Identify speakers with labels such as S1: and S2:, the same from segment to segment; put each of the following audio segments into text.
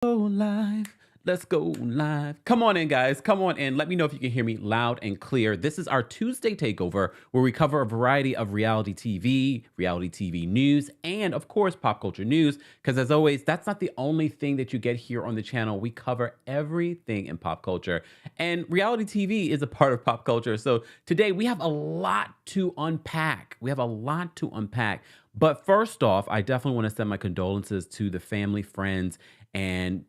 S1: Go live. Let's go live. Come on in, guys. Come on in. Let me know if you can hear me loud and clear. This is our Tuesday Takeover, where we cover a variety of reality TV news, and of course, pop culture news. Because as always, that's not the only thing that you get here on the channel. We cover everything in pop culture, and reality TV is a part of pop culture. So today we have a lot to unpack. But first off, I definitely want to send my condolences to the family, friends, and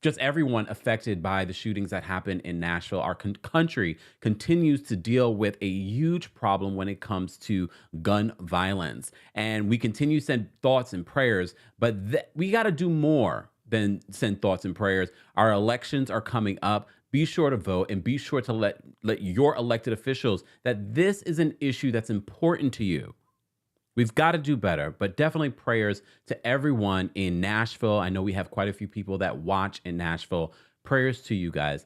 S1: just everyone affected by the shootings that happened in Nashville. Our country continues to deal with a huge problem when it comes to gun violence. And we continue to send thoughts and prayers, but we got to do more than send thoughts and prayers. Our elections are coming up. Be sure to vote, and be sure to let your elected officials that this is an issue that's important to you. We've got to do better, but definitely prayers to everyone in Nashville. I know we have quite a few people that watch in Nashville. Prayers to you guys.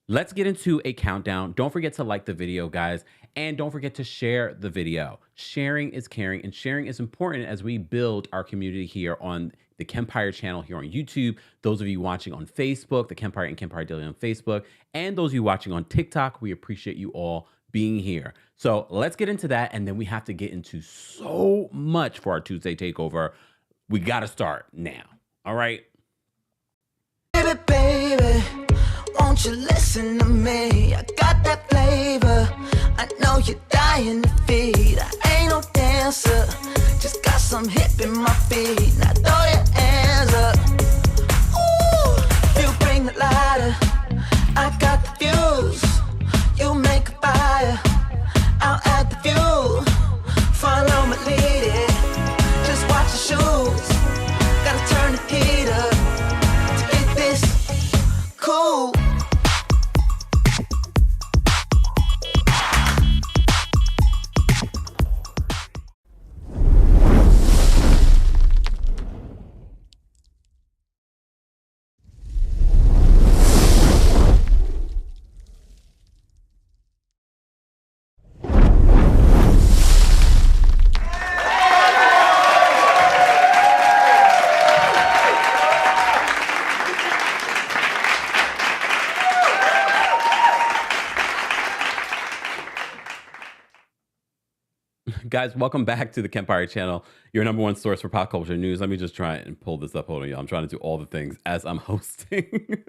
S1: Let's get into a countdown. Don't forget to like the video, guys, and don't forget to share the video. Sharing is caring, and sharing is important as we build our community here on the Kempire channel here on YouTube. Those of you watching on Facebook, the Kempire and Kempire Daily on Facebook, and those of you watching on TikTok, we appreciate you all being here. So let's get into that, and then we have to get into so much for our Tuesday Takeover. We got to start now. All right.
S2: Baby, baby, won't you listen to me? I got that flavor. I know you're dying to feed. I ain't no dancer, just got some hip in my feet. Now throw your hands up. Ooh, you bring the lighter, I got the fuse. You make a fire, I'll add the fuel. Follow my lead, just watch the shoes. Gotta turn the heat up to get this cool.
S1: Guys, welcome back to the Kempire channel, your number one source for pop culture news. Let me just try and pull this up. Hold on, y'all. I'm trying to do all the things as I'm hosting.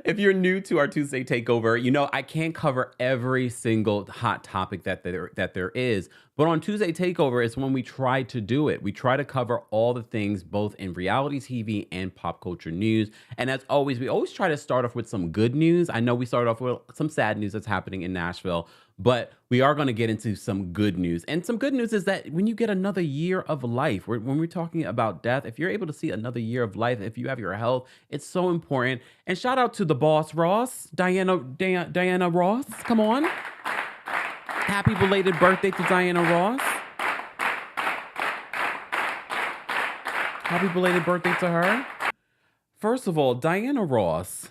S1: If you're new to our Tuesday Takeover, you know I can't cover every single hot topic that there is. But on Tuesday Takeover is when we try to do it. We try to cover all the things, both in reality TV and pop culture news. And as always, we always try to start off with some good news. I know we started off with some sad news that's happening in Nashville, but we are going to get into some good news. And some good news is that when you get another year of life, when we're talking about death, if you're able to see another year of life, if you have your health, it's so important. And shout out to the boss, Ross, Diana Ross. Come on. Happy belated birthday to Diana Ross. Happy belated birthday to her. First of all, Diana Ross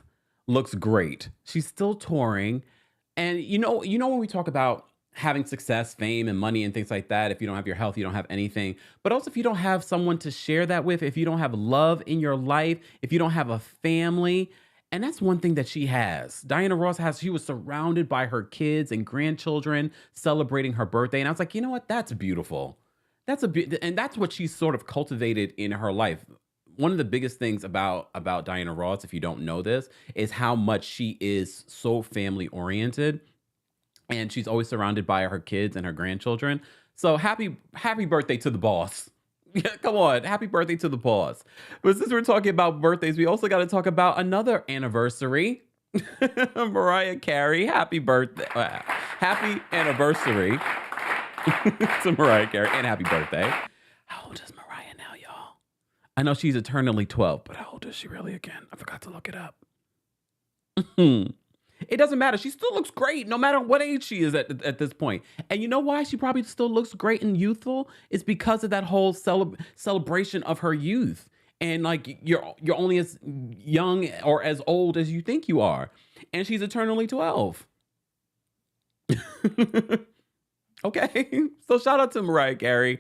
S1: looks great. She's still touring. And you know when we talk about having success, fame, and money and things like that, if you don't have your health, you don't have anything. But also if you don't have someone to share that with, if you don't have love in your life, if you don't have a family, and that's one thing that she has. Diana Ross she was surrounded by her kids and grandchildren celebrating her birthday. And I was like, you know what? That's beautiful. And that's what she's sort of cultivated in her life. One of the biggest things about Diana Ross, if you don't know this, is how much she is so family oriented, and she's always surrounded by her kids and her grandchildren. So happy birthday to the boss. Yeah, come on, happy birthday to the boss. But since we're talking about birthdays, we also got to talk about another anniversary. Mariah Carey, happy birthday, happy anniversary to Mariah Carey, and happy birthday. How old is Mariah now, y'all? I know she's eternally 12, but how old is she really again? I forgot to look it up. It doesn't matter. She still looks great no matter what age she is at this point. And you know why she probably still looks great and youthful? It's because of that whole celebration of her youth. And like you're only as young or as old as you think you are. And she's eternally 12. Okay. So shout out to Mariah Carey.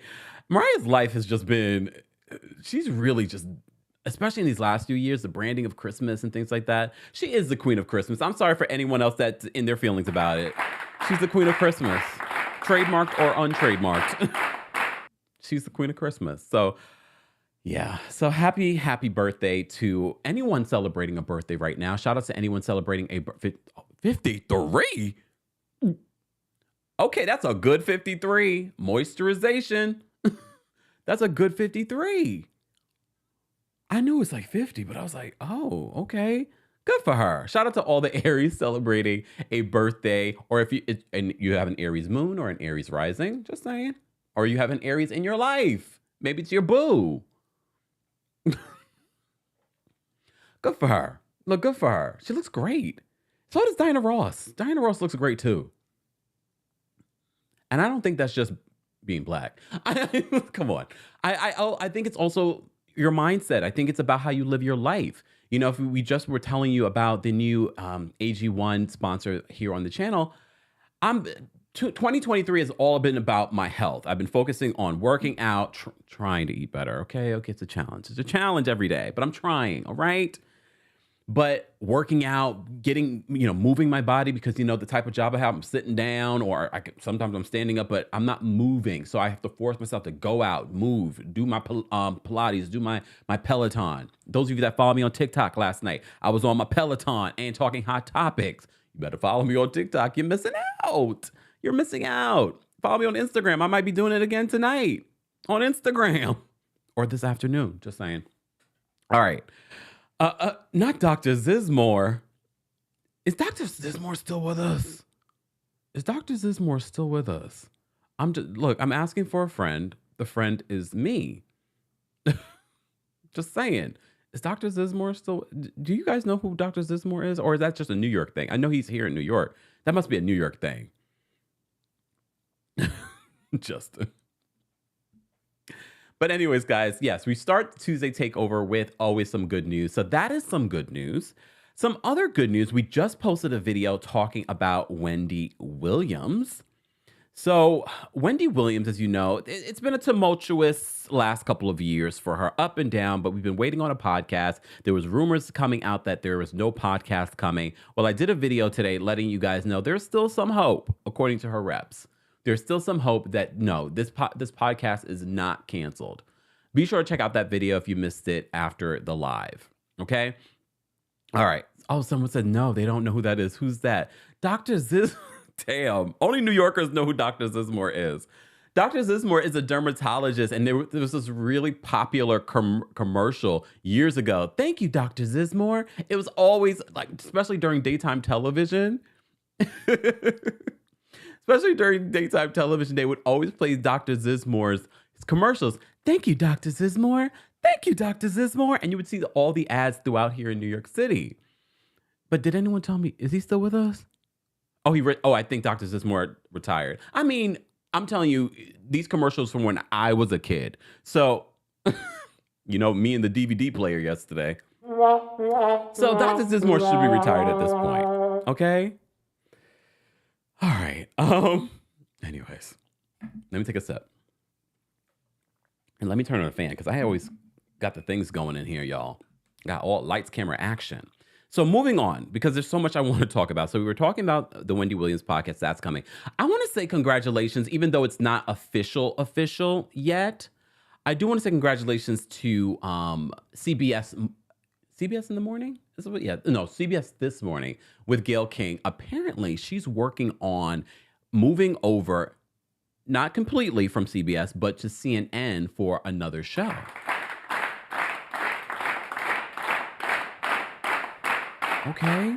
S1: Mariah's life has just been, she's really just especially in these last few years, the branding of Christmas and things like that. She is the queen of Christmas. I'm sorry for anyone else that's in their feelings about it. She's the queen of Christmas, trademarked or untrademarked. She's the queen of Christmas. So yeah. So happy birthday to anyone celebrating a birthday right now. Shout out to anyone celebrating a 53. Okay, that's a good 53. Moisturization. That's a good 53. I knew it was like 50, but I was like, oh, okay. Good for her. Shout out to all the Aries celebrating a birthday, or if you have an Aries moon or an Aries rising, just saying. Or you have an Aries in your life. Maybe it's your boo. Good for her. Look, good for her. She looks great. So does Diana Ross. Diana Ross looks great too. And I don't think that's just being black. Come on. I think it's also your mindset. I think it's about how you live your life. You know, if we just were telling you about the new AG1 sponsor here on the channel, 2023 has all been about my health. I've been focusing on working out, trying to eat better. Okay, it's a challenge. It's a challenge every day, but I'm trying, all right? But working out, getting, moving my body because, the type of job I have, I'm sitting down or sometimes I'm standing up, but I'm not moving. So I have to force myself to go out, move, do my Pilates, do my Peloton. Those of you that followed me on TikTok last night, I was on my Peloton and talking hot topics. You better follow me on TikTok. You're missing out. You're missing out. Follow me on Instagram. I might be doing it again tonight on Instagram or this afternoon. Just saying. All right. Not Dr. Zizmore. Is Dr. Zizmore still with us? Is Dr. Zizmore still with us? I'm asking for a friend. The friend is me. Just saying. Is Dr. Zizmore still? Do you guys know who Dr. Zizmore is? Or is that just a New York thing? I know he's here in New York. That must be a New York thing. Justin. But anyways, guys, yes, we start Tuesday Takeover with always some good news. So that is some good news. Some other good news, we just posted a video talking about Wendy Williams. So Wendy Williams, as you know, it's been a tumultuous last couple of years for her, up and down, but we've been waiting on a podcast. There was rumors coming out that there was no podcast coming. Well, I did a video today letting you guys know there's still some hope, according to her reps. There's still some hope that, no, this podcast is not canceled. Be sure to check out that video if you missed it after the live, okay? All right. Oh, someone said, no, they don't know who that is. Who's that? Dr. Ziz. Damn. Only New Yorkers know who Dr. Zizmore is. Dr. Zizmore is a dermatologist, and there was this really popular commercial years ago. Thank you, Dr. Zizmore. It was always, like, especially during daytime television. Especially during daytime television, they would always play Dr. Zizmore's commercials. Thank you, Dr. Zizmore. Thank you, Dr. Zizmore. And you would see all the ads throughout here in New York City. But did anyone tell me, is he still with us? Oh, I think Dr. Zizmore retired. I mean, I'm telling you, these commercials from when I was a kid. So, me and the DVD player yesterday. So Dr. Zizmore should be retired at this point. Okay? All right. Anyways, let me take a sip. And let me turn on the fan because I always got the things going in here, y'all. Got all lights, camera, action. So moving on, because there's so much I want to talk about. So we were talking about the Wendy Williams podcast that's coming. I want to say congratulations, even though it's not official yet. I do want to say congratulations to CBS in the morning? CBS This Morning with Gayle King. Apparently, she's working on moving over, not completely from CBS, but to CNN for another show. Okay.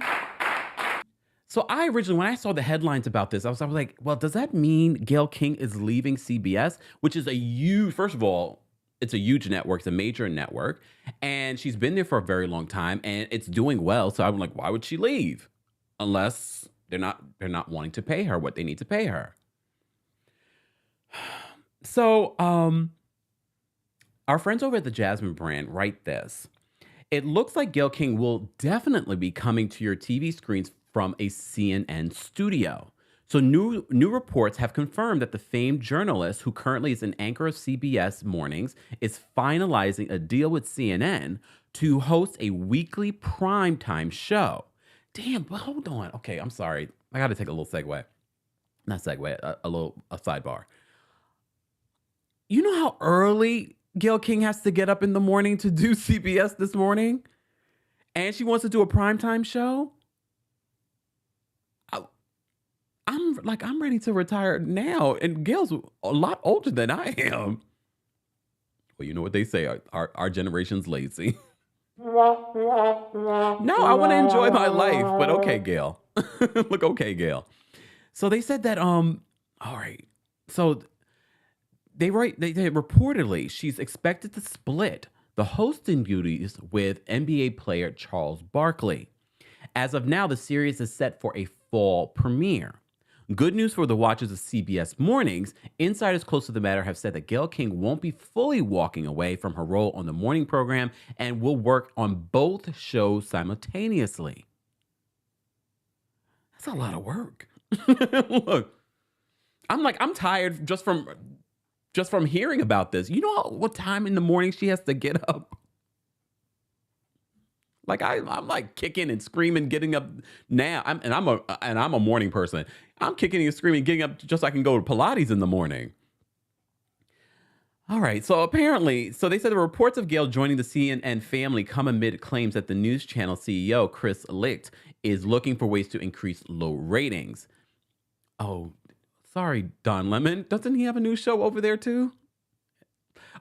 S1: So I originally, when I saw the headlines about this, I was like, well, does that mean Gayle King is leaving CBS? Which is a huge, first of all, it's a huge network. It's a major network. And she's been there for a very long time and it's doing well. So I'm like, why would she leave? Unless they're not wanting to pay her what they need to pay her. So our friends over at the Jasmine brand write this. It looks like Gayle King will definitely be coming to your TV screens from a CNN studio. So new reports have confirmed that the famed journalist, who currently is an anchor of CBS Mornings, is finalizing a deal with CNN to host a weekly primetime show. Damn, but hold on. Okay, I'm sorry. I got to take a little segue. Not segue, a sidebar. You know how early Gayle King has to get up in the morning to do CBS this morning? And she wants to do a primetime show? I'm ready to retire now. And Gayle's a lot older than I am. Well, you know what they say, our generation's lazy. No, I want to enjoy my life, but okay, Gayle. Look, okay, Gayle. So they said that, all right. So they reportedly she's expected to split the hosting duties with NBA player Charles Barkley. As of now, the series is set for a fall premiere. Good news for the watchers of CBS Mornings. Insiders close to the matter have said that Gayle King won't be fully walking away from her role on the morning program and will work on both shows simultaneously. That's a lot of work. Look, I'm tired just from hearing about this. You know what time in the morning she has to get up? Like I'm like kicking and screaming, getting up now. I'm a morning person. I'm kicking and screaming, getting up just so I can go to Pilates in the morning. All right. So they said the reports of Gayle joining the CNN family come amid claims that the news channel CEO Chris Licht is looking for ways to increase low ratings. Oh, sorry, Don Lemon. Doesn't he have a new show over there too?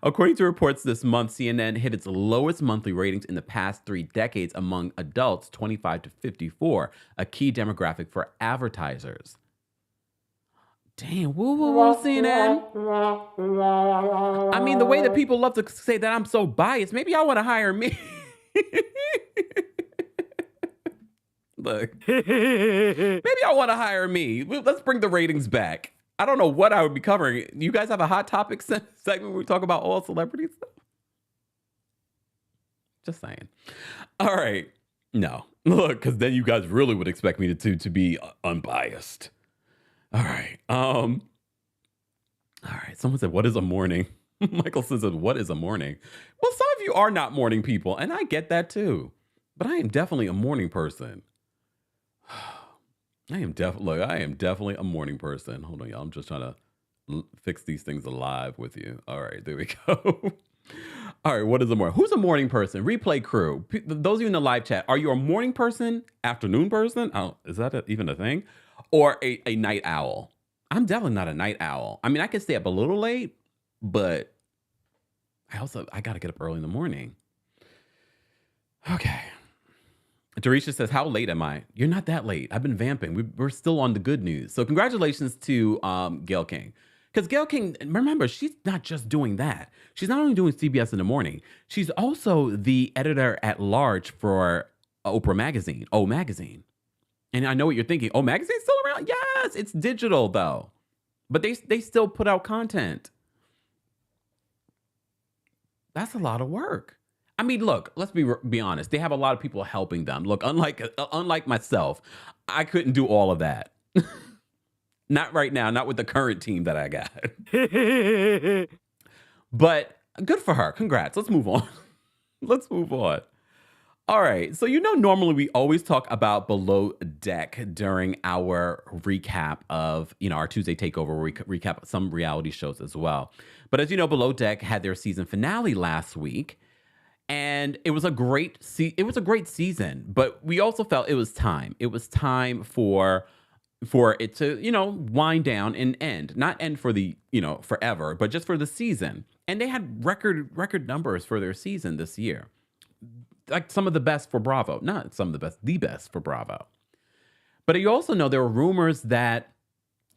S1: According to reports this month, CNN hit its lowest monthly ratings in the past 3 decades among adults 25 to 54, a key demographic for advertisers. Damn, woo, CNN. I mean, the way that people love to say that I'm so biased, maybe y'all want to hire me. Look, maybe y'all want to hire me. Let's bring the ratings back. I don't know what I would be covering. You guys have a hot topic segment where we talk about all celebrities stuff? Just saying. All right. No. Look, because then you guys really would expect me to be unbiased. All right. All right. Someone said, what is a morning? Michael says, what is a morning? Well, some of you are not morning people, and I get that too. But I am definitely a morning person. I am definitely a morning person. Hold on, y'all. I'm just trying to fix these things alive with you. All right, there we go. All right, what is a morning? Who's a morning person? Replay crew. Those of you in the live chat, are you a morning person, afternoon person? Is that even a thing? Or a night owl? I'm definitely not a night owl. I mean, I can stay up a little late, but I got to get up early in the morning. Okay. Dorisha says, how late am I? You're not that late. I've been vamping. We're still on the good news. So congratulations to Gayle King. Because Gayle King, remember, she's not just doing that. She's not only doing CBS in the morning, she's also the editor at large for Oprah Magazine, O Magazine. And I know what you're thinking. O Magazine's still around? Yes, it's digital though. But they still put out content. That's a lot of work. I mean, look, let's be honest. They have a lot of people helping them. Look, unlike myself, I couldn't do all of that. Not right now, not with the current team that I got. But good for her. Congrats. Let's move on. Let's move on. All right. So, normally we always talk about Below Deck during our recap of, our Tuesday Takeover, where we recap some reality shows as well. But as you know, Below Deck had their season finale last week. And it was a great season, but we also felt it was time. It was time for it to, wind down and end. Not end for the, forever, but just for the season. And they had record numbers for their season this year. Like some of the best for Bravo. Not some of the best for Bravo. But you also know there were rumors that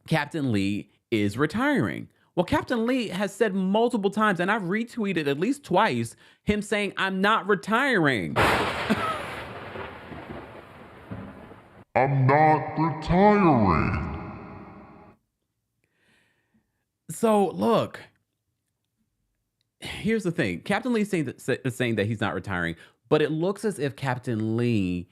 S1: Capt Lee is retiring. Well, Capt Lee has said multiple times, and I've retweeted at least twice, him saying, I'm not retiring.
S3: I'm not retiring.
S1: So, look, here's the thing. Capt Lee is saying that he's not retiring, but it looks as if Capt Lee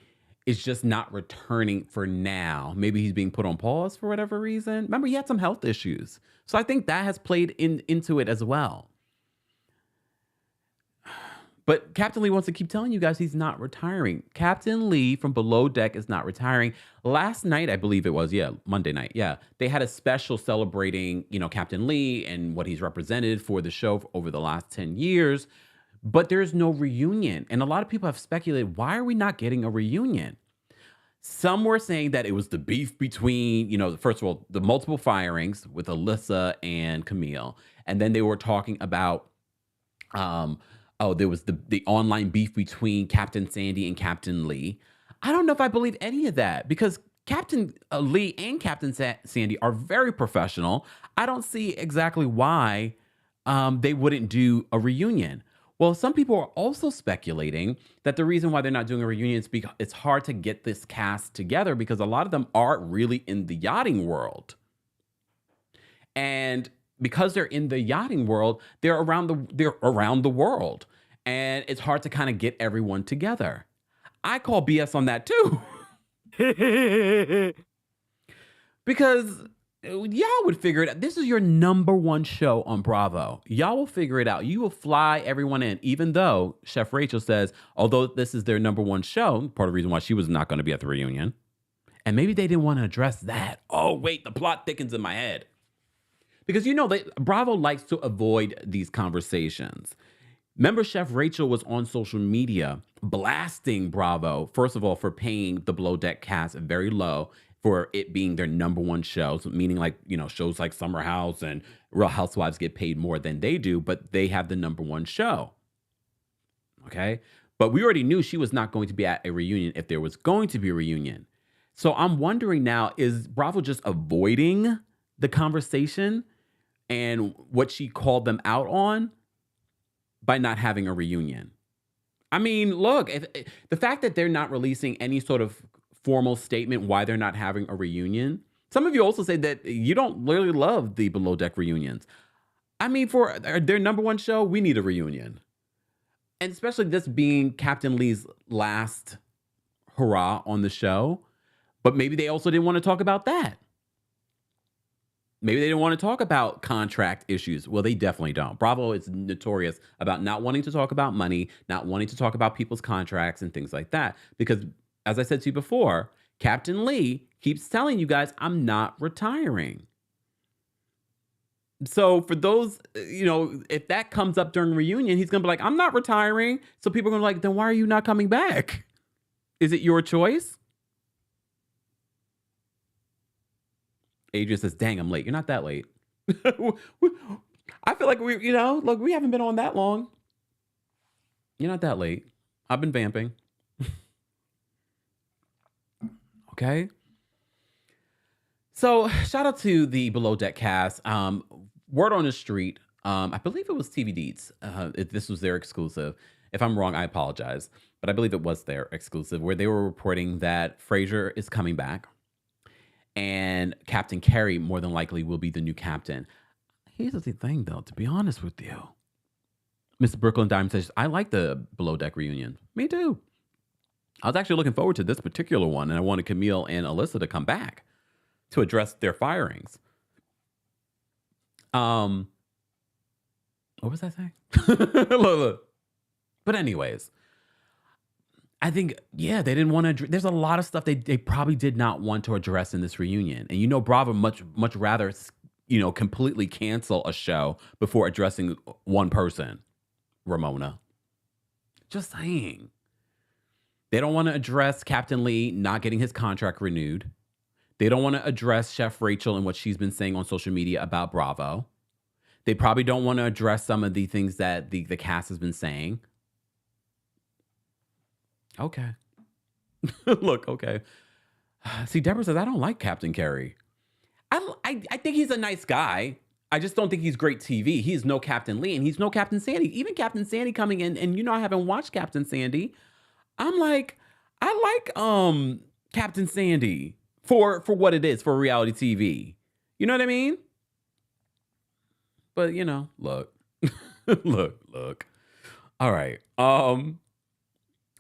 S1: is just not returning for now. Maybe he's being put on pause for whatever reason. Remember, he had some health issues. So I think that has played into it as well. But Captain Lee wants to keep telling you guys he's not retiring. Captain Lee from Below Deck is not retiring. Last night, I believe it was, Monday night, they had a special celebrating, Captain Lee and what he's represented for the show over the last 10 years. But there's no reunion. And a lot of people have speculated, why are we not getting a reunion? Some were saying that it was the beef between, first of all, the multiple firings with Alyssa and Camille. And then they were talking about, there was the online beef between Captain Sandy and Captain Lee. I don't know if I believe any of that because Captain Lee and Captain Sandy are very professional. I don't see exactly why they wouldn't do a reunion. Well, some people are also speculating that the reason why they're not doing a reunion is because it's hard to get this cast together because a lot of them are really in the yachting world. And because they're in the yachting world, they're around the world. And it's hard to kind of get everyone together. I call BS on that too. Because y'all would figure it out. This is your number one show on Bravo. Y'all will figure it out. You will fly everyone in, even though Chef Rachel says, although this is their number one show, part of the reason why she was not going to be at the reunion. And maybe they didn't want to address that. Oh, wait, the plot thickens in my head. Because, Bravo likes to avoid these conversations. Remember, Chef Rachel was on social media blasting Bravo, first of all, for paying the Below Deck cast very low for it being their number one show. So meaning shows like Summer House and Real Housewives get paid more than they do, but they have the number one show. Okay? But we already knew she was not going to be at a reunion if there was going to be a reunion. So I'm wondering now, is Bravo just avoiding the conversation and what she called them out on by not having a reunion? I mean, look, the fact that they're not releasing any sort of formal statement why they're not having a reunion. Some of you also say that you don't really love the Below Deck reunions. I mean, for their number one show, we need a reunion. And especially this being Captain Lee's last hurrah on the show. But maybe they also didn't want to talk about that. Maybe they didn't want to talk about contract issues. Well, they definitely don't. Bravo is notorious about not wanting to talk about money, not wanting to talk about people's contracts and things like that. Because, as I said to you before, Captain Lee keeps telling you guys, I'm not retiring. So for those, if that comes up during reunion, he's going to be like, I'm not retiring. So people are going to be like, then why are you not coming back? Is it your choice? Adrian says, dang, I'm late. You're not that late. I feel like we haven't been on that long. You're not that late. I've been vamping. Okay. So shout out to the Below Deck cast. Word on the street. I believe it was TV Deets. This was their exclusive. If I'm wrong, I apologize. But I believe it was their exclusive where they were reporting that Frasier is coming back. And Captain Carey more than likely will be the new captain. Here's the thing, though, to be honest with you. Mr. Brooklyn Diamond says, I like the Below Deck reunion. Me too. I was actually looking forward to this particular one, and I wanted Camille and Alyssa to come back to address their firings. What was that saying? Look. But anyways, I think, they didn't want to. There's a lot of stuff they probably did not want to address in this reunion. And Bravo much rather, completely cancel a show before addressing one person, Ramona. Just saying. They don't want to address Captain Lee not getting his contract renewed. They don't want to address Chef Rachel and what she's been saying on social media about Bravo. They probably don't want to address some of the things that the cast has been saying. Okay. Look, okay. See, Deborah says, I don't like Captain Carey. I think he's a nice guy. I just don't think he's great TV. He's no Captain Lee and he's no Captain Sandy. Even Captain Sandy coming in, and I haven't watched Captain Sandy. I'm like, I like Captain Sandy for what it is, for reality TV. You know what I mean? But, look. look. All right.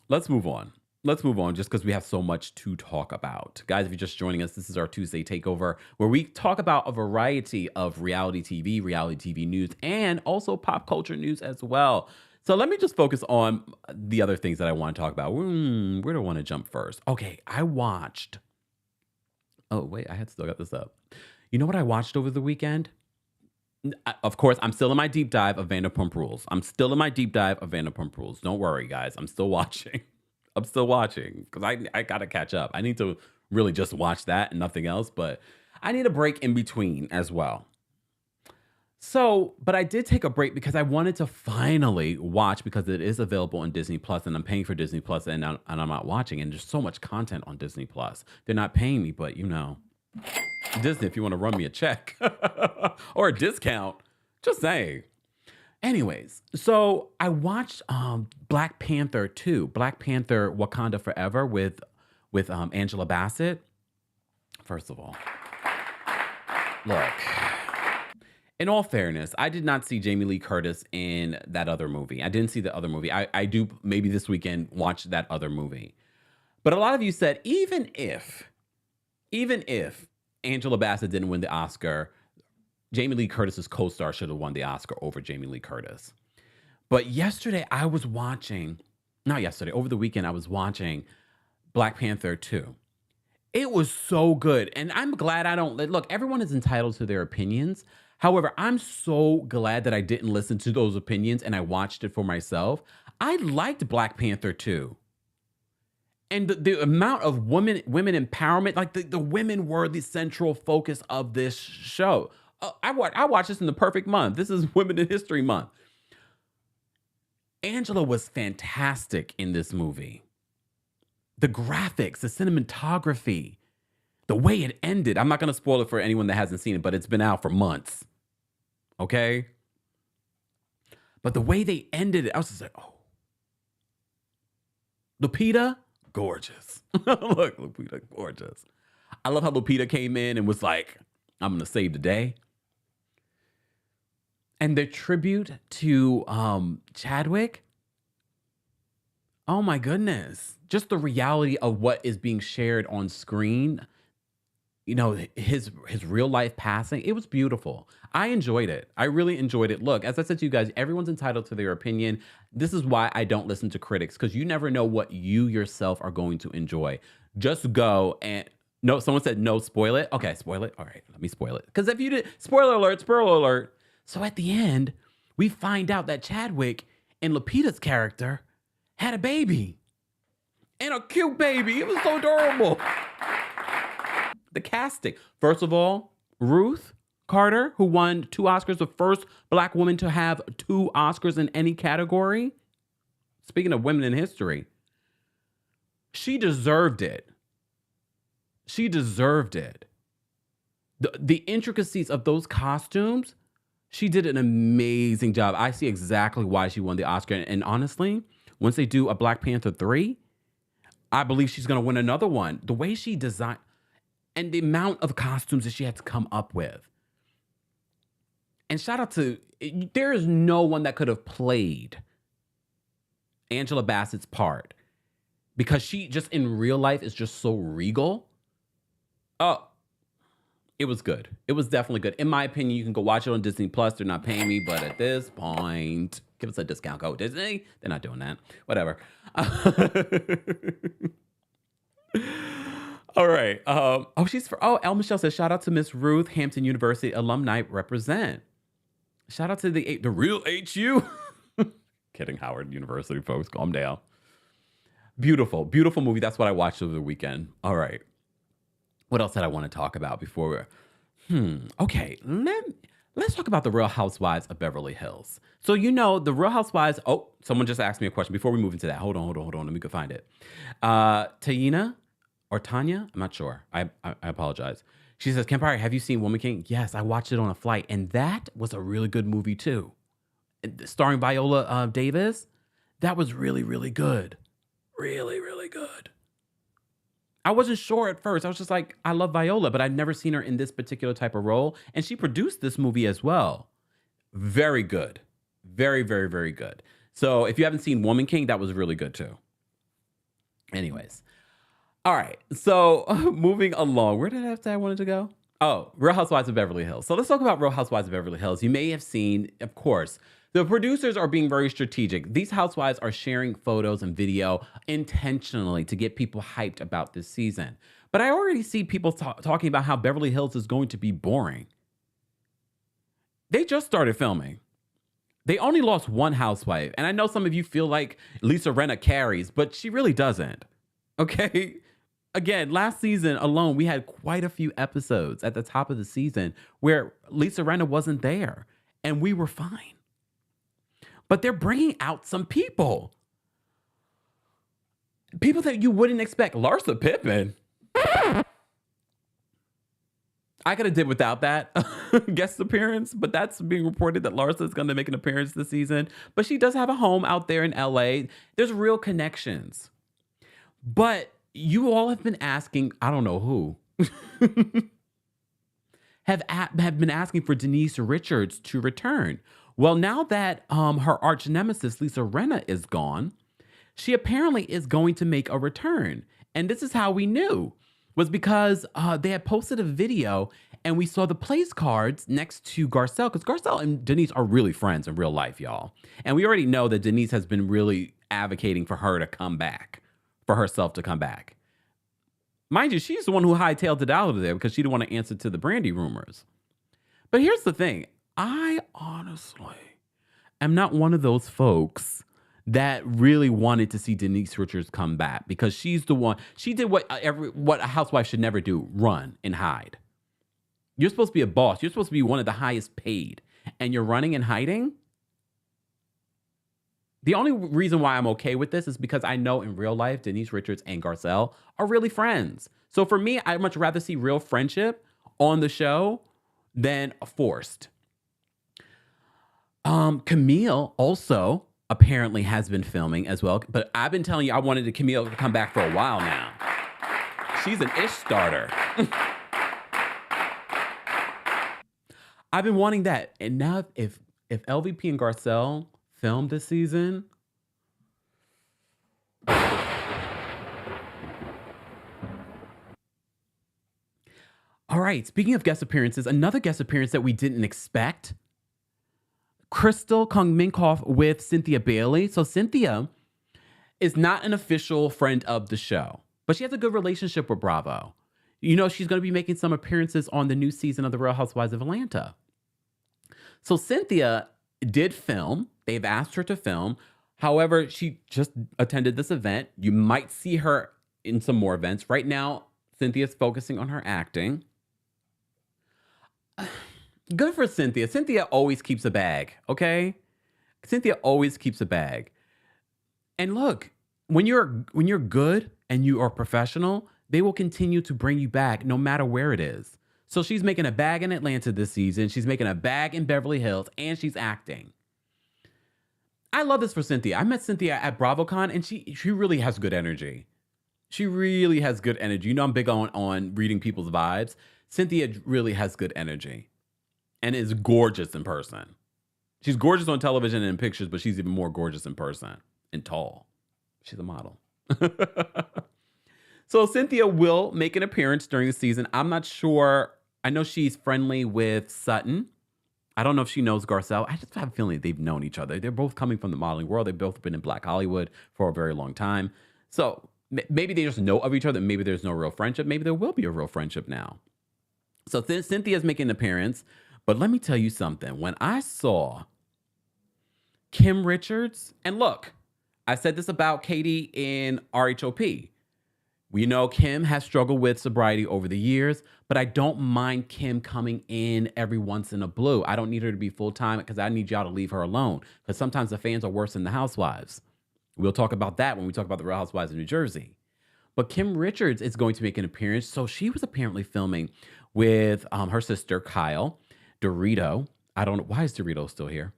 S1: Let's move on. let's move on just because we have so much to talk about. Guys, if you're just joining us, this is our Tuesday Takeover, where we talk about a variety of reality TV news, and also pop culture news as well. So let me just focus on the other things that I want to talk about. Where do I want to jump first? Okay, I watched. Oh, wait, I had still got this up. You know what I watched over the weekend? Of course, I'm still in my deep dive of Vanderpump Rules. Don't worry, guys. I'm still watching. Because I got to catch up. I need to really just watch that and nothing else, but I need a break in between as well. So, but I did take a break because I wanted to finally watch, because it is available on Disney Plus, and I'm paying for Disney Plus, and I'm not watching. And there's so much content on Disney Plus. They're not paying me, but you know, Disney, if you want to run me a check or a discount, just saying. Anyways, so I watched Black Panther 2, Black Panther Wakanda Forever with Angela Bassett. First of all, look. In all fairness, I did not see Jamie Lee Curtis in that other movie. I didn't see the other movie. I do maybe this weekend watch that other movie. But a lot of you said, even if Angela Bassett didn't win the Oscar, Jamie Lee Curtis's co-star should have won the Oscar over Jamie Lee Curtis. But over the weekend, I was watching Black Panther 2. It was so good. And I'm glad look, everyone is entitled to their opinions. However, I'm so glad that I didn't listen to those opinions and I watched it for myself. I liked Black Panther 2. And the amount of women empowerment, like the women were the central focus of this show. I watched this in the perfect month. This is Women in History Month. Angela was fantastic in this movie. The graphics, the cinematography, the way it ended. I'm not going to spoil it for anyone that hasn't seen it, but it's been out for months. Okay? But the way they ended it, I was just like, oh. Lupita, gorgeous. Look, Lupita, gorgeous. I love how Lupita came in and was like, I'm going to save the day. And the tribute to Chadwick, oh my goodness. Just the reality of what is being shared on screen, you know, his real life passing, it was beautiful. I enjoyed it. I really enjoyed it. Look, as I said to you guys, everyone's entitled to their opinion. This is why I don't listen to critics, because you never know what you yourself are going to enjoy. Just go and... No, someone said no, spoil it. Okay, spoil it. All right, let me spoil it. Because if you did, spoiler alert. So at the end, we find out that Chadwick and Lupita's character had a baby. And a cute baby. It was so adorable. The casting. First of all, Ruth Carter, who won 2 Oscars, the first Black woman to have 2 Oscars in any category. Speaking of women in history, she deserved it. She deserved it. The intricacies of those costumes, she did an amazing job. I see exactly why she won the Oscar. And honestly, once they do a Black Panther 3, I believe she's going to win another one. The way she designed and the amount of costumes that she had to come up with. And shout out to, there is no one that could have played Angela Bassett's part, because she just in real life is just so regal. Oh, it was good. It was definitely good. In my opinion, you can go watch it on Disney Plus. They're not paying me, but at this point, give us a discount code. Disney, they're not doing that. Whatever. All right. El Michelle says, shout out to Miss Ruth, Hampton University alumni represent. Shout out to the real HU. Kidding, Howard University folks, calm down. Beautiful, beautiful movie. That's what I watched over the weekend. All right. What else did I want to talk about before okay, let's talk about the Real Housewives of Beverly Hills. So, you know, the Real Housewives, someone just asked me a question before we move into that. Hold on. Let me go find it. Tanya, I'm not sure. I apologize. She says, Kempire, have you seen Woman King? Yes, I watched it on a flight. And that was a really good movie too. Starring Viola Davis. That was really, really good. Really, really good. I wasn't sure at first. I was just like, I love Viola, but I'd never seen her in this particular type of role. And she produced this movie as well. Very good. Very, very, very good. So if you haven't seen Woman King, that was really good too. Anyways. All right. So moving along, where did I say I wanted to go? Oh, Real Housewives of Beverly Hills. So let's talk about Real Housewives of Beverly Hills. You may have seen, of course, the producers are being very strategic. These housewives are sharing photos and video intentionally to get people hyped about this season. But I already see people talking about how Beverly Hills is going to be boring. They just started filming. They only lost one housewife. And I know some of you feel like Lisa Rinna carries, but she really doesn't. Okay? Again, last season alone, we had quite a few episodes at the top of the season where Lisa Rinna wasn't there, and we were fine. But they're bringing out some people. People that you wouldn't expect. Larsa Pippen. I could have did without that guest appearance, but that's being reported that Larsa is going to make an appearance this season. But she does have a home out there in LA. There's real connections. But you all have been asking, I don't know who, have been asking for Denise Richards to return. Well, now that her arch nemesis, Lisa Rinna, is gone, she apparently is going to make a return. And this is how we knew, was because they had posted a video and we saw the place cards next to Garcelle, because Garcelle and Denise are really friends in real life, y'all. And we already know that Denise has been really advocating for her to come back, for herself to come back. Mind you, she's the one who hightailed it out of there because she didn't want to answer to the Brandy rumors. But here's the thing. I honestly am not one of those folks that really wanted to see Denise Richards come back, because she's the one. She did what a housewife should never do: run and hide. You're supposed to be a boss. You're supposed to be one of the highest paid, and you're running and hiding. The only reason why I'm okay with this is because I know in real life, Denise Richards and Garcelle are really friends. So for me, I'd much rather see real friendship on the show than forced. Camille also apparently has been filming as well. But I've been telling you I wanted Camille to come back for a while now. She's an ish starter. I've been wanting that. And now if LVP and Garcelle film this season, all right, speaking of guest appearances, another guest appearance that we didn't expect, Crystal Kung Minkoff with Cynthia Bailey. So Cynthia is not an official friend of the show, but she has a good relationship with Bravo. You know, she's going to be making some appearances on the new season of The Real Housewives of Atlanta. So Cynthia did film. They've asked her to film. However, she just attended this event. You might see her in some more events. Right now, Cynthia's focusing on her acting. Good for Cynthia. Cynthia always keeps a bag, okay? Cynthia always keeps a bag. And look, when you're good and you are professional, they will continue to bring you back no matter where it is. So she's making a bag in Atlanta this season. She's making a bag in Beverly Hills, and she's acting. I love this for Cynthia. I met Cynthia at BravoCon, and she really has good energy. She really has good energy. You know, I'm big on reading people's vibes. Cynthia really has good energy and is gorgeous in person. She's gorgeous on television and in pictures, but she's even more gorgeous in person and tall. She's a model. So Cynthia will make an appearance during the season. I'm not sure. I know she's friendly with Sutton. I don't know if she knows Garcelle. I just have a feeling they've known each other. They're both coming from the modeling world. They've both been in Black Hollywood for a very long time. So maybe they just know of each other. Maybe there's no real friendship. Maybe there will be a real friendship now. So Cynthia's making an appearance. But let me tell you something. When I saw Kim Richards, and look, I said this about Katie in RHOP. We know Kim has struggled with sobriety over the years, but I don't mind Kim coming in every once in a blue. I don't need her to be full-time because I need y'all to leave her alone, because sometimes the fans are worse than the housewives. We'll talk about that when we talk about the Real Housewives of New Jersey. But Kim Richards is going to make an appearance. So she was apparently filming with her sister, Kyle, Dorito. I don't know. Why is Dorito still here?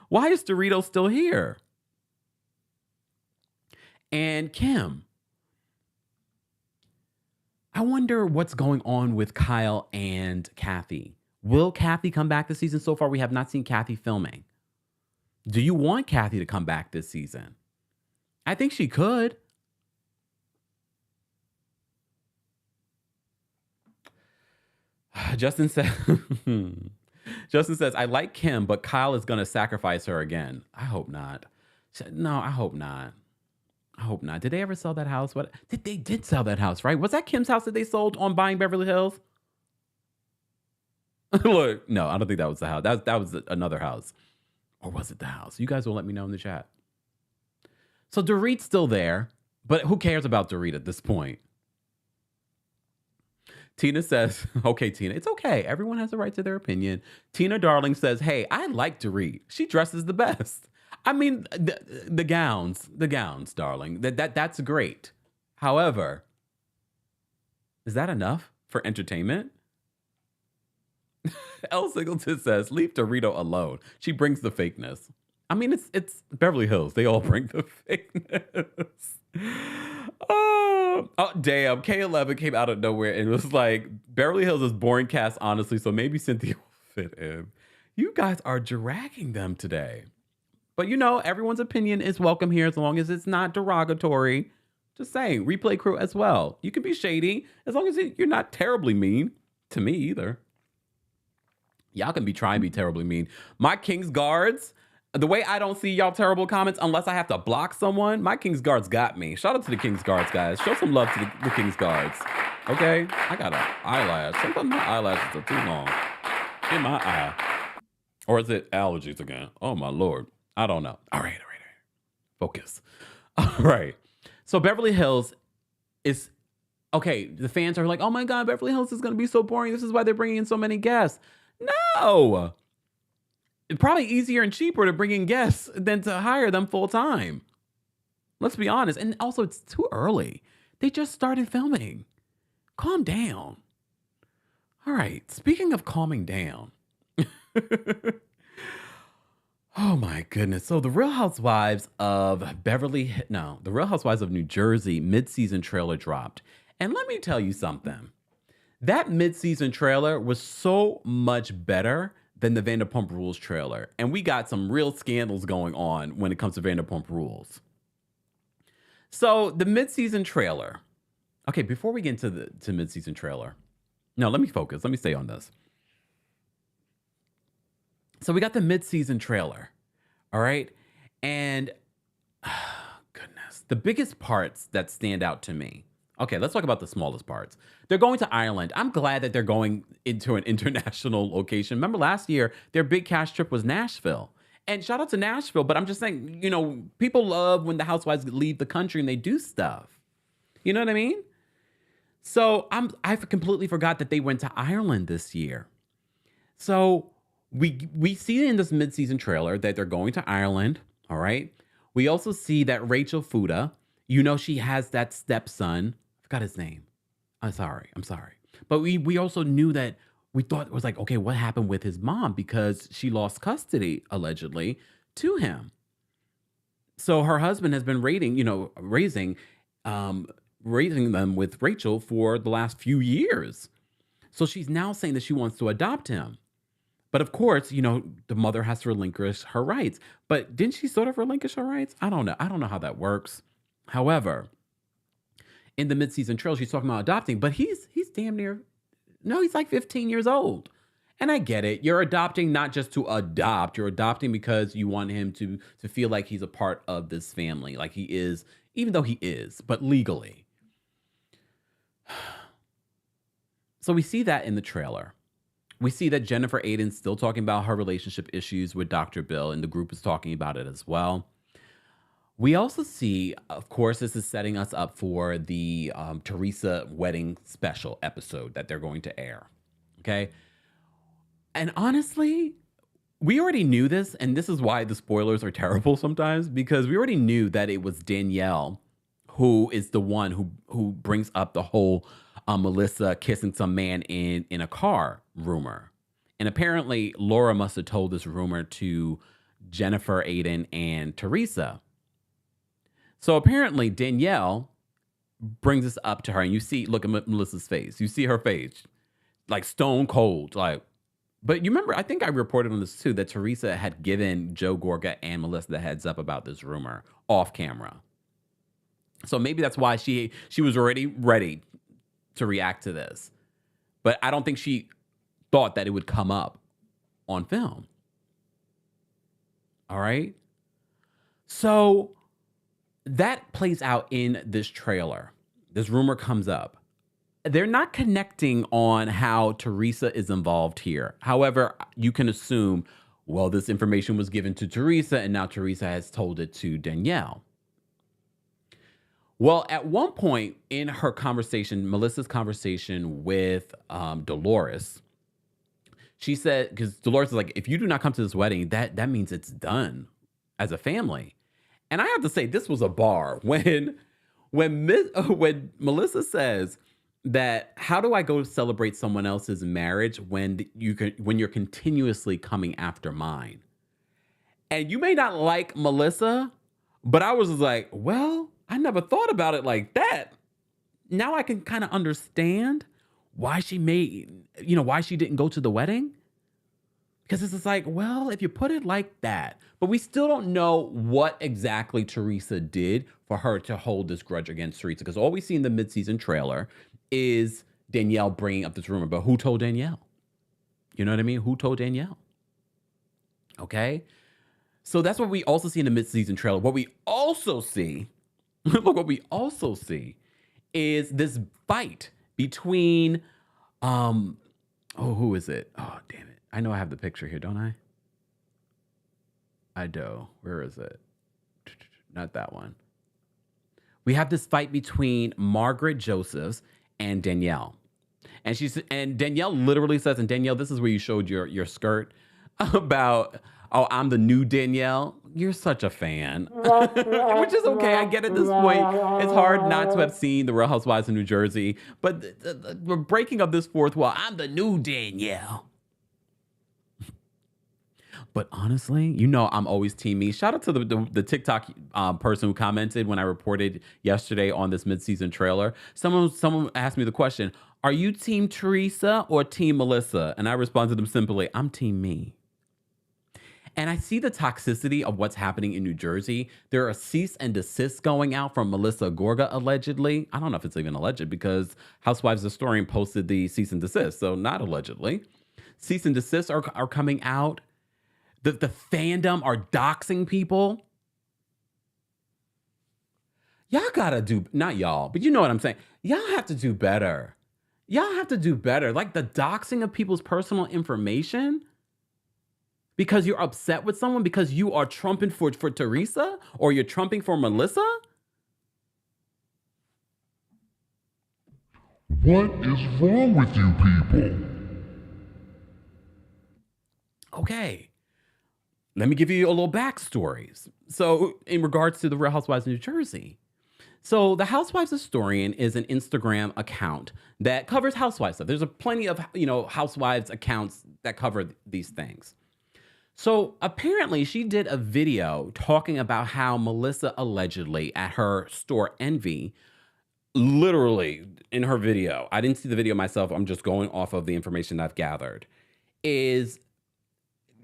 S1: Why is Dorito still here? And Kim. I wonder what's going on with Kyle and Kathy. Will Kathy come back this season? So far, we have not seen Kathy filming. Do you want Kathy to come back this season? I think she could. Justin said, Justin says, I like Kim, but Kyle is going to sacrifice her again. I hope not. No, I hope not. I hope not. Did they ever sell that house? What they did sell that house, right? Was that Kim's house that they sold on buying Beverly Hills? Look, no, I don't think that was the house. That was another house. Or was it the house? You guys will let me know in the chat. So Dorit's still there, but who cares about Dorit at this point? Tina says, okay, Tina, it's okay. Everyone has a right to their opinion. Tina Darling says, hey, I like Dorit. She dresses the best. I mean, the gowns, darling, that's great. However, is that enough for entertainment? L. Singleton says, leave Dorito alone. She brings the fakeness. I mean, it's Beverly Hills. They all bring the fakeness. Oh, damn. K11 came out of nowhere and was like, Beverly Hills is boring cast, honestly, so maybe Cynthia will fit in. You guys are dragging them today. But you know, everyone's opinion is welcome here as long as it's not derogatory. Just saying, replay crew as well. You can be shady as long as you're not terribly mean to me either. Y'all can be trying to be terribly mean. My King's Guards, the way I don't see y'all terrible comments unless I have to block someone, my King's Guards got me. Shout out to the King's Guards, guys. Show some love to the King's Guards. Okay? I got an eyelash. Sometimes my eyelashes are too long. In my eye. Or is it allergies again? Oh, my Lord. I don't know. All right. Focus. All right. So Beverly Hills is, okay, the fans are like, oh my God, Beverly Hills is going to be so boring. This is why they're bringing in so many guests. No. It's probably easier and cheaper to bring in guests than to hire them full time. Let's be honest. And also, it's too early. They just started filming. Calm down. All right. Speaking of calming down. Oh my goodness. So the Real Housewives of the Real Housewives of New Jersey mid-season trailer dropped. And let me tell you something. That mid-season trailer was so much better than the Vanderpump Rules trailer. And we got some real scandals going on when it comes to Vanderpump Rules. So the mid-season trailer. Okay, before we get into the mid-season trailer. No, let me focus. Let me stay on this. So we got the mid-season trailer. All right. And goodness, the biggest parts that stand out to me. Okay, let's talk about the smallest parts. They're going to Ireland. I'm glad that they're going into an international location. Remember last year, their big cash trip was Nashville. And shout out to Nashville, but I'm just saying, you know, people love when the housewives leave the country and they do stuff. You know what I mean? So I completely forgot that they went to Ireland this year. So we see in this mid-season trailer that they're going to Ireland, all right? We also see that Rachel Fuda, you know, she has that stepson. I forgot his name. I'm sorry. But we also knew that we thought it was like, okay, what happened with his mom? Because she lost custody, allegedly, to him. So her husband has been raising them with Rachel for the last few years. So she's now saying that she wants to adopt him. But of course, you know, the mother has to relinquish her rights. But didn't she sort of relinquish her rights? I don't know. I don't know how that works. However, in the mid-season trailer, she's talking about adopting, but he's damn near, no, he's like 15 years old. And I get it. You're adopting not just to adopt. You're adopting because you want him to feel like he's a part of this family, like he is, even though he is, but legally. So we see that in the trailer. We see that Jennifer Aydin's still talking about her relationship issues with Dr. Bill, and the group is talking about it as well. We also see, of course, this is setting us up for the Teresa wedding special episode that they're going to air. Okay. And honestly, we already knew this, and this is why the spoilers are terrible sometimes, because we already knew that it was Danielle who is the one who brings up the whole Melissa kissing some man in a car rumor. And apparently Laura must have told this rumor to Jennifer Aydin and Teresa. So apparently Danielle brings this up to her, and you see, look at Melissa's face. You see her face, like stone cold. Like, but you remember, I think I reported on this too, that Teresa had given Joe Gorga and Melissa the heads up about this rumor off camera. So maybe that's why she was already ready to react to this. But I don't think she thought that it would come up on film. All right. So that plays out in this trailer. This rumor comes up. They're not connecting on how Teresa is involved here. However, you can assume, well, this information was given to Teresa and now Teresa has told it to Danielle. Well, at one point in her conversation, Melissa's conversation with Dolores, she said, because Dolores is like, if you do not come to this wedding, that means it's done as a family. And I have to say, this was a bar when Melissa says that, how do I go celebrate someone else's marriage when you're continuously coming after mine? And you may not like Melissa, but I was like, well, I never thought about it like that. Now I can kind of understand why she why she didn't go to the wedding. Because it's just like, well, if you put it like that, but we still don't know what exactly Teresa did for her to hold this grudge against Teresa. Because all we see in the mid-season trailer is Danielle bringing up this rumor, but who told Danielle? You know what I mean? Who told Danielle? Okay. So that's what we also see in the mid-season trailer. What we also see, what we also see is this fight between, who is it? Oh, damn it. I know I have the picture here, don't I? I do. Where is it? Not that one. We have this fight between Margaret Josephs and Danielle. And Danielle literally says, and Danielle, this is where you showed your skirt about, oh, I'm the new Danielle. You're such a fan, which is okay. I get at this point. It's hard not to have seen the Real Housewives of New Jersey, but the breaking of this fourth wall, I'm the new Danielle. But honestly, I'm always team me. Shout out to the TikTok person who commented when I reported yesterday on this mid-season trailer. Someone asked me the question, are you team Teresa or team Melissa? And I responded to them simply, I'm team me. And I see the toxicity of what's happening in New Jersey. There are cease and desists going out from Melissa Gorga, allegedly. I don't know if it's even alleged because Housewives historian posted the cease and desist, so not allegedly. Cease and desists are coming out. The fandom are doxing people. Y'all gotta do, not y'all, but you know what I'm saying. Y'all have to do better. Y'all have to do better. Like the doxing of people's personal information because you're upset with someone because you are trumping for Teresa or you're trumping for Melissa.
S3: What is wrong with you people?
S1: Okay. Let me give you a little backstory. So in regards to the Real Housewives of New Jersey. So the Housewives Historian is an Instagram account that covers housewives stuff. There's plenty of, housewives accounts that cover these things. So apparently she did a video talking about how Melissa allegedly at her store Envy, literally in her video, I didn't see the video myself, I'm just going off of the information I've gathered, is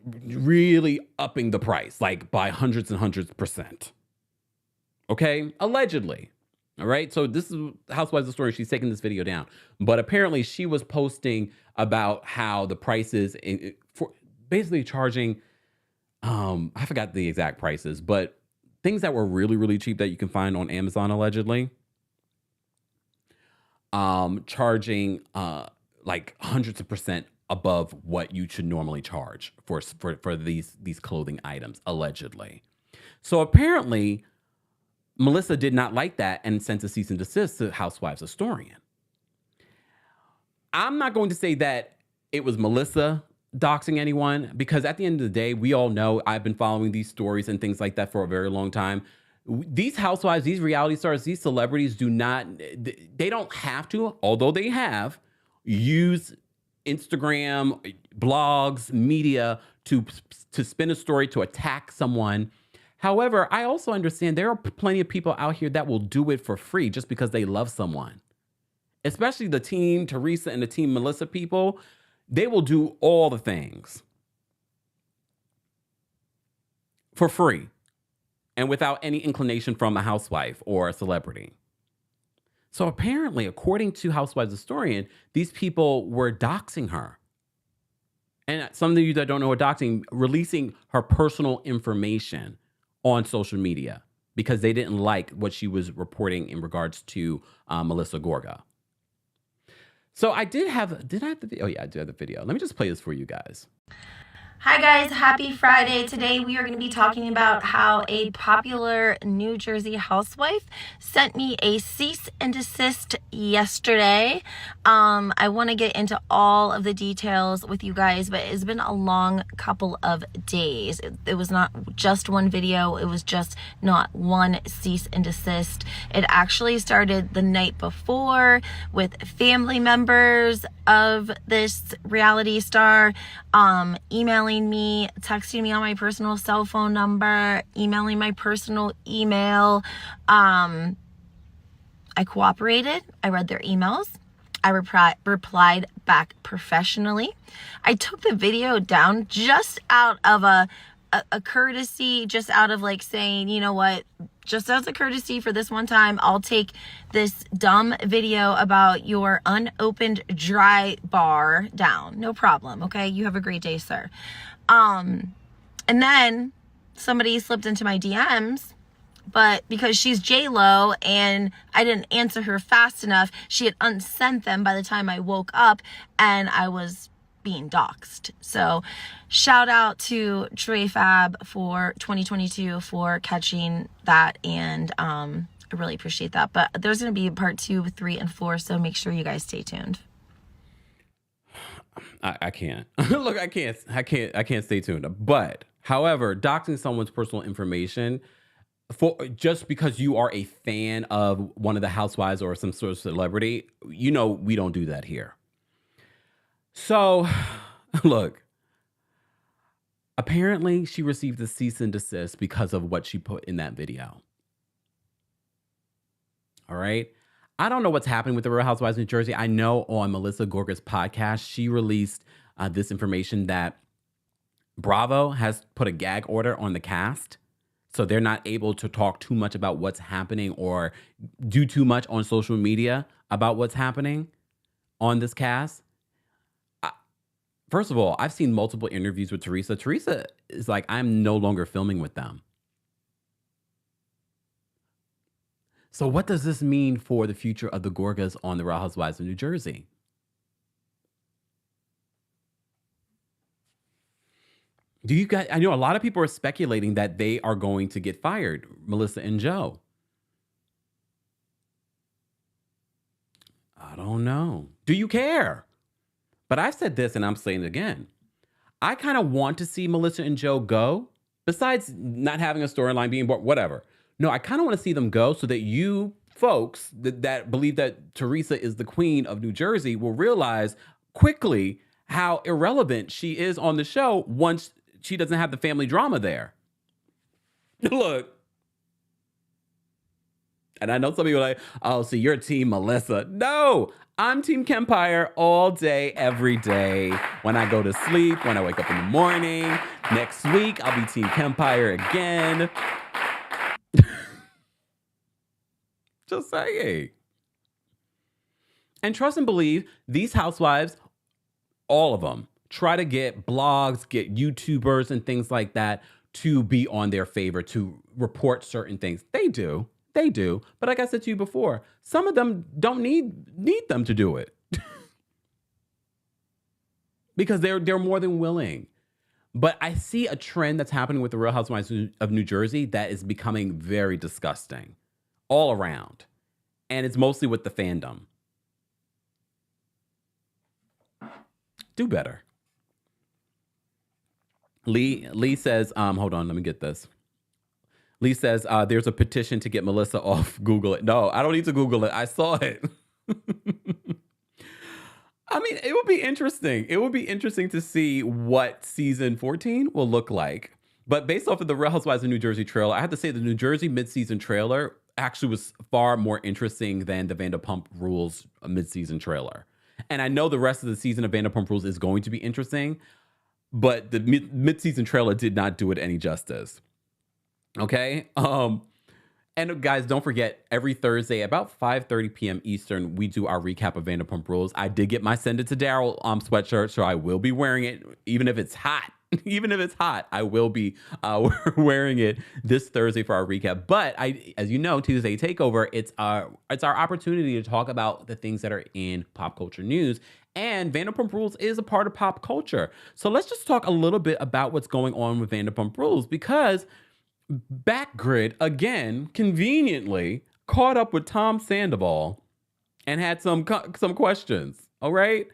S1: really upping the price, like by hundreds and hundreds %. Okay? Allegedly. All right? So this is Housewives of Story. She's taking this video down. But apparently she was posting about how the prices for basically charging, I forgot the exact prices, but things that were really, really cheap that you can find on Amazon, allegedly. Charging like hundreds of % above what you should normally charge for these clothing items, allegedly. So apparently, Melissa did not like that and sent a cease and desist to Housewives Historian. I'm not going to say that it was Melissa doxing anyone because at the end of the day, we all know I've been following these stories and things like that for a very long time. These housewives, these reality stars, these celebrities they don't have to, although they have, use Instagram, blogs, media to spin a story, to attack someone. However, I also understand there are plenty of people out here that will do it for free just because they love someone. Especially the team Teresa and the team Melissa people, they will do all the things for free and without any inclination from a housewife or a celebrity. So apparently, according to Housewives Historian, these people were doxing her. some of you that don't know what doxing, releasing her personal information on social media because they didn't like what she was reporting in regards to Melissa Gorga. So I did I have the video? Oh yeah, I do have the video. Let me just play this for you guys.
S4: Hi guys, happy Friday. Today we are going to be talking about how a popular New Jersey housewife sent me a cease and desist yesterday. I want to get into all of the details with you guys, but it's been a long couple of days. It was not just one video. It was just not one cease and desist. It actually started the night before with family members of this reality star emailing me, texting me on my personal cell phone number, emailing my personal email. I cooperated. I read their emails. I replied back professionally. I took the video down just out of a courtesy, just out of like saying, you know what, just as a courtesy for this one time, I'll take this dumb video about your unopened dry bar down. No problem. Okay. You have a great day, sir. And then somebody slipped into my DMs, but because she's J-Lo and I didn't answer her fast enough, she had unsent them by the time I woke up and I was being doxxed. So shout out to Trey Fab for 2022 for catching that, and I really appreciate that. But there's going to be part 2, 3, and 4, so make sure you guys stay tuned.
S1: I can't. Look, I can't stay tuned. But however, doxing someone's personal information for just because you are a fan of one of the housewives or some sort of celebrity, you know, we don't do that here. So, look, apparently she received a cease and desist because of what she put in that video. All right. I don't know what's happening with the Real Housewives of New Jersey. I know on Melissa Gorga's podcast, she released this information that Bravo has put a gag order on the cast. So they're not able to talk too much about what's happening or do too much on social media about what's happening on this cast. First of all, I've seen multiple interviews with Teresa. Teresa is like, I'm no longer filming with them. So what does this mean for the future of the Gorgas on the Real Housewives of New Jersey? Do you guys, I know a lot of people are speculating that they are going to get fired, Melissa and Joe. I don't know. Do you care? But I've said this and I'm saying it again. I kind of want to see Melissa and Joe go, besides not having a storyline being whatever. No, I kind of want to see them go so that you folks that believe that Teresa is the queen of New Jersey will realize quickly how irrelevant she is on the show once she doesn't have the family drama there. Look. And I know some people are like, oh, so you're team Melissa. No, I'm team Kempire all day, every day. When I go to sleep, when I wake up in the morning. Next week, I'll be team Kempire again. Just saying. And trust and believe, these housewives, all of them, try to get blogs, get YouTubers and things like that to be on their favor, to report certain things. They do. They do. But like I said to you before, some of them don't need them to do it. Because they're more than willing. But I see a trend that's happening with the Real Housewives of New Jersey that is becoming very disgusting all around. And it's mostly with the fandom. Do better. Lee says, hold on, let me get this. Lee says, there's a petition to get Melissa off Google it. No, I don't need to Google it. I saw it. I mean, it would be interesting. It would be interesting to see what season 14 will look like. But based off of the Real Housewives of New Jersey trailer, I have to say the New Jersey mid-season trailer actually was far more interesting than the VanderPump Rules mid-season trailer. And I know the rest of the season of VanderPump Rules is going to be interesting, but the mid-season trailer did not do it any justice. Okay. And guys, don't forget, every Thursday about 5:30 p.m. Eastern, we do our recap of Vanderpump Rules. I did get my Send It to Daryl sweatshirt, so I will be wearing it, even if it's hot. Even if it's hot, I will be wearing it this Thursday for our recap. But as you know, Tuesday Takeover, it's our opportunity to talk about the things that are in pop culture news. And Vanderpump Rules is a part of pop culture. So let's just talk a little bit about what's going on with Vanderpump Rules, because Backgrid, again, conveniently caught up with Tom Sandoval and had some questions. All right.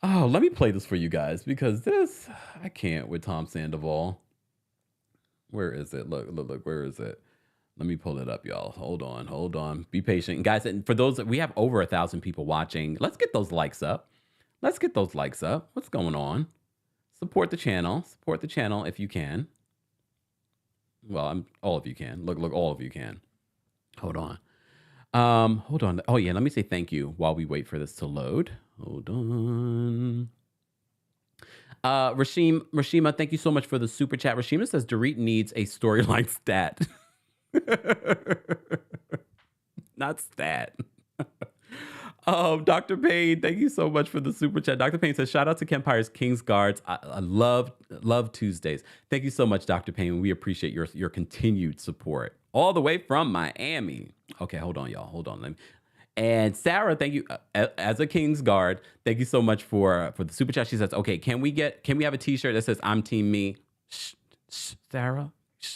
S1: Oh, let me play this for you guys, because this, I can't with Tom Sandoval. Where is it? Look, where is it? Let me pull it up, y'all. Hold on. Be patient. And guys, and for those that we have over 1,000 people watching, let's get those likes up. What's going on? Support the channel if you can. Well, all of you can. Look, all of you can. Hold on. Oh yeah, let me say thank you while we wait for this to load. Hold on. Rashima, thank you so much for the super chat. Rashima says Dorit needs a storyline stat. Not stat. Dr. Payne, thank you so much for the super chat. Dr. Payne says, shout out to Kempire's King's Guards. I love Tuesdays. Thank you so much, Dr. Payne. We appreciate your continued support. All the way from Miami. Okay, hold on, y'all. Hold on. And Sarah, thank you. As a King's Guard, thank you so much for the super chat. She says, okay, can we have a t-shirt that says I'm Team Me? Shh, Sarah,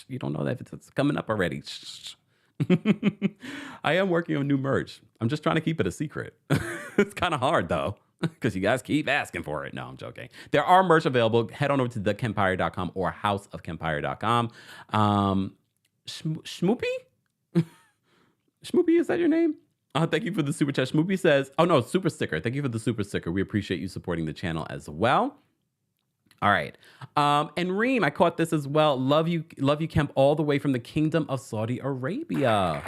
S1: you don't know that it's coming up already. Shh. I am working on new merch. I'm just trying to keep it a secret. It's kind of hard though, because you guys keep asking for it. No, I'm joking. There are merch available. Head on over to thekempire.com or houseofkempire.com. Schmoopy? Schmoopy, is that your name? Thank you for the super chat. Schmoopy says, oh no, super sticker. Thank you for the super sticker. We appreciate you supporting the channel as well. All right. And Reem, I caught this as well. Love you, Kemp, all the way from the Kingdom of Saudi Arabia.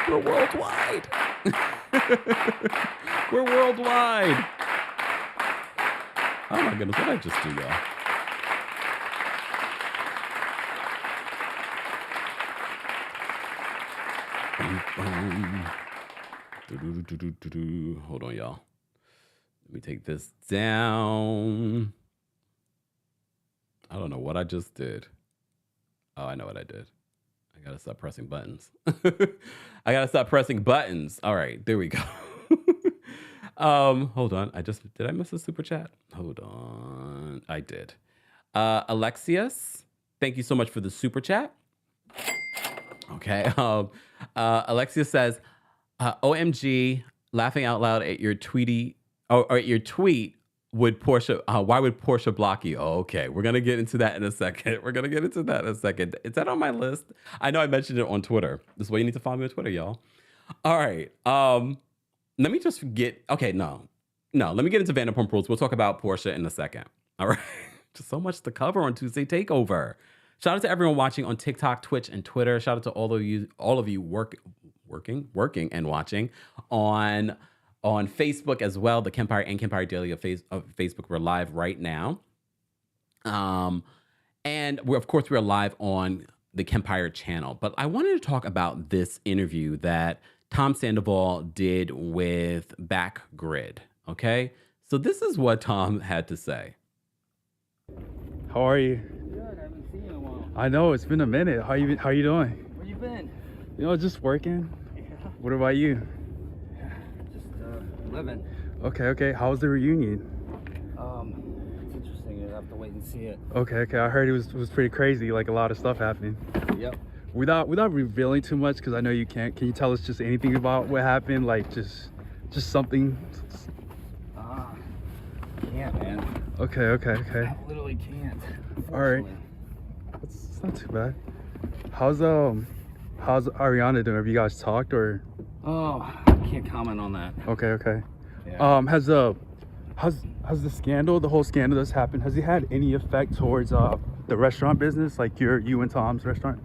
S1: We're worldwide. We're worldwide. Oh my goodness, what did I just do, y'all? Hold on, y'all. Let me take this down. I don't know what I just did. Oh, I know what I did. I gotta stop pressing buttons. I gotta stop pressing buttons. All right, there we go. Hold on. Did I miss a super chat? Hold on. I did. Alexius, thank you so much for the super chat. Okay. Alexius says, OMG, laughing out loud at your tweet. Would Porsha, why would Porsha block you? Oh, okay. We're going to get into that in a second. Is that on my list? I know I mentioned it on Twitter. This is why you need to follow me on Twitter, y'all. All right. Let me just let me get into Vanderpump Rules. We'll talk about Porsha in a second. All right. Just so much to cover on Tuesday Takeover. Shout out to everyone watching on TikTok, Twitch, and Twitter. Shout out to all of you working and watching on Facebook as well. The Kempire and Kempire Daily of Facebook. We're live right now. And we're live on the Kempire channel. But I wanted to talk about this interview that Tom Sandoval did with Backgrid. Okay? So this is what Tom had to say.
S5: How are you?
S6: Good. I haven't seen you in a while.
S5: I know, it's been a minute. How you doing?
S6: Where you been?
S5: Just working.
S6: Yeah.
S5: What about you?
S6: Just living.
S5: Okay. How was the reunion?
S6: It's interesting. You'll have to wait and see it.
S5: Okay. I heard it was pretty crazy. Like a lot of stuff happened.
S6: Yep.
S5: Without revealing too much, because I know you can't. Can you tell us just anything about what happened? Like just something.
S6: Can't, man.
S5: Okay.
S6: I literally can't.
S5: All right. It's not too bad. How's Ariana doing? Have you guys talked or?
S6: Oh, I can't comment on that.
S5: Okay.
S6: Yeah.
S5: Has the scandal, the whole scandal that's happened, has it had any effect towards the restaurant business, like you and Tom's restaurant?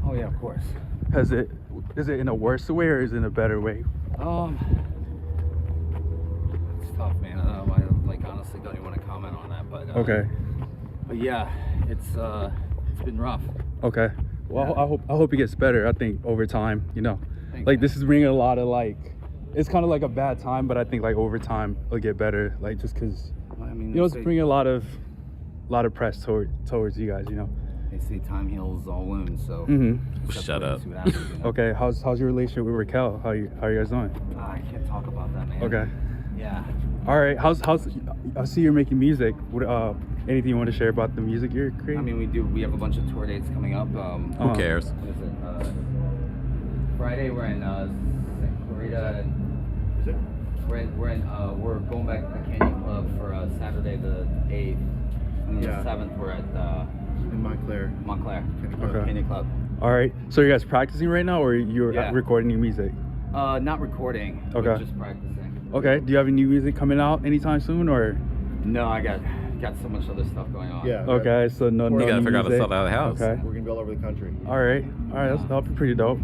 S6: Oh yeah, of course.
S5: Is it in a worse way or is it in a better way?
S6: It's tough, man. I honestly don't even want to comment on that, but
S5: Okay.
S6: But yeah, it's been rough.
S5: Okay. Well, I hope it gets better. I think over time, you know,
S6: Thanks,
S5: like
S6: man.
S5: this is bringing a lot of like, it's kind of like a bad time, but I think like over time it'll get better. Like just because
S6: I mean,
S5: you know it's bringing a lot of press towards you guys. You know.
S6: They say time heals all wounds, so just
S1: Shut
S6: have
S1: up.
S6: to see what happens, you know?
S5: Okay, how's your relationship with Raquel? How you guys doing?
S6: I can't talk about that, man.
S5: Okay.
S6: Yeah.
S5: All right. How's I see you're making music. What anything you want to share about the music you're creating?
S6: I mean, we have a bunch of tour dates coming up.
S1: Who cares?
S6: What is it? Friday we're in St. Clarita.
S7: Is it?
S6: We're going back to the Canyon Club for Saturday the 8th. And then
S7: Yeah.
S6: the 7th we're at
S7: In Montclair.
S6: Montclair
S5: Okay.
S6: Canyon Club.
S5: All right. So you guys practicing right now, or you're
S6: Yeah.
S5: recording new music?
S6: Not recording.
S5: Okay.
S6: We're just practicing.
S5: Okay. Do you have any new music coming out anytime soon, or?
S6: No, I got so much other stuff going on.
S7: Yeah.
S5: Okay. So no.
S7: You
S5: no
S1: gotta
S5: new
S1: figure out how to
S5: music.
S1: sell out of the house.
S5: Okay.
S7: We're gonna be all over the country.
S5: All right. That'll be pretty dope.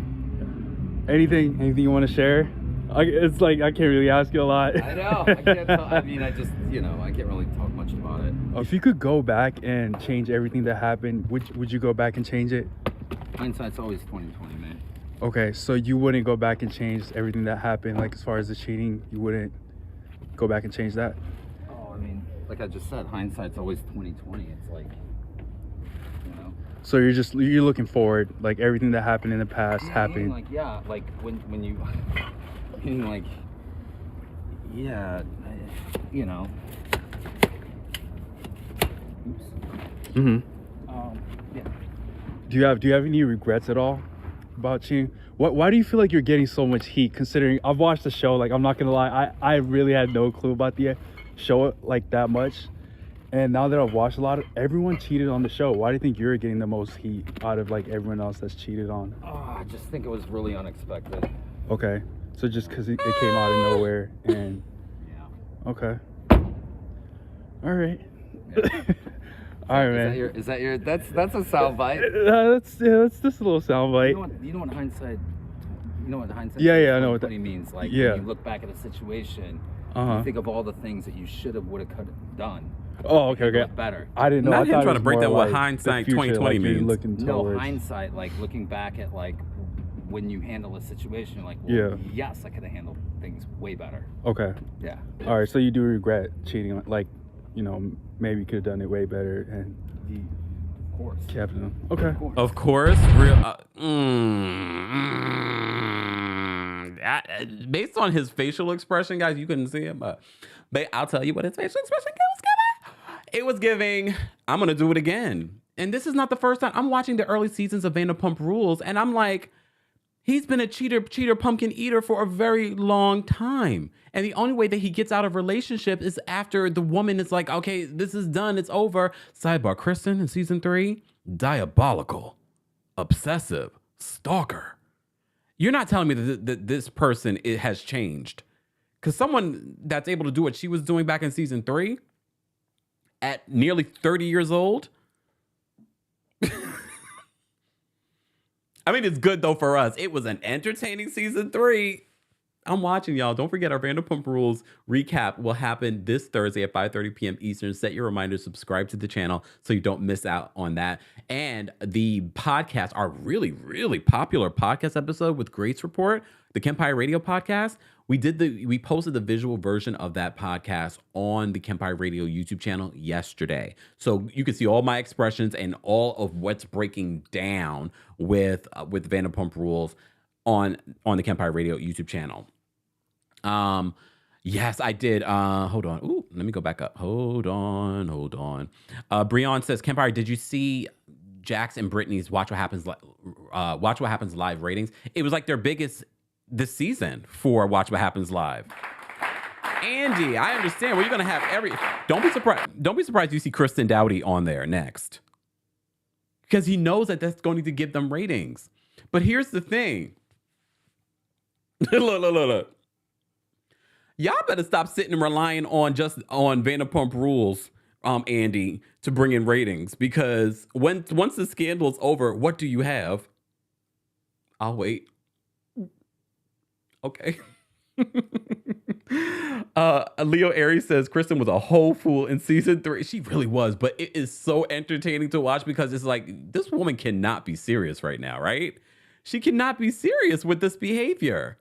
S5: Anything you want to share? It's like I can't really ask you a lot.
S6: I know. I can't tell. I mean, I just, I can't really talk much about it.
S5: If you could go back and change everything that happened, would you go back and change it?
S6: Hindsight's always 20/20, man.
S5: Okay, so you wouldn't go back and change everything that happened, like as far as the cheating, you wouldn't go back and change that?
S6: Oh, I mean, like I just said, hindsight's always 20/20. It's like,
S5: So you're looking forward, like everything that happened in the past happened.
S6: Like, yeah, like when you, I mean, like, yeah, Oops.
S5: Mm-hmm.
S6: Yeah.
S5: Do you have any regrets at all about cheating? Why do you feel like you're getting so much heat? Considering I've watched the show, like I'm not gonna lie, I really had no clue about the show like that much. And now that I've watched a lot, everyone cheated on the show. Why do you think you're getting the most heat out of like everyone else that's cheated on?
S6: Oh, I just think it was really unexpected.
S5: Okay, so just because it came out of nowhere and
S6: Yeah.
S5: okay, all right, all right, man.
S6: Is that your? That's a sound bite.
S5: That's just a little soundbite.
S6: You know what hindsight? You know what hindsight?
S5: Yeah, I know what that
S6: means. Like,
S5: yeah.
S6: when you look back at a situation,
S5: Uh-huh.
S6: you think of all the things that you should have, would have, could have done.
S5: Oh, okay.
S6: Better.
S5: I didn't know.
S1: Not
S5: I
S1: him
S5: thought it
S1: trying to
S5: was
S1: break
S5: more
S1: down what
S5: like
S1: hindsight
S5: the future,
S1: 2020
S5: like you're
S1: means.
S5: looking
S6: No,
S5: towards.
S6: hindsight, like looking back at like when you handle a situation, you're like, well,
S5: Yeah.
S6: yes, I could have handled things way better.
S5: Okay.
S6: Yeah.
S5: All right. So you do regret cheating? Like, maybe you could have done it way better and
S6: Of course.
S5: kept them. Okay.
S1: Of course, real. Based on his facial expression, guys, you couldn't see him, but I'll tell you what his facial expression was giving. It was giving, I'm gonna do it again. And this is not the first time. I'm watching the early seasons of Vanderpump Rules, and I'm like, he's been a cheater, pumpkin eater for a very long time. And the only way that he gets out of relationship is after the woman is like, okay, this is done, it's over. Sidebar, Kristen in season 3, diabolical, obsessive, stalker. You're not telling me that this person has changed. Because someone that's able to do what she was doing back in season 3 at nearly 30 years old. I mean, it's good though for us. It was an entertaining season 3. I'm watching, y'all. Don't forget our Vanderpump Rules recap will happen this Thursday at 5:30 p.m. Eastern. Set your reminder, subscribe to the channel so you don't miss out on that. And the podcast, our really, really popular podcast episode with Grace Report, the Kempire Radio podcast, we posted the visual version of that podcast on the Kempire Radio YouTube channel yesterday. So you can see all my expressions and all of what's breaking down with Vanderpump Rules on the Kempire Radio YouTube channel. Yes, I did. Hold on. Ooh, let me go back up. Hold on. Breon says, Kempire, did you see Jax and Brittany's Watch What Happens live ratings? It was like their biggest this season for Watch What Happens Live. Andy, I understand. Well, you're gonna have Don't be surprised you see Kristen Dowdy on there next, because he knows that that's going to give them ratings. But here's the thing. Look. Y'all better stop sitting and relying on Vanderpump Rules, Andy, to bring in ratings, because once the scandal is over, what do you have? I'll wait. Okay. Leo Aries says Kristen was a whole fool in season 3. She really was, but it is so entertaining to watch because it's like this woman cannot be serious right now, right? She cannot be serious with this behavior.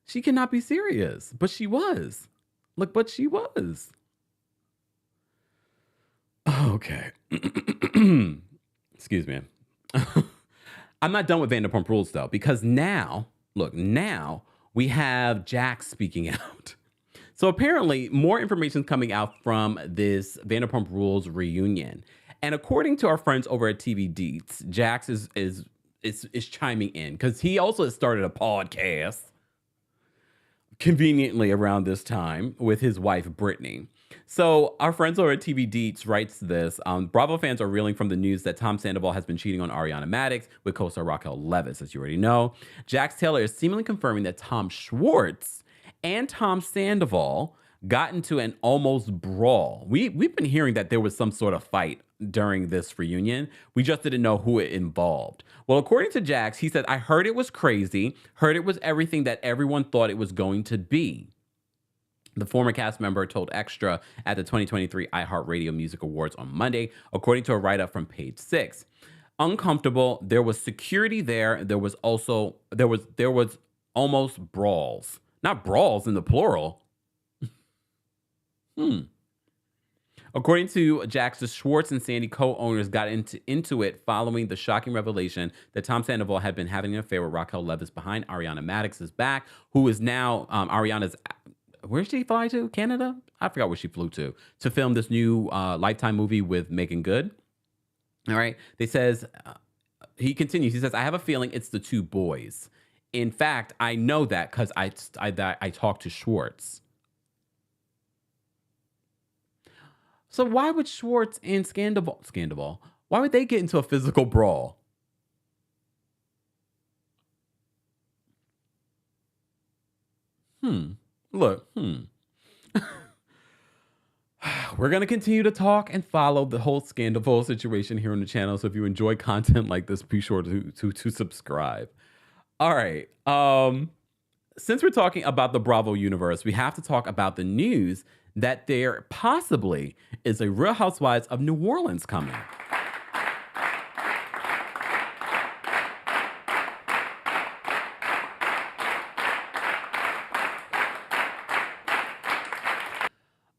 S1: She cannot be serious, but she was. Look, but she was. Okay. Excuse me. I'm not done with Vanderpump Rules though, because now we have Jax speaking out. So apparently more information is coming out from this Vanderpump Rules reunion. And according to our friends over at TV Deets, Jax is chiming in because he also has started a podcast conveniently around this time with his wife, Brittany. So our friends over at TV Deets writes this. Bravo fans are reeling from the news that Tom Sandoval has been cheating on Ariana Madix with co-star Raquel Leviss, as you already know. Jax Taylor is seemingly confirming that Tom Schwartz and Tom Sandoval got into an almost brawl. We've been hearing that there was some sort of fight during this reunion. We just didn't know who it involved. Well, according to Jax, he said, I heard it was crazy, heard it was everything that everyone thought it was going to be. The former cast member told Extra at the 2023 iHeartRadio Music Awards on Monday, according to a write-up from Page 6. Uncomfortable, there was security there. There was almost brawls. Not brawls in the plural. According to Jax, the Schwartz and Sandy co-owners got into it following the shocking revelation that Tom Sandoval had been having an affair with Raquel Leviss behind Ariana Madix's back, who is now Ariana's... Where did she fly to? Canada? I forgot where she flew to film this new Lifetime movie with Megan Good. All right. He continues. He says, I have a feeling it's the two boys. In fact, I know that because I talked to Schwartz. So why would Schwartz and Scandoval, why would they get into a physical brawl? Look, we're going to continue to talk and follow the whole Scandoval situation here on the channel. So if you enjoy content like this, be sure to subscribe. All right. Since we're talking about the Bravo universe, we have to talk about the news that there possibly is a Real Housewives of New Orleans coming.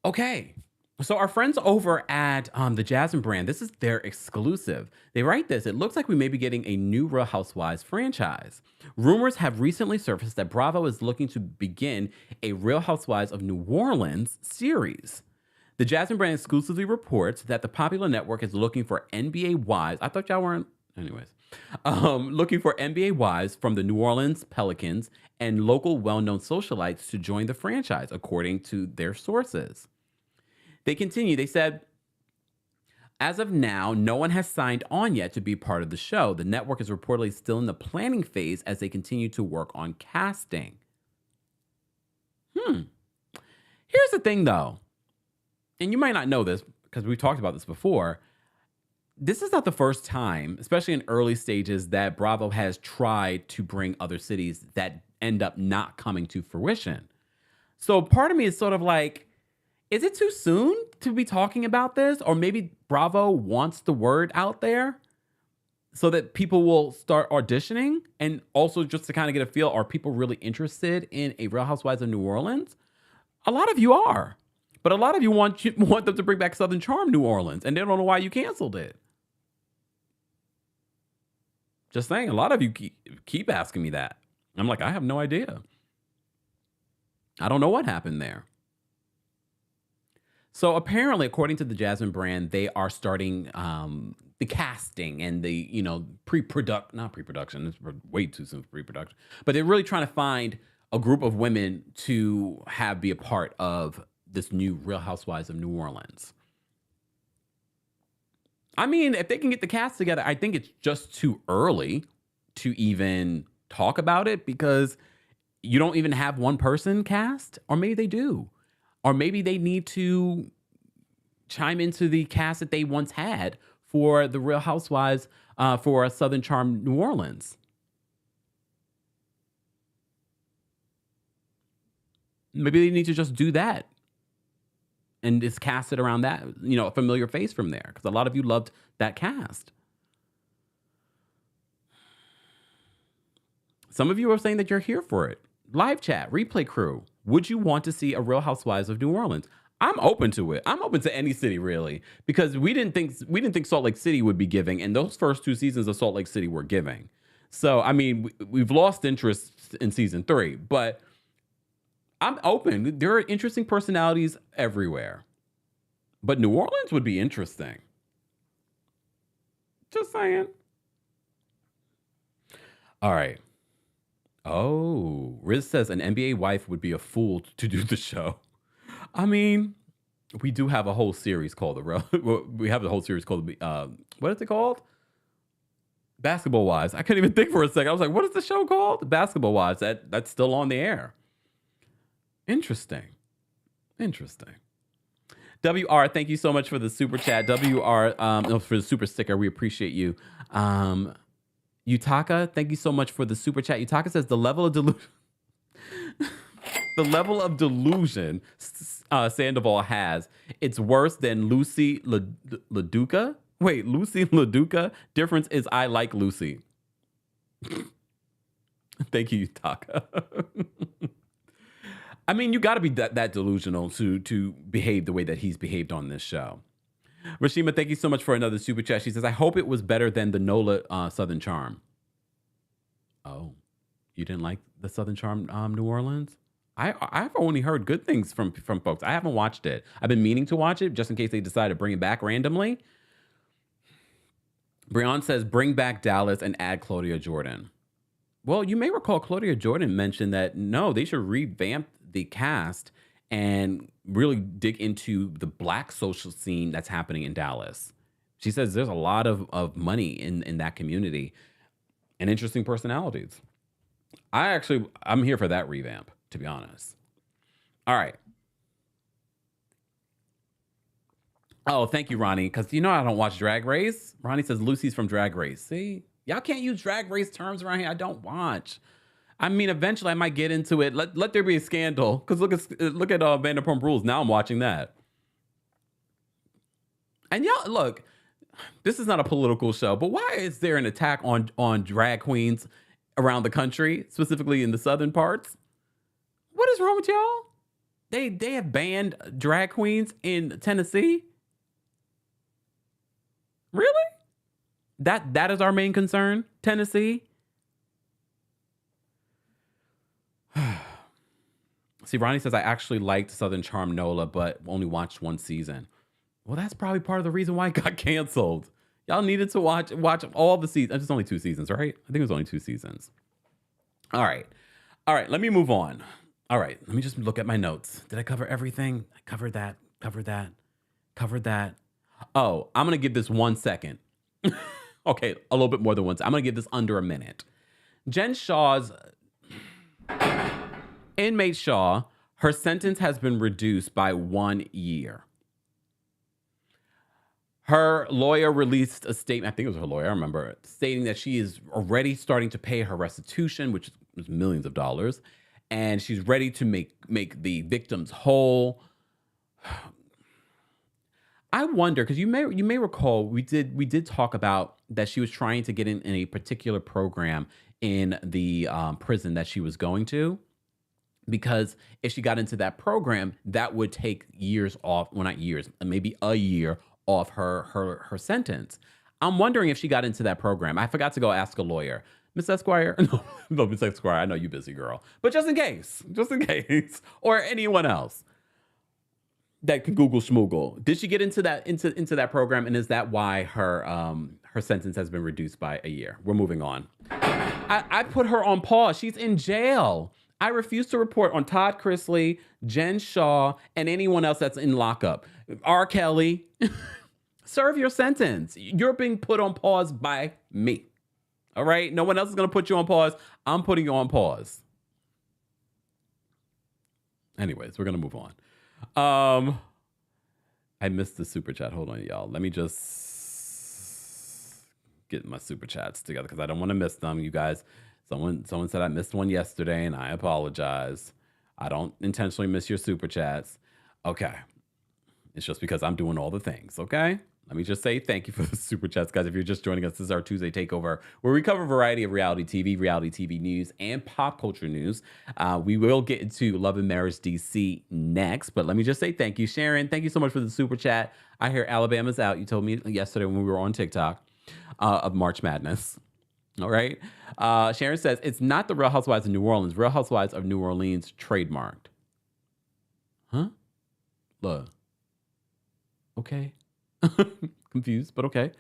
S1: Okay, so our friends over at the Jasmine brand, this is their exclusive. They write this, it looks like we may be getting a new Real Housewives franchise. Rumors have recently surfaced that Bravo is looking to begin a Real Housewives of New Orleans series. The Jasmine brand exclusively reports that the popular network is looking for NBA wives. I thought y'all weren't, anyways. Looking for NBA wives from the New Orleans Pelicans and local well-known socialites to join the franchise, according to their sources. They continue, they said, as of now, no one has signed on yet to be part of the show. The network is reportedly still in the planning phase as they continue to work on casting. Here's the thing, though, and you might not know this because we've talked about this before. This is not the first time, especially in early stages, that Bravo has tried to bring other cities that end up not coming to fruition. So part of me is sort of like, is it too soon to be talking about this? Or maybe Bravo wants the word out there so that people will start auditioning, and also just to kind of get a feel, are people really interested in a Real Housewives of New Orleans? A lot of you are, but a lot of you want them to bring back Southern Charm New Orleans, and they don't know why you canceled it. Just saying, a lot of you keep asking me that. I'm like, I have no idea. I don't know what happened there. So apparently, according to the Jasmine brand, they are starting the casting and the, not pre-production, it's way too soon for pre-production, but they're really trying to find a group of women to be a part of this new Real Housewives of New Orleans. I mean, if they can get the cast together, I think it's just too early to even talk about it because you don't even have one person cast, or maybe they do. Or maybe they need to chime into the cast that they once had for the Real Housewives for Southern Charm New Orleans. Maybe they need to just do that and just cast it around that, a familiar face from there. Because a lot of you loved that cast. Some of you are saying that you're here for it. Live chat, replay crew. Would you want to see a Real Housewives of New Orleans? I'm open to it. I'm open to any city, really, because we didn't think Salt Lake City would be giving, and those first 2 seasons of Salt Lake City were giving. So, I mean, we've lost interest in season 3, but I'm open. There are interesting personalities everywhere, but New Orleans would be interesting. Just saying. All right. Oh, Riz says an NBA wife would be a fool to do the show. I mean, we do have a whole series called we have a whole series called what is it called? Basketball Wives. I couldn't even think for a second. I was like, what is the show called? Basketball Wives. That's still on the air. Interesting. WR, thank you so much for the super chat. WR, for the super sticker. We appreciate you. Utaka, thank you so much for the super chat. Utaka says the level of delusion Sandoval has, it's worse than Lucy LaDuca. Wait, Lucy LaDuca? Difference is I like Lucy. Thank you, Utaka. I mean, you got to be that delusional to behave the way that he's behaved on this show. Rashima, thank you so much for another super chat. She says, I hope it was better than the Nola Southern Charm. Oh, you didn't like the Southern Charm New Orleans? I've only heard good things from folks. I haven't watched it. I've been meaning to watch it just in case they decide to bring it back randomly. Breon says, bring back Dallas and add Claudia Jordan. Well, you may recall Claudia Jordan mentioned that, no, they should revamp the cast and really dig into the Black social scene that's happening in Dallas. She says there's a lot of money in that community and interesting personalities. I'm here for that revamp, to be honest. All right. Oh, thank you, Ronnie, because I don't watch Drag Race. Ronnie says Lucy's from Drag Race. See? Y'all can't use Drag Race terms around here. I don't watch. I mean, eventually I might get into it. Let there be a scandal. Because look at Vanderpump Rules. Now I'm watching that. And y'all, look, this is not a political show, but why is there an attack on drag queens around the country, specifically in the southern parts? What is wrong with y'all? They have banned drag queens in Tennessee? Really? That is our main concern? Tennessee? See, Ronnie says, I actually liked Southern Charm Nola, but only watched 1 season. Well, that's probably part of the reason why it got canceled. Y'all needed to watch all the seasons. It's only 2 seasons, right? I think it was only 2 seasons. All right. Let me move on. All right. Let me just look at my notes. Did I cover everything? I covered that. Oh, I'm going to give this 1 second. Okay, a little bit more than 1 second. I'm going to give this under a minute. Jen Shah's inmate Shah, her sentence has been reduced by 1 year. Her lawyer released a statement, I think it was her lawyer, I remember, stating that she is already starting to pay her restitution, which was millions of dollars, and she's ready to make the victims whole. I wonder, because you may recall we did talk about that she was trying to get in a particular program in the prison that she was going to, because if she got into that program, that would take years off, well, not years, maybe a year off her sentence. I'm wondering if she got into that program. I forgot to go ask a lawyer. Miss Esquire? No, Miss Esquire, I know you busy, girl. But just in case, or anyone else that can Google schmoogle. Did she get into that program, and is that why her sentence has been reduced by a year? We're moving on. I put her on pause. She's in jail. I refuse to report on Todd Chrisley, Jen Shah, and anyone else that's in lockup. R. Kelly, serve your sentence. You're being put on pause by me. All right? No one else is going to put you on pause. I'm putting you on pause. Anyways, we're going to move on. I missed the super chat. Hold on, y'all. Let me just get my super chats together because I don't want to miss them. You guys, someone said I missed one yesterday, and I apologize. I don't intentionally miss your super chats. Okay. It's just because I'm doing all the things, okay? Let me just say thank you for the super chats, guys. If you're just joining us, this is our Tuesday Takeover, where we cover a variety of reality TV news, and pop culture news. We will get into Love and Marriage DC next, but let me just say thank you, Sharon. Thank you so much for the super chat. I hear Alabama's out. You told me yesterday when we were on TikTok of March Madness. All right. Sharon says, it's not the Real Housewives of New Orleans. Real Housewives of New Orleans trademarked. Huh? Look. Okay. Confused, but okay.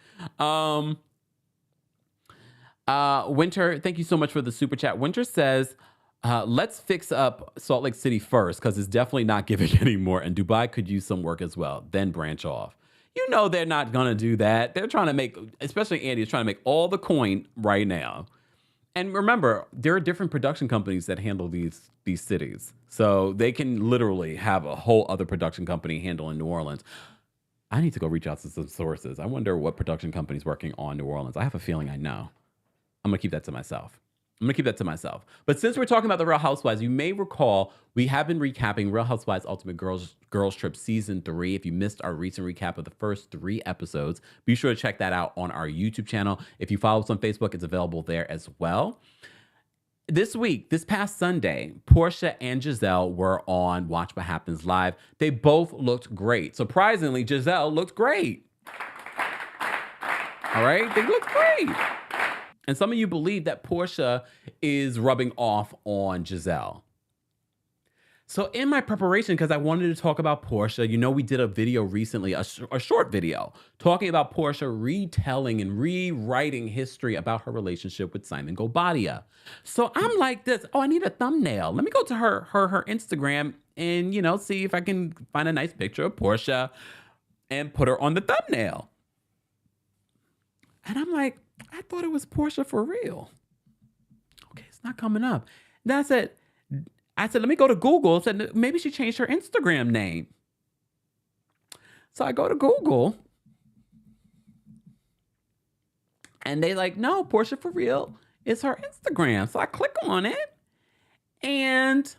S1: Winter, thank you so much for the super chat. Winter says, let's fix up Salt Lake City first, because it's definitely not giving anymore, and Dubai could use some work as well, then branch off. You know they're not going to do that. They're trying to make, especially Andy is trying to make all the coin right now. And remember, there are different production companies that handle these cities. So they can literally have a whole other production company handling New Orleans. I need to go reach out to some sources. I wonder what production company's working on New Orleans. I have a feeling I know. I'm going to keep that to myself. But since we're talking about the Real Housewives, you may recall we have been recapping Real Housewives Ultimate Girls Trip Season 3. If you missed our recent recap of the first 3 episodes, be sure to check that out on our YouTube channel. If you follow us on Facebook, it's available there as well. This past Sunday, Porsha and Giselle were on Watch What Happens Live. They both looked great. Surprisingly, Giselle looked great. All right? They looked great. And some of you believe that Porsha is rubbing off on Giselle. So in my preparation, because I wanted to talk about Porsha, you know, we did a video recently, a short video, talking about Porsha retelling and rewriting history about her relationship with Simon Gobadia. So I'm like this, I need a thumbnail. Let me go to her Instagram and, you know, see if I can find a nice picture of Porsha and put her on the thumbnail. And I'm like, I thought it was Porsha for real. Okay, it's not coming up. Then I said, let me go to Google. I said, maybe she changed her Instagram name. So I go to Google. And they like, no, Porsha for real is her Instagram. So I click on it. And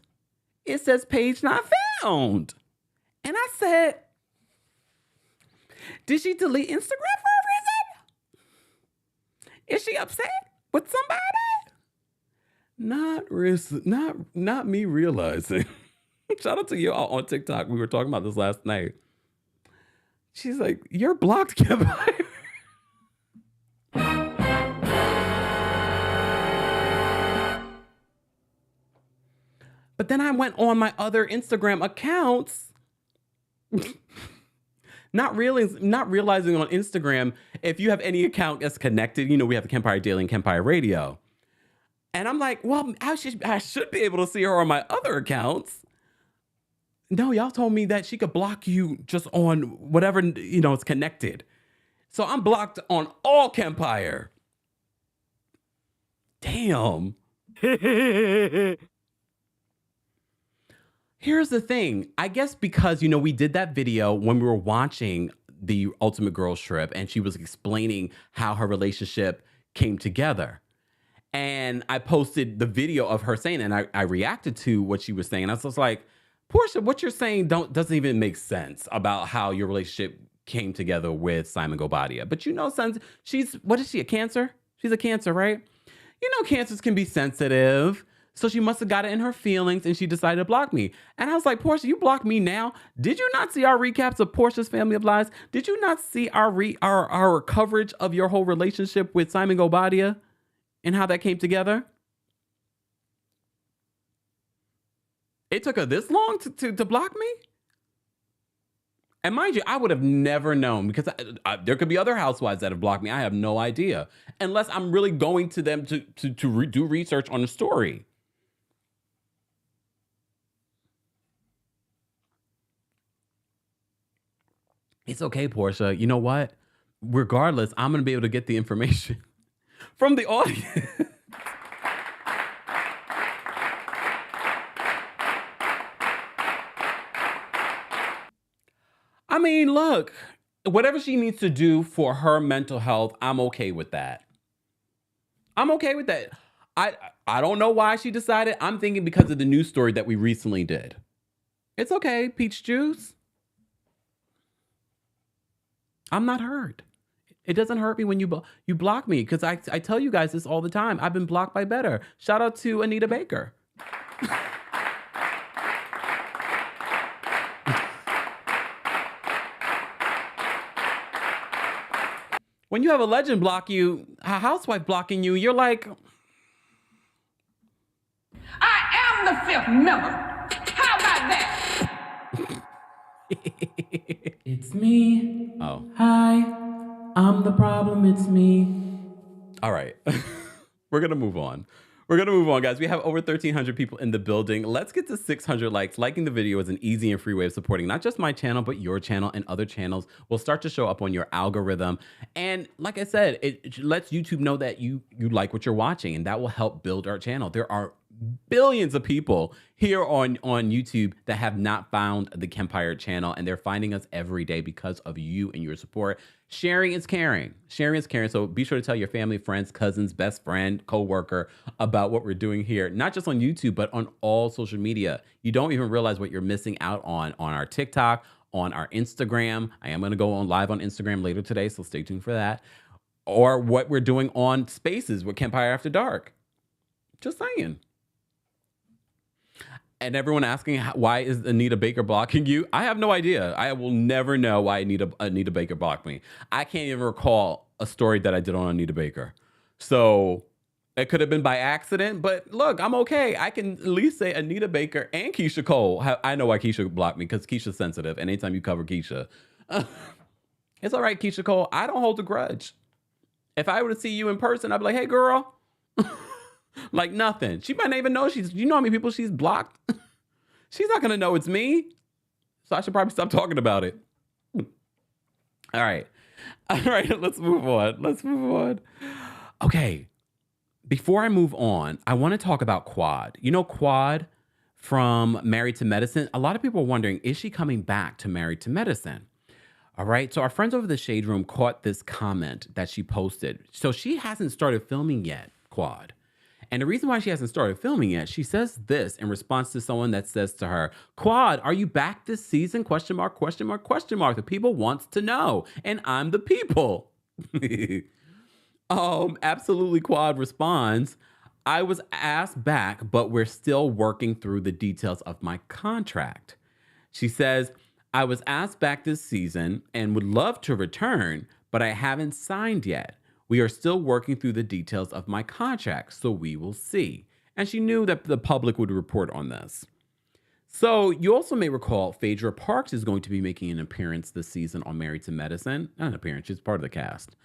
S1: it says page not found. And I said, did she delete Instagram for a reason? Is she upset with somebody? Not me realizing. Shout out to you all on TikTok. We were talking about this last night. She's like, you're blocked, Kempire. But then I went on my other Instagram accounts. Not realizing on Instagram, if you have any account that's connected, you know, we have the Kempire Daily and Kempire Radio. And I'm like, well, I should be able to see her on my other accounts. No, y'all told me that she could block you just on whatever, you know, it's connected. So I'm blocked on all Kempire. Damn. Here's the thing. I guess because, you know, we did that video when we were watching the Ultimate Girls Trip and she was explaining how her relationship came together. And I posted the video of her saying, and I reacted to what she was saying. I was just like, Porsha, what you're saying doesn't even make sense about how your relationship came together with Simon Gobadia. But you know, what is she, a Cancer? She's a Cancer, right? You know, Cancers can be sensitive. So she must have got it in her feelings and she decided to block me. And I was like, Porsha, you blocked me now? Did you not see our recaps of Porsha's Family of Lies? Did you not see our coverage of your whole relationship with Simon Gobadia and how that came together? It took her this long to block me? And mind you, I would have never known because there could be other housewives that have blocked me. I have no idea. Unless I'm really going to them to do research on the story. It's okay, Porsha. You know what? Regardless, I'm going to be able to get the information from the audience. I mean, look, whatever she needs to do for her mental health, I'm okay with that. I'm okay with that. I don't know why she decided. I'm thinking because of the news story that we recently did. It's okay, Peach Juice. I'm not hurt. It doesn't hurt me when you block me, because I tell you guys this all the time. I've been blocked by better. Shout out to Anita Baker. When you have a legend block you, a housewife blocking you, you're like,
S8: I am the fifth member. How about that?
S1: it's me. Oh. Hi, I'm the problem. It's me. All right. We're going to move on. We're going to move on, guys. We have over 1,300 people in the building. Let's get to 600 likes. Liking the video is an easy and free way of supporting not just my channel, but your channel, and other channels will start to show up on your algorithm. And like I said, it lets YouTube know that you like what you're watching, and that will help build our channel. There are billions of people here on YouTube that have not found the Kempire channel, and they're finding us every day because of you and your support. Sharing is caring. Sharing is caring. So be sure to tell your family, friends, cousins, best friend, co-worker about what we're doing here, not just on YouTube, but on all social media. You don't even realize what you're missing out on our TikTok, on our Instagram. I am going to go on live on Instagram later today, so stay tuned for that. Or what we're doing on Spaces with Kempire After Dark. Just saying. And everyone asking, why is Anita Baker blocking you? I have no idea. I will never know why Anita Baker blocked me. I can't even recall a story that I did on Anita Baker. So it could have been by accident, but look, I'm okay. I can at least say Anita Baker and Keisha Cole. I know why Keisha blocked me, because Keisha's sensitive, and anytime you cover Keisha, it's all right, Keisha Cole. I don't hold a grudge. If I were to see you in person, I'd be like, hey, girl. Like nothing. She might not even know you know how many people she's blocked? She's not going to know it's me. So I should probably stop talking about it. All right. All right. Let's move on. Okay. Before I move on, I want to talk about Quad. You know, Quad from Married to Medicine. A lot of people are wondering, is she coming back to Married to Medicine? All right. So our friends over the Shade Room caught this comment that she posted. So she hasn't started filming yet, Quad. And the reason why she hasn't started filming yet, she says this in response to someone that says to her, Quad, are you back this season? Question mark, question mark, question mark. The people wants to know, and I'm the people. Absolutely, Quad responds, I was asked back, but we're still working through the details of my contract. She says, I was asked back this season and would love to return, but I haven't signed yet. We are still working through the details of my contract, so we will see. And she knew that the public would report on this. So you also may recall Phaedra Parks is going to be making an appearance this season on Married to Medicine. Not an appearance, she's part of the cast.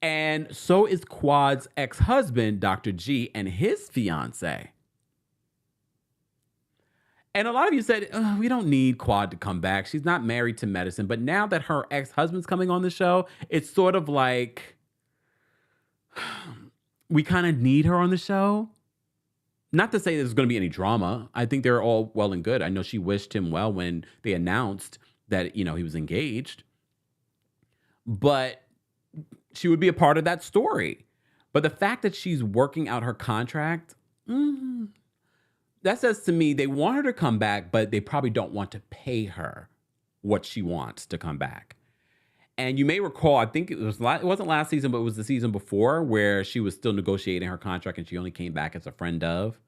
S1: And so is Quad's ex-husband, Dr. G, and his fiance. And a lot of you said, we don't need Quad to come back. She's not Married to Medicine. But now that her ex-husband's coming on the show, it's sort of like we kind of need her on the show. Not to say there's going to be any drama. I think they're all well and good. I know she wished him well when they announced that, he was engaged. But she would be a part of that story. But the fact that she's working out her contract, that says to me they want her to come back, but they probably don't want to pay her what she wants to come back. And you may recall, I think it wasn't last season, but it was the season before, where she was still negotiating her contract and she only came back as a friend of,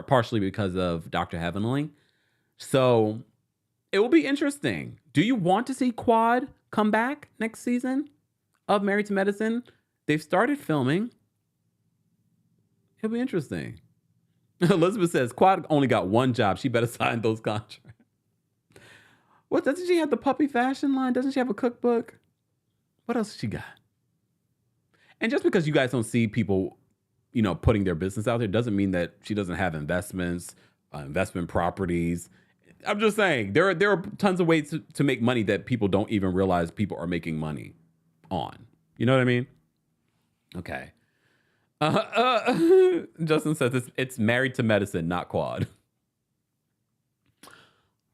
S1: partially because of Dr. Heavenly. So it will be interesting. Do you want to see Quad come back next season of Married to Medicine? They've started filming. It'll be interesting. Elizabeth says, Quad only got one job. She better sign those contracts. What, doesn't she have the puppy fashion line? Doesn't she have a cookbook? What else has she got? And just because you guys don't see people, putting their business out there doesn't mean that she doesn't have investments, investment properties. I'm just saying, there are tons of ways to make money that people don't even realize people are making money on. You know what I mean? Okay. Justin says it's Married to Medicine, not Quad.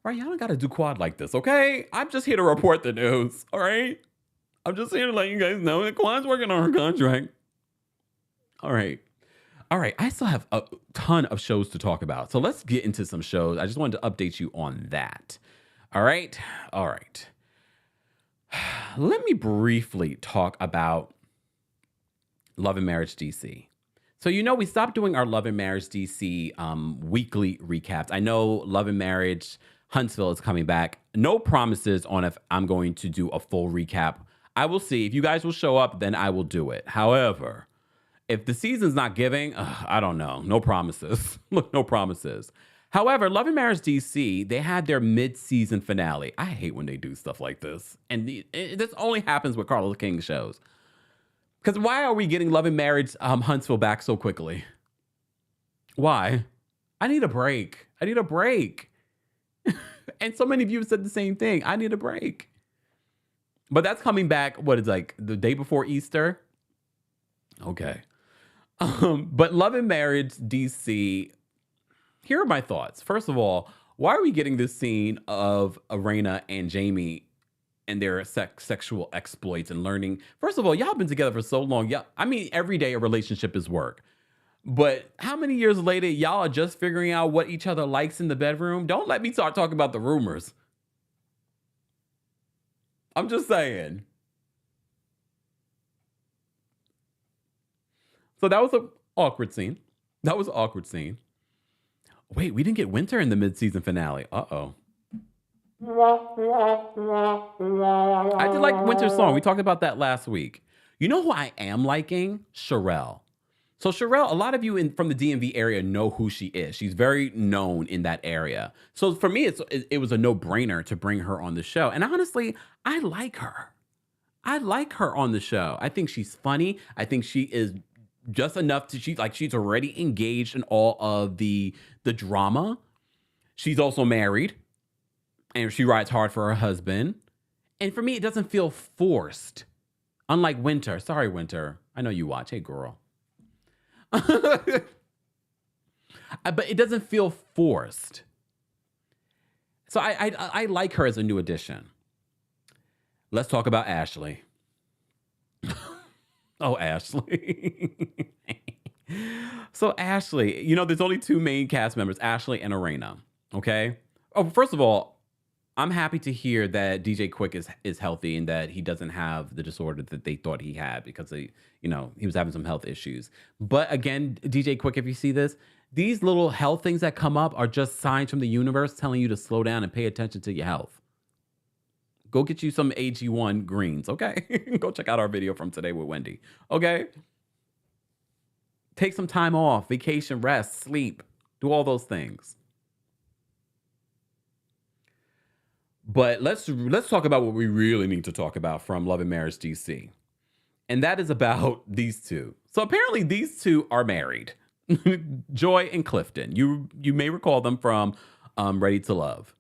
S1: Right, y'all don't gotta do Quad like this, okay? I'm just here to report the news, all right? I'm just here to let you guys know that Quad's working on her contract. All right. All right. I still have a ton of shows to talk about. So let's get into some shows. I just wanted to update you on that. All right. All right. Let me briefly talk about Love and Marriage DC. So, we stopped doing our Love and Marriage DC weekly recaps. I know Love and Marriage Huntsville is coming back. No promises on if I'm going to do a full recap. I will see. If you guys will show up, then I will do it. However, if the season's not giving, I don't know. No promises. Look, no promises. However, Love and Marriage DC, they had their mid-season finale. I hate when they do stuff like this. And this only happens with Carlos King shows. Because why are we getting Love and Marriage Huntsville back so quickly? Why? I need a break. I need a break. And so many of you said the same thing. I need a break. But that's coming back, what is like the day before Easter? Okay. But Love and Marriage DC, here are my thoughts. First of all, why are we getting this scene of Arena and Jamie and their sexual exploits and learning? First of all, y'all been together for so long. Every day a relationship is work. But how many years later, y'all are just figuring out what each other likes in the bedroom? Don't let me start talking about the rumors. I'm just saying. So that was an awkward scene. That was an awkward scene. Wait, we didn't get Winter in the mid-season finale. Uh-oh. I did like Winter's song. We talked about that last week. You know who I am liking? Sherelle. So Sherelle, a lot of you from the DMV area know who she is. She's very known in that area. So for me, it was a no-brainer to bring her on the show. And honestly, I like her. I like her on the show. I think she's funny. I think she is just enough to, she's already engaged in all of the drama. She's also married. And she rides hard for her husband. And for me, it doesn't feel forced. Unlike Winter. Sorry, Winter. I know you watch. Hey, girl. But it doesn't feel forced. So I like her as a new addition. Let's talk about Ashley. Oh, Ashley. So Ashley, there's only two main cast members, Ashley and Arena. Okay. Oh, first of all, I'm happy to hear that DJ Quick is healthy and that he doesn't have the disorder that they thought he had because he was having some health issues. But again, DJ Quick, if you see this, these little health things that come up are just signs from the universe telling you to slow down and pay attention to your health. Go get you some AG1 greens, okay? Go check out our video from today with Wendy, okay? Take some time off, vacation, rest, sleep, do all those things. But let's talk about what we really need to talk about from Love and Marriage DC. And that is about these two. So apparently these two are married. Joy and Clifton. You may recall them from Ready to Love.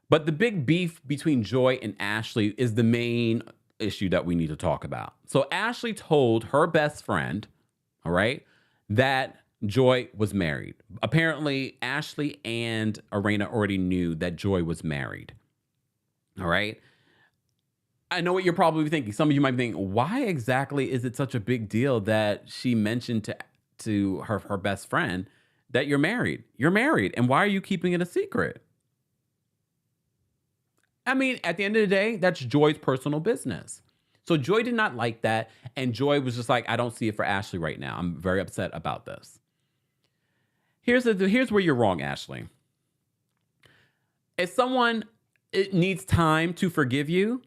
S1: But the big beef between Joy and Ashley is the main issue that we need to talk about. So Ashley told her best friend, all right, that Joy was married. Apparently, Ashley and Arena already knew that Joy was married. All right. I know what you're probably thinking. Some of you might think, why exactly is it such a big deal that she mentioned to her best friend that you're married? You're married. And why are you keeping it a secret? I mean, at the end of the day, that's Joy's personal business. So Joy did not like that. And Joy was just like, I don't see it for Ashley right now. I'm very upset about this. Here's where you're wrong, Ashley. If someone needs time to forgive you,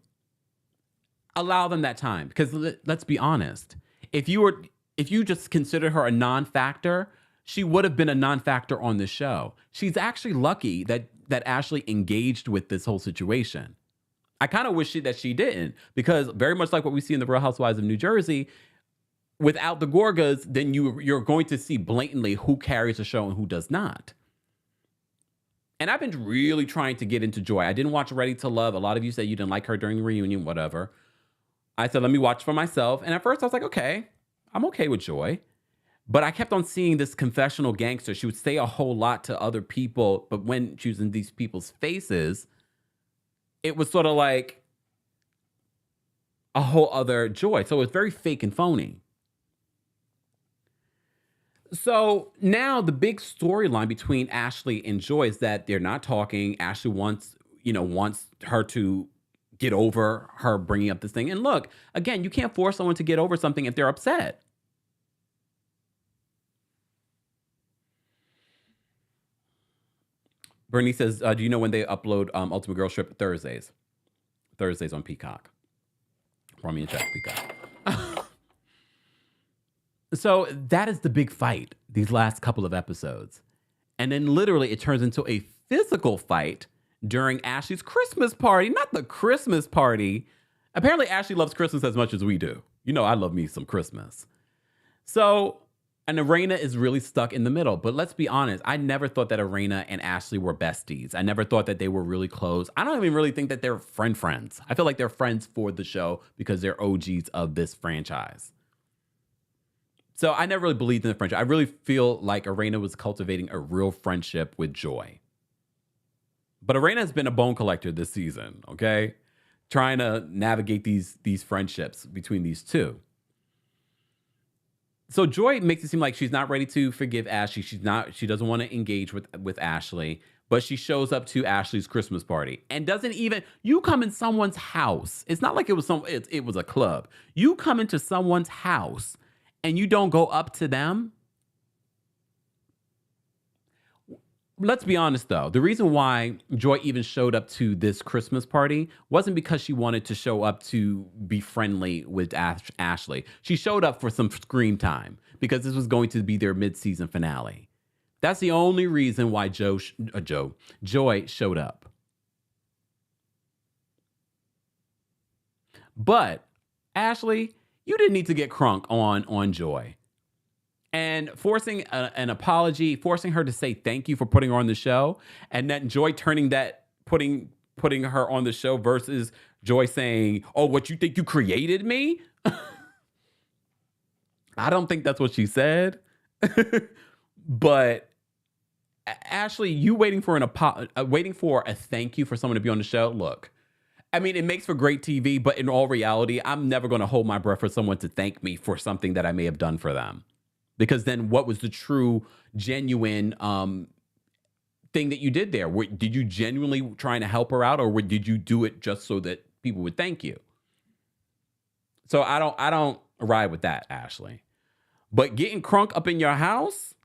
S1: allow them that time. Because let's be honest. If you just consider her a non-factor, she would have been a non-factor on the show. She's actually lucky that Ashley engaged with this whole situation. I kind of wish that she didn't, because very much like what we see in the Real Housewives of New Jersey, without the Gorgas, then you're going to see blatantly who carries the show and who does not. And I've been really trying to get into Joy. I didn't watch Ready to Love. A lot of you said you didn't like her during the reunion, whatever. I said, let me watch for myself. And at first I was like, okay, I'm okay with Joy. But I kept on seeing this confessional gangster. She would say a whole lot to other people, but when she was in these people's faces, it was sort of like a whole other Joy. So it was very fake and phony. So now the big storyline between Ashley and Joy is that they're not talking. Ashley wants her to get over her bringing up this thing. And look, again, you can't force someone to get over something if they're upset. Bernie says, do you know when they upload Ultimate Girl Trip? Thursdays. Thursdays on Peacock. Run me a check, Peacock. So that is the big fight these last couple of episodes. And then literally it turns into a physical fight during Ashley's Christmas party. Not the Christmas party. Apparently Ashley loves Christmas as much as we do. You know, I love me some Christmas. So, and Arena is really stuck in the middle. But let's be honest, I never thought that Arena and Ashley were besties. I never thought that they were really close. I don't even really think that they're friends. I feel like they're friends for the show because they're OGs of this franchise. So I never really believed in the friendship. I really feel like Arena was cultivating a real friendship with Joy. But Arena has been a bone collector this season, okay? Trying to navigate these friendships between these two. So Joy makes it seem like she's not ready to forgive Ashley. She doesn't want to engage with Ashley, but she shows up to Ashley's Christmas party and doesn't even, you come in someone's house. It's not like it was it was a club. You come into someone's house and you don't go up to them. Let's be honest though. The reason why Joy even showed up to this Christmas party wasn't because she wanted to show up to be friendly with Ashley. She showed up for some screen time because this was going to be their mid-season finale. That's the only reason why Joy showed up. But Ashley, you didn't need to get crunk on Joy. And forcing an apology, forcing her to say thank you for putting her on the show, and then Joy putting her on the show versus Joy saying, "Oh, what, you think you created me?" I don't think that's what she said. But Ashley, you waiting for a thank you for someone to be on the show. Look, I mean, it makes for great TV, but in all reality, I'm never going to hold my breath for someone to thank me for something that I may have done for them. Because then what was the true, genuine thing that you did there? Did you genuinely trying to help her out, or did you do it just so that people would thank you? So I don't ride with that, Ashley. But getting crunk up in your house,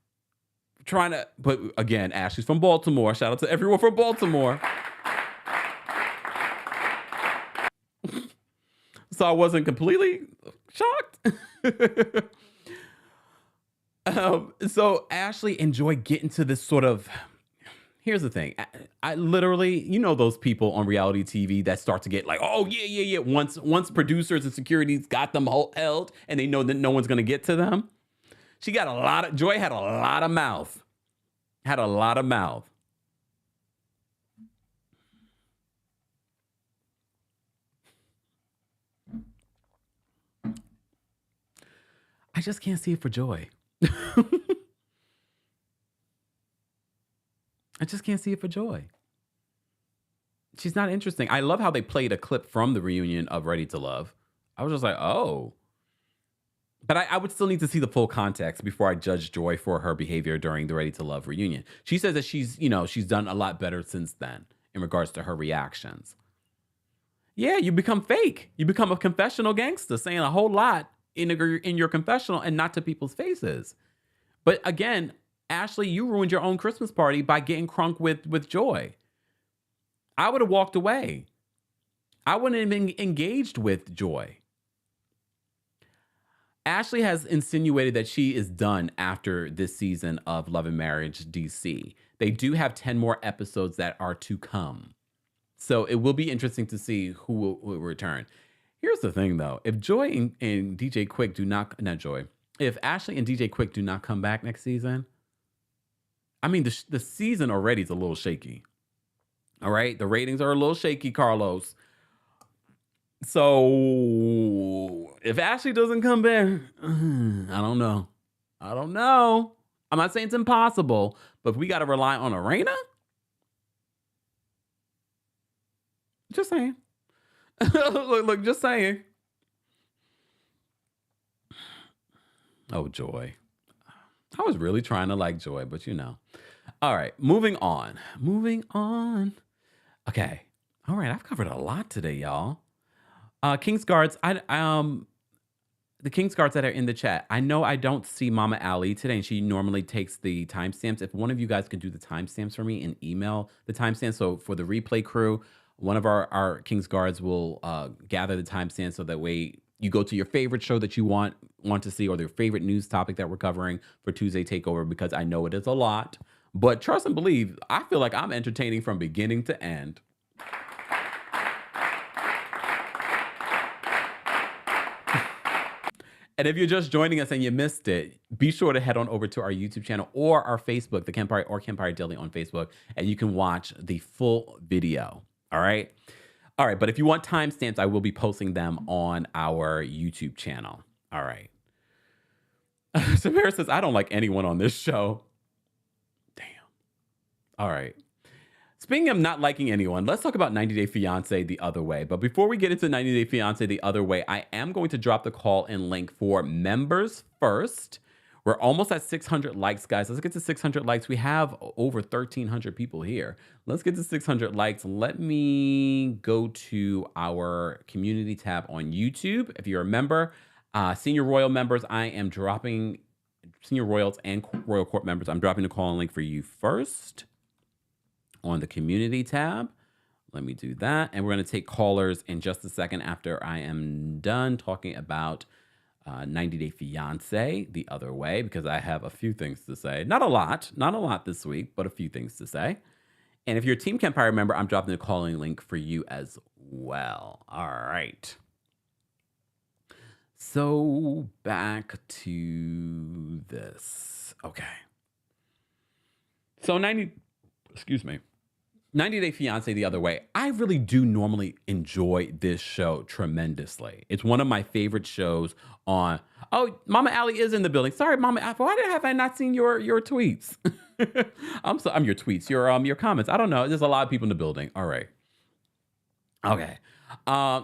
S1: but again, Ashley's from Baltimore. Shout out to everyone from Baltimore. So I wasn't completely shocked. So Ashley and Joy get into this sort of, here's the thing. I literally, you know, those people on reality TV that start to get like, oh yeah. Once producers and securities got them held and they know that no one's going to get to them. Joy had a lot of mouth. Had a lot of mouth. I just can't see it for Joy. I just can't see it for Joy. She's not interesting. I love how they played a clip from the reunion of Ready to Love. I was just like, oh. But I would still need to see the full context before I judge Joy for her behavior during the Ready to Love reunion. She says that she's done a lot better since then in regards to her reactions. Yeah, you become fake. You become a confessional gangster saying a whole lot in your confessional and not to people's faces. But again, Ashley, you ruined your own Christmas party by getting crunk with Joy. I would have walked away. I wouldn't have been engaged with Joy. Ashley has insinuated that she is done after this season of Love and Marriage DC. They do have 10 more episodes that are to come. So it will be interesting to see who will return. Here's the thing though. If Joy and DJ Quick if Ashley and DJ Quick do not come back next season, I mean, the season already is a little shaky. All right. The ratings are a little shaky, Carlos. So if Ashley doesn't come back, I don't know. I'm not saying it's impossible, but if we got to rely on Arena, just saying. look, just saying. Oh, Joy. I was really trying to like Joy, but you know. All right, moving on. Moving on. Okay. All right, I've covered a lot today, y'all. King's Guards, the King's Guards that are in the chat. I know I don't see Mama Ali today, and she normally takes the timestamps. If one of you guys can do the timestamps for me and email the timestamps, so for the replay crew, one of our King's Guards will gather the timestamps so that way you go to your favorite show that you want to see or their favorite news topic that we're covering for Tuesday Takeover, because I know it is a lot. But trust and believe, I feel like I'm entertaining from beginning to end. And if you're just joining us and you missed it, be sure to head on over to our YouTube channel or our Facebook, the Kempire or Kempire Daily on Facebook, and you can watch the full video. All right. All right. But if you want timestamps, I will be posting them on our YouTube channel. All right. Samara says, I don't like anyone on this show. Damn. All right. Speaking of not liking anyone, let's talk about 90 Day Fiancé The Other Way. But before we get into 90 Day Fiancé The Other Way, I am going to drop the call-in link for members first. We're almost at 600 likes, guys. Let's get to 600 likes. We have over 1,300 people here. Let's get to 600 likes. Let me go to our community tab on YouTube. If you're a member, Senior Royal members, I am dropping, Senior Royals and Royal Court members, I'm dropping the call-in link for you first on the community tab. Let me do that. And we're going to take callers in just a second after I am done talking about 90 Day Fiancé The Other Way, because I have a few things to say. Not a lot this week, but a few things to say. And if you're a Team Kempire member, I'm dropping the calling link for you as well. All right. So back to this. Okay. So 90 Day Fiancé The Other Way. I really do normally enjoy this show tremendously. It's one of my favorite shows on. Oh, Mama Ali is in the building. Sorry, Mama Ali. Why have I not seen your tweets? I'm your tweets, your comments. I don't know. There's a lot of people in the building. All right. Okay.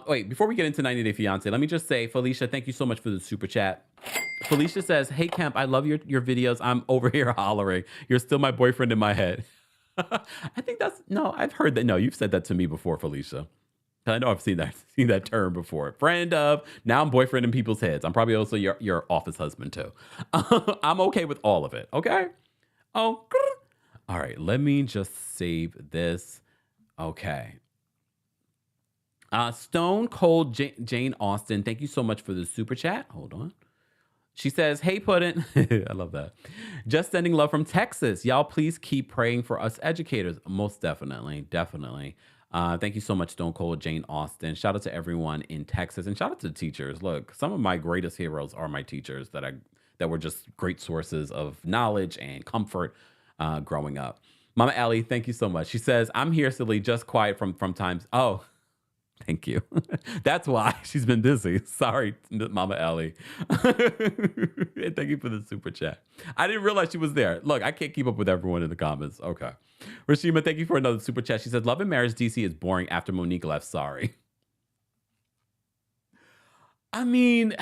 S1: Wait, before we get into 90 Day Fiancé, let me just say, Felicia, thank you so much for the super chat. Felicia says, hey, Kemp, I love your videos. I'm over here hollering. You're still my boyfriend in my head. I think I've heard that. No, you've said that to me before, Felicia. I know I've seen that term before. Friend of, now I'm boyfriend in people's heads. I'm probably also your office husband too. I'm okay with all of it. Okay. Oh, all right. Let me just save this. Okay. Stone Cold Jane Austen, thank you so much for the super chat. Hold on. She says, hey, Puddin'. I love that. Just sending love from Texas. Y'all, please keep praying for us educators. Most definitely. Definitely. Thank you so much, Stone Cold Jane Austen. Shout out to everyone in Texas, and shout out to the teachers. Look, some of my greatest heroes are my teachers that were just great sources of knowledge and comfort growing up. Mama Ali, thank you so much. She says, I'm here, silly, just quiet from times. Oh, thank you. That's why she's been busy. Sorry, Mama Ali. Thank you for the super chat. I didn't realize she was there. Look, I can't keep up with everyone in the comments. Okay. Rashima, thank you for another super chat. She said, Love and Marriage DC is boring after Monique left. Sorry. I mean,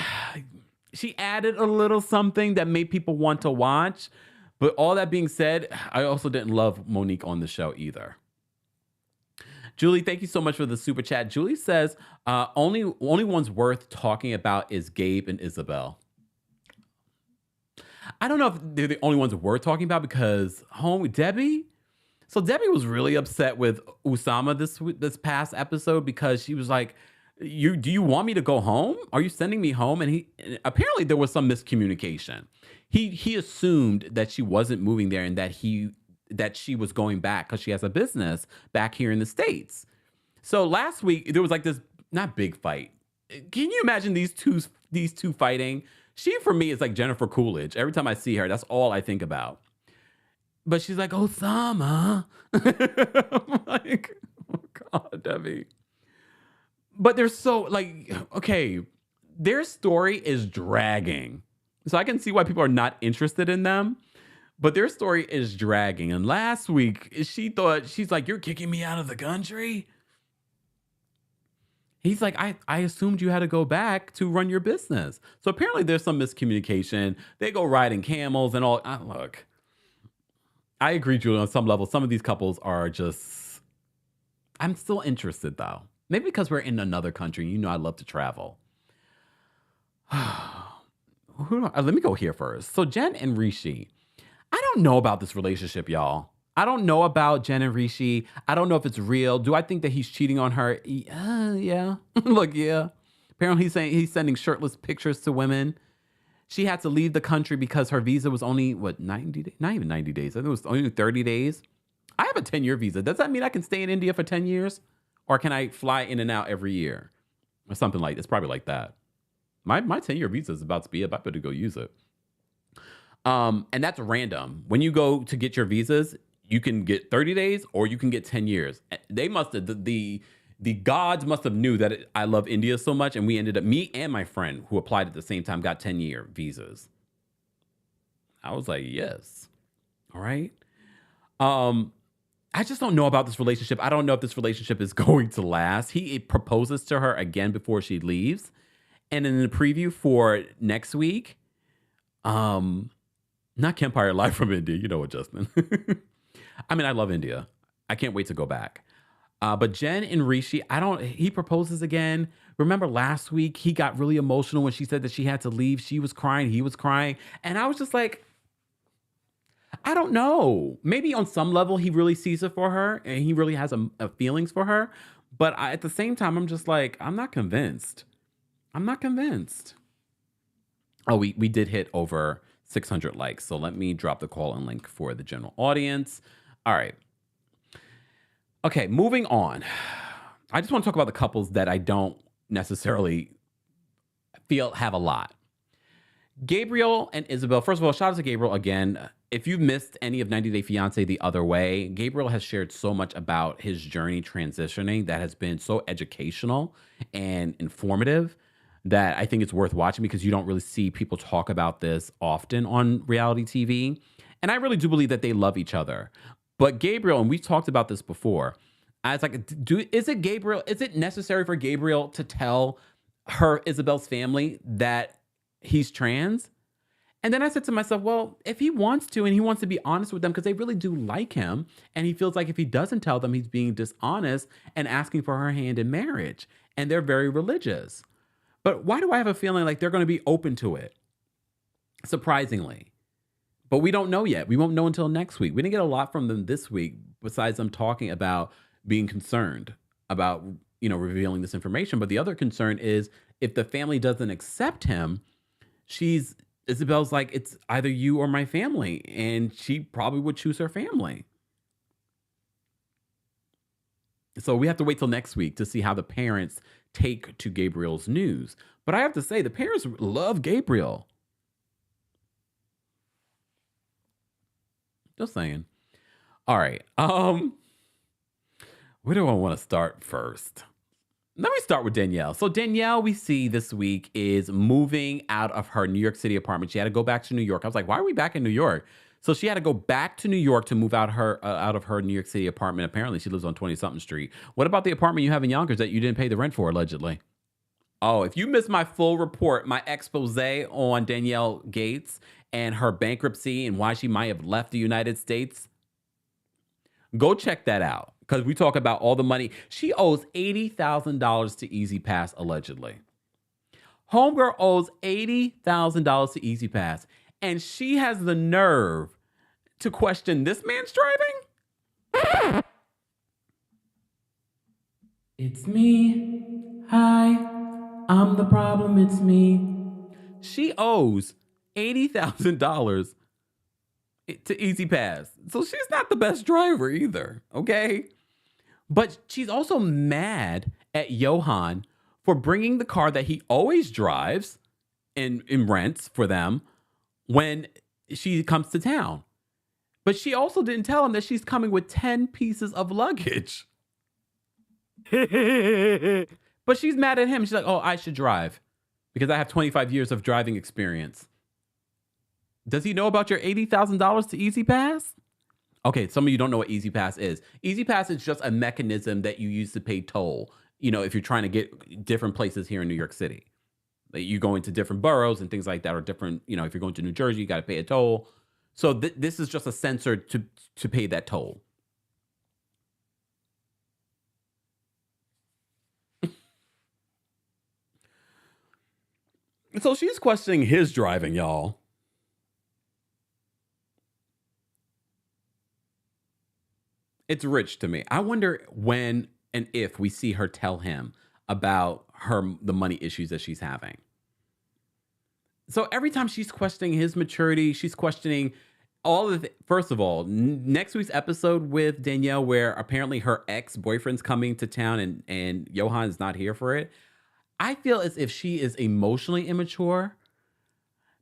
S1: she added a little something that made people want to watch. But all that being said, I also didn't love Monique on the show either. Julie, thank you so much for the super chat. Julie says, only ones worth talking about is Gabe and Isabel. I don't know if they're the only ones worth talking about because Debbie. So Debbie was really upset with Usama this past episode because she was like, do you want me to go home? Are you sending me home? And apparently there was some miscommunication. He assumed that she wasn't moving there and that she was going back because she has a business back here in the States. So last week there was like this not big fight. Can you imagine these two fighting? She for me is like Jennifer Coolidge. Every time I see her, that's all I think about. But she's like, Osama. I'm like, oh God, Debbie. But they're so like, okay, their story is dragging. So I can see why people are not interested in them. But their story is dragging. And last week, she's like, you're kicking me out of the country? He's like, I assumed you had to go back to run your business. So apparently there's some miscommunication. They go riding camels and all. Look, I agree, Julie, on some level. Some of these couples are just, I'm still interested though. Maybe because we're in another country. You know, I love to travel. Let me go here first. So Jen and Rishi, I don't know about this relationship, y'all. I don't know about Jen and Rishi. I don't know if it's real. Do I think that he's cheating on her? Yeah. Look, yeah. Apparently he's sending shirtless pictures to women. She had to leave the country because her visa was only, 90 days? Not even 90 days. I think it was only 30 days. I have a 10-year visa. Does that mean I can stay in India for 10 years? Or can I fly in and out every year? Or something like, it's probably like that. My 10-year visa is about to be up. I better go use it. And that's random. When you go to get your visas, you can get 30 days or you can get 10 years. They must have, the gods must have knew that I love India so much. And we ended up, me and my friend who applied at the same time got 10-year visas. I was like, yes. All right. I just don't know about this relationship. I don't know if this relationship is going to last. He proposes to her again before she leaves. And in the preview for next week, not Kempire Live from India. You know what, Justin? I mean, I love India. I can't wait to go back. But Jen and Rishi, he proposes again. Remember last week, he got really emotional when she said that she had to leave. She was crying. He was crying. And I was just like, I don't know. Maybe on some level, he really sees it for her and he really has a feelings for her. But at the same time, I'm just like, I'm not convinced. I'm not convinced. Oh, we did hit over 600 likes. So let me drop the call-in link for the general audience. All right. Okay, moving on. I just want to talk about the couples that I don't necessarily feel have a lot. Gabriel and Isabel. First of all, shout out to Gabriel again. If you've missed any of 90 Day Fiancé The Other Way, Gabriel has shared so much about his journey transitioning that has been so educational and informative that I think it's worth watching because you don't really see people talk about this often on reality TV. And I really do believe that they love each other. But Gabriel, and we've talked about this before, I was like, is it necessary for Gabriel to tell Isabel's family that he's trans? And then I said to myself, well, if he wants to and he wants to be honest with them because they really do like him and he feels like if he doesn't tell them, he's being dishonest and asking for her hand in marriage. And they're very religious. But why do I have a feeling like they're going to be open to it? Surprisingly. But we don't know yet. We won't know until next week. We didn't get a lot from them this week besides them talking about being concerned about, revealing this information. But the other concern is if the family doesn't accept him, Isabel's like, it's either you or my family. And she probably would choose her family. So we have to wait till next week to see how the parents take to Gabriel's news. But I have to say, the parents love Gabriel. Just saying. All right. Where do I want to start first? Let me start with Danielle. So Danielle, we see this week is moving out of her New York City apartment. She had to go back to New York. I was like, why are we back in New York? So she had to go back to New York to move out of her New York City apartment. Apparently, she lives on 20-something Street. What about the apartment you have in Yonkers that you didn't pay the rent for, allegedly? Oh, if you missed my full report, my expose on Danielle Gates and her bankruptcy and why she might have left the United States, go check that out. Because we talk about all the money. She owes $80,000 to Easy Pass, allegedly. Homegirl owes $80,000 to Easy Pass. And she has the nerve to question this man's driving? It's me. Hi. I'm the problem. It's me. She owes $80,000 to Easy Pass. So she's not the best driver either, okay? But she's also mad at Johan for bringing the car that he always drives and rents for them when she comes to town. But she also didn't tell him that she's coming with 10 pieces of luggage. But she's mad at him. She's like, oh, I should drive because I have 25 years of driving experience. Does he know about your $80,000 to Easy Pass? Okay, some of you don't know what Easy Pass is. Easy Pass is just a mechanism that you use to pay toll if you're trying to get different places here in New York City. Like you go into different boroughs and things like that, or different, if you're going to New Jersey, you got to pay a toll. So this is just a sensor to pay that toll. So she's questioning his driving, y'all. It's rich to me. I wonder when and if we see her tell him about the money issues that she's having. So every time she's questioning his maturity, she's questioning all of the, first of all, next week's episode with Danielle, where apparently her ex-boyfriend's coming to town and Johan is not here for it. I feel as if she is emotionally immature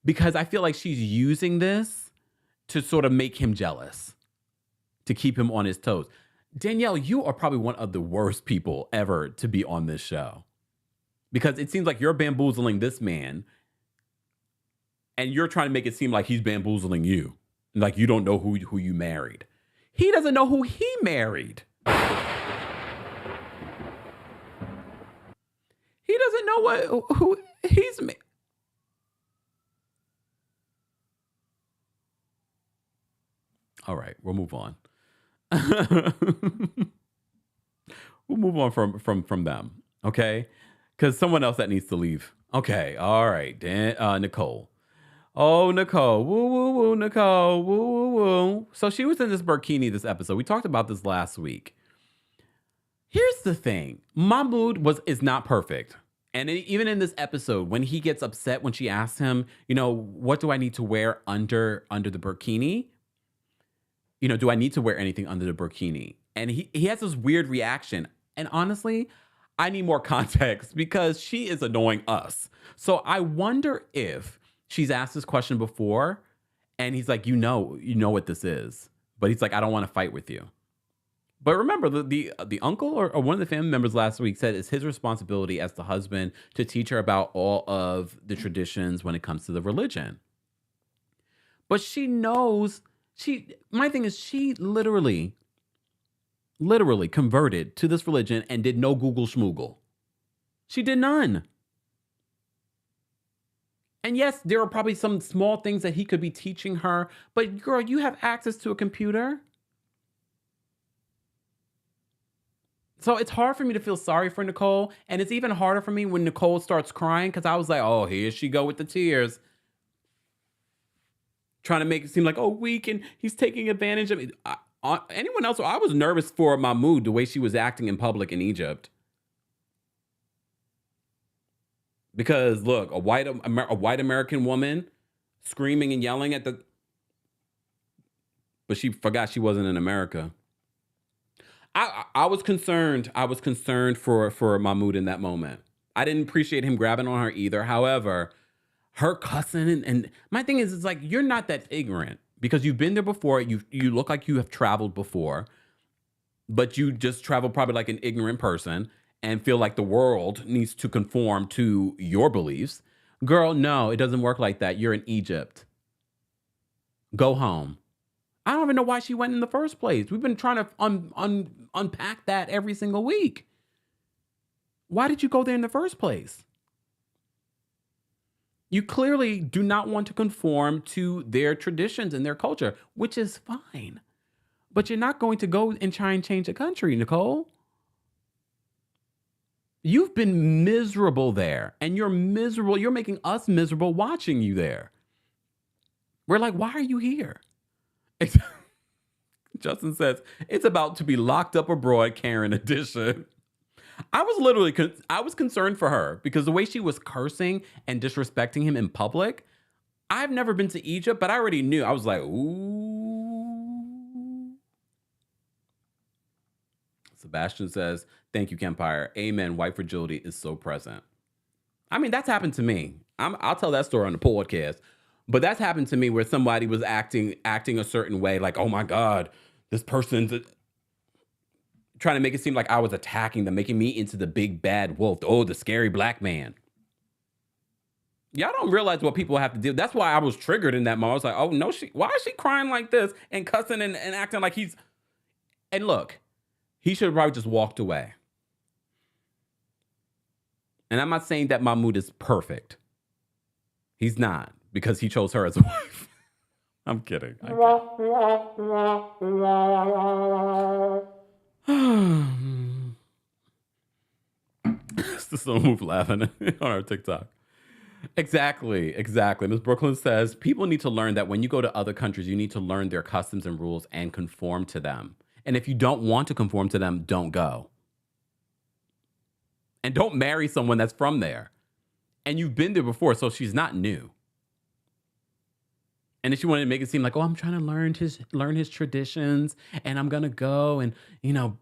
S1: because I feel like she's using this to sort of make him jealous, to keep him on his toes. Danielle, you are probably one of the worst people ever to be on this show because it seems like you're bamboozling this man and you're trying to make it seem like he's bamboozling you. Like you don't know who you married. He doesn't know who he married. He doesn't know who he's married. All right, we'll move on. We'll move on from them, okay? Because someone else that needs to leave. Okay, all right, Nicole. Oh, Nicole. Woo, woo, woo, Nicole. Woo, woo, woo. So she was in this burkini this episode. We talked about this last week. Here's the thing. My mood is not perfect. And even in this episode, when he gets upset when she asks him, what do I need to wear under the burkini? Do I need to wear anything under the burkini? And he has this weird reaction. And honestly, I need more context because she is annoying us. So I wonder if she's asked this question before and he's like, you know what this is. But he's like, I don't want to fight with you. But remember, the uncle or one of the family members last week said it's his responsibility as the husband to teach her about all of the traditions when it comes to the religion. But she knows, my thing is she literally converted to this religion and did no Google schmoogle. She did none. And yes, there are probably some small things that he could be teaching her, but girl, you have access to a computer. So it's hard for me to feel sorry for Nicole. And it's even harder for me when Nicole starts crying because I was like, oh, here she go with the tears. Trying to make it seem like, oh, weak and he's taking advantage of me. Anyone else, I was nervous for Mahmoud, the way she was acting in public in Egypt. Because look, a white American woman screaming and yelling but she forgot she wasn't in America. I was concerned. I was concerned for Mahmoud in that moment. I didn't appreciate him grabbing on her either. However, her cussing and my thing is, it's like, you're not that ignorant because you've been there before. You look like you have traveled before, but you just travel probably like an ignorant person and feel like the world needs to conform to your beliefs. Girl, no, it doesn't work like that. You're in Egypt. Go home. I don't even know why she went in the first place. We've been trying to unpack that every single week. Why did you go there in the first place? You clearly do not want to conform to their traditions and their culture, which is fine. But you're not going to go and try and change the country, Nicole. You've been miserable there, and you're miserable. You're making us miserable watching you there. We're like, why are you here? Justin says, it's about to be locked up abroad, Karen edition. I was concerned for her because the way she was cursing and disrespecting him in public. I've never been to Egypt, but I already knew. I was like, ooh. Sebastian says, thank you, Kempire. Amen. White fragility is so present. I mean, that's happened to me. I'll tell that story on the podcast. But that's happened to me where somebody was acting a certain way, like, oh my God, this person's trying to make it seem like I was attacking them, making me into the big bad wolf. Oh, the scary black man. Y'all don't realize what people have to do. That's why I was triggered in that moment. I was like, oh no, why is she crying like this and cussing and acting like he's, and look, he should have probably just walked away. And I'm not saying that Mahmoud is perfect. He's not, because he chose her as a wife. I'm kidding. This little move laughing on our TikTok. Exactly. Ms. Brooklyn says, people need to learn that when you go to other countries, you need to learn their customs and rules and conform to them. And if you don't want to conform to them, don't go. And don't marry someone that's from there. And you've been there before, so she's not new. And if she wanted to make it seem like, oh, I'm trying to learn his traditions, and I'm gonna go, and no,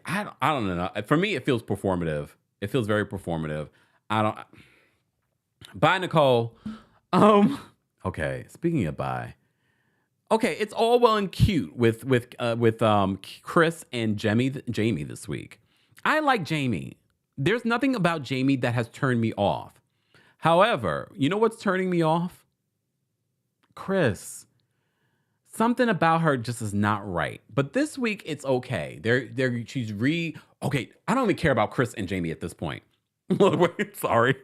S1: I don't know. For me, it feels performative. It feels very performative. Bye, Nicole. Okay. Speaking of bye. Okay, it's all well and cute with Chris and Jamie this week. I like Jamie. There's nothing about Jamie that has turned me off. However, you know what's turning me off? Chris. Something about her just is not right. But this week it's okay. Okay, I don't even care about Chris and Jamie at this point. Wait, sorry.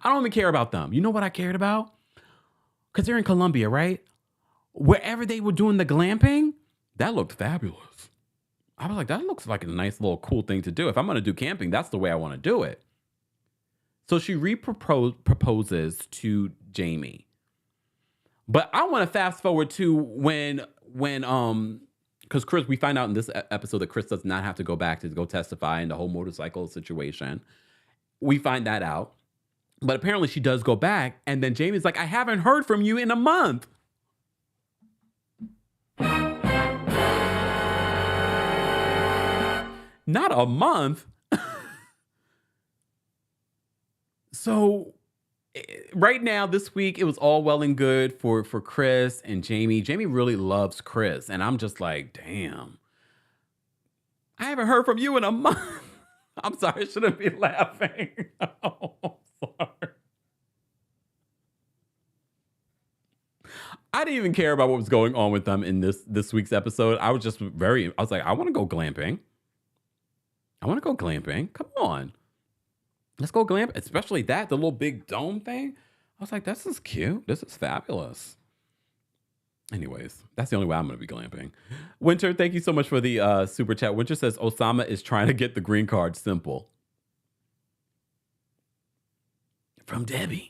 S1: I don't even care about them. You know what I cared about? Because they're in Colombia, right? Wherever they were doing the glamping, that looked fabulous. I was like, that looks like a nice little cool thing to do. If I'm going to do camping, that's the way I want to do it. So she proposes to Jamie. But I want to fast forward to when because Chris, we find out in this episode that Chris does not have to go back to go testify in the whole motorcycle situation. We find that out. But apparently she does go back. And then Jamie's like, I haven't heard from you in a month. Not a month. So right now, this week, it was all well and good for Chris and Jamie. Jamie really loves Chris. And I'm just like, damn. I haven't heard from you in a month. I'm sorry, I shouldn't be laughing. Oh, sorry. I didn't even care about what was going on with them in this week's episode. I was like, I want to go glamping. Come on. Let's go glamping. Especially the little big dome thing. I was like, this is cute. This is fabulous. Anyways, that's the only way I'm going to be glamping. Winter, thank you so much for the super chat. Winter says, Osama is trying to get the green card. Simple. From Debbie.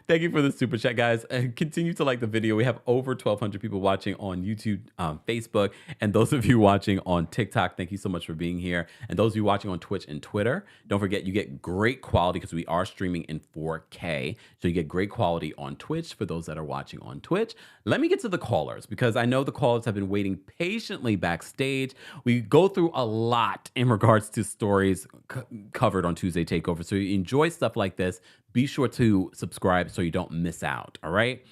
S1: Thank you for the super chat, guys. Continue to like the video. We have over 1,200 people watching on YouTube, Facebook, and those of you watching on TikTok, thank you so much for being here. And those of you watching on Twitch and Twitter, don't forget you get great quality because we are streaming in 4K. So you get great quality on Twitch for those that are watching on Twitch. Let me get to the callers because I know the callers have been waiting patiently backstage. We go through a lot in regards to stories covered on Tuesday Takeover. So you enjoy stuff like this. Be sure to subscribe so you don't miss out. All right.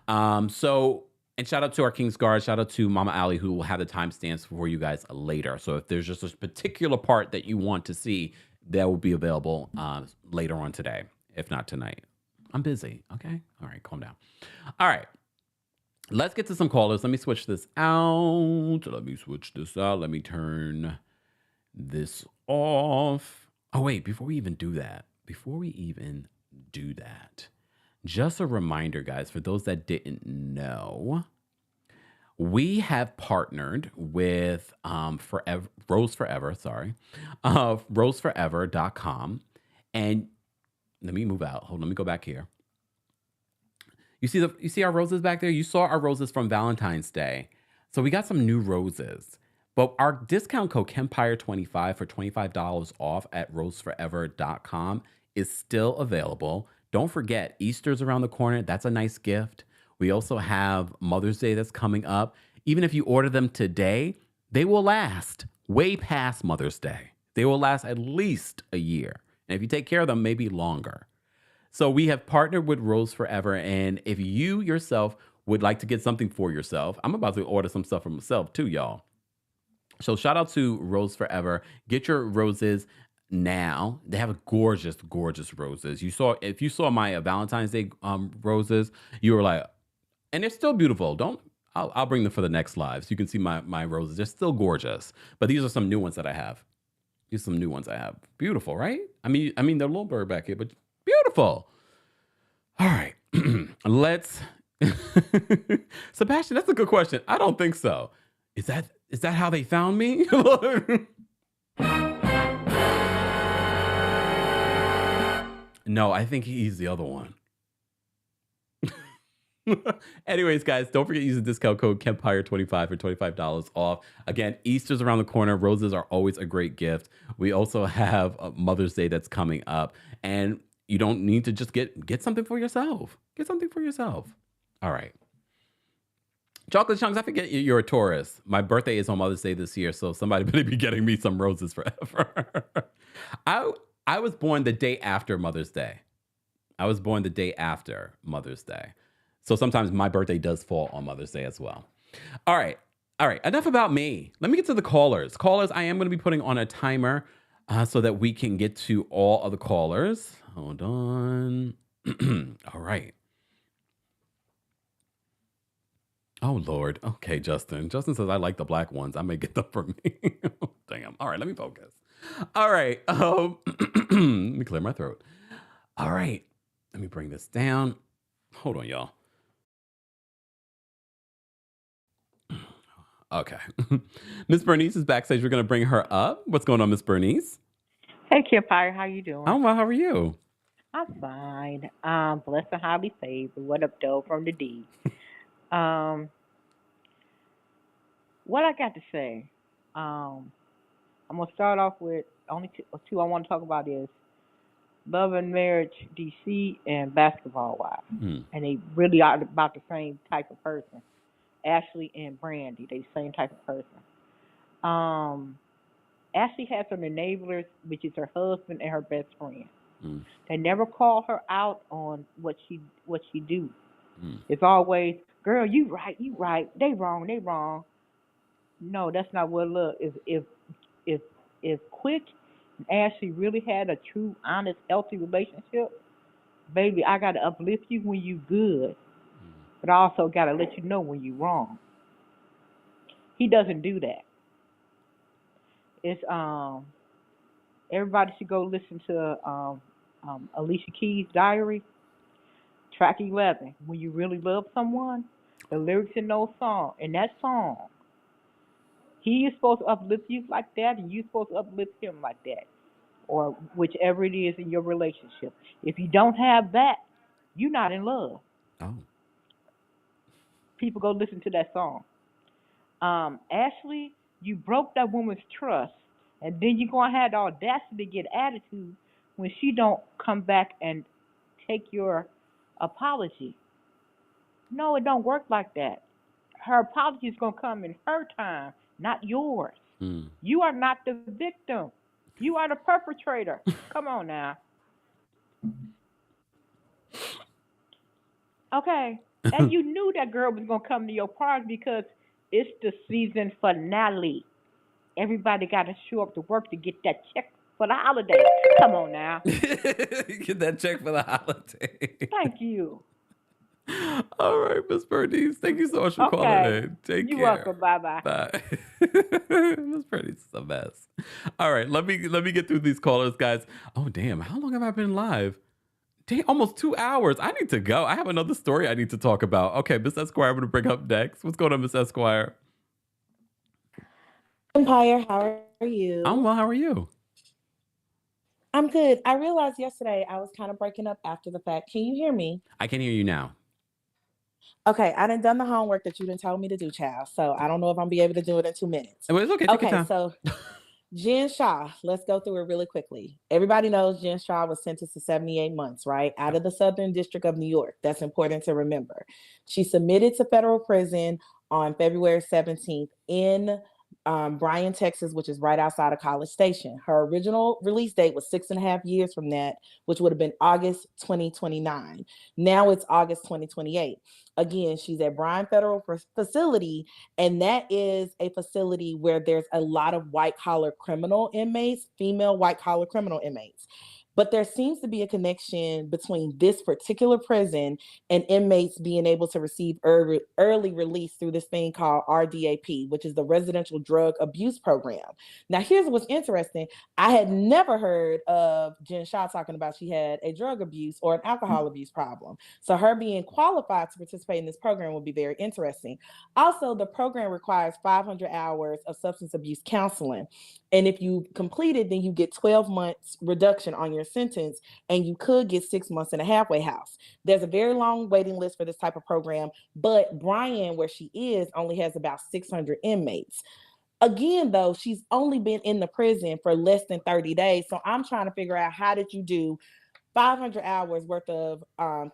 S1: And shout out to our King's Guard. Shout out to Mama Ali, who will have the timestamps for you guys later. So if there's just a particular part that you want to see, that will be available later on today, if not tonight. I'm busy. Okay. All right. Calm down. All right. Let's get to some callers. Let me switch this out. Let me turn this off. Oh, wait. Before we even do that, just a reminder, guys, for those that didn't know, we have partnered with RosesForever.com. And let me move out. Hold on, let me go back here. You see our roses back there? You saw our roses from Valentine's Day. So we got some new roses. But our discount code Kempire25 for $25 off at RosesForever.com is still available. Don't forget, Easter's around the corner. That's a nice gift. We also have Mother's Day that's coming up. Even if you order them today, they will last way past Mother's Day. They will last at least a year. And if you take care of them, maybe longer. So we have partnered with Rose Forever. And if you yourself would like to get something for yourself, I'm about to order some stuff for myself too, y'all. So shout out to Rose Forever. Get your roses now. They have gorgeous, gorgeous roses. If you saw my Valentine's Day roses, you were like, and they're still beautiful. I'll bring them for the next live so you can see my roses. They're still gorgeous. But these are some new ones that I have. These are some new ones I have. Beautiful, right? I mean, the little bird back here, but beautiful. All right, let's. Sebastian, that's a good question. I don't think so. Is that how they found me? No, I think he's the other one. Anyways, guys, don't forget to use the discount code Kempire25 for $25 off. Again, Easter's around the corner. Roses are always a great gift. We also have Mother's Day that's coming up, and you don't need to just get something for yourself. Get something for yourself. All right. Chocolate Chunks, I forget you're a Taurus. My birthday is on Mother's Day this year, so somebody better be getting me some roses forever. I was born the day after Mother's Day. So sometimes my birthday does fall on Mother's Day as well. All right. Enough about me. Let me get to the callers. Callers, I am going to be putting on a timer so that we can get to all of the callers. Hold on. All right. Oh, Lord. Okay, Justin. Justin says, I like the black ones. I may get them for me. Damn. All right, let me focus. All right. Let me clear my throat. All right. Let me bring this down. Hold on, y'all. Okay. Miss Bernice is backstage. We're going to bring her up. What's going on, Miss Bernice?
S9: Hey, Kempire, how you doing?
S1: I'm well. How are you?
S9: I'm fine. Blessed and highly favored. What up, though, from the D? What I got to say, I'm going to start off with only two I want to talk about is Love and Marriage DC and Basketball Wives. And they really are about the same type of person. Ashley and Brandy, they the same type of person. Ashley has some enablers, which is her husband and her best friend. They never call her out on what she do. It's always, girl, you right, they wrong. No, that's not what love is. If Quick and Ashley really had a true, honest, healthy relationship, baby, I gotta uplift you when you good, but I also gotta let you know when you wrong. He doesn't do that. It's everybody should go listen to Alicia Keys' Diary, track 11. When you really love someone, the lyrics in that song, he is supposed to uplift you like that, and you're supposed to uplift him like that, or whichever it is in your relationship. If you don't have that, you're not in love.
S1: Oh.
S9: People go listen to that song. Ashley, you broke that woman's trust, and then you're going to have the audacity to get attitude when she don't come back and take your apology. No, it don't work like that. Her apology is going to come in her time, not yours. You are not the victim. You are the perpetrator. Come on now. Okay. And you knew that girl was going to come to your party because it's the season finale. Everybody got to show up to work to get that check for the holiday. Come on now.
S1: Get that check for the holiday.
S9: Thank you.
S1: All right, Miss Bernice. Thank you so much for calling in. Take care.
S9: You're welcome. Bye-bye.
S1: Bye. Miss Bernice is the best. All right, let me get through these callers, guys. Oh, damn. How long have I been live? Damn, almost 2 hours. I need to go. I have another story I need to talk about. Okay, Miss Esquire, I'm going to bring up next. What's going on, Miss Esquire?
S10: Empire, how are you?
S1: I'm well. How are you?
S10: I'm good. I realized yesterday I was kind of breaking up after the fact. Can you hear me?
S1: I can hear you now.
S10: Okay, I done the homework that you didn't tell me to do, child. So I don't know if I'm be able to do it in 2 minutes.
S1: Well, it's okay. Take your time.
S10: So Jen Shah, let's go through it really quickly. Everybody knows Jen Shah was sentenced to 78 months, right? Out of the Southern District of New York. That's important to remember. She submitted to federal prison on February 17th in Bryan, Texas, which is right outside of College Station. Her original release date was 6.5 years from that, which would have been August 2029. Now it's August 2028. Again, she's at Bryan Federal Facility, and that is a facility where there's a lot of white-collar criminal inmates, female white-collar criminal inmates. But there seems to be a connection between this particular prison and inmates being able to receive early release through this thing called RDAP, which is the Residential Drug Abuse Program. Now, here's what's interesting. I had never heard of Jen Shah talking about she had a drug abuse or an alcohol abuse problem. So her being qualified to participate in this program would be very interesting. Also, the program requires 500 hours of substance abuse counseling. And if you complete it, then you get 12 months reduction on your sentence, and you could get 6 months in a halfway house. There's a very long waiting list for this type of program, but Bryan, where she is, only has about 600 inmates. Again, though, she's only been in the prison for less than 30 days. So I'm trying to figure out, how did you do 500 hours worth of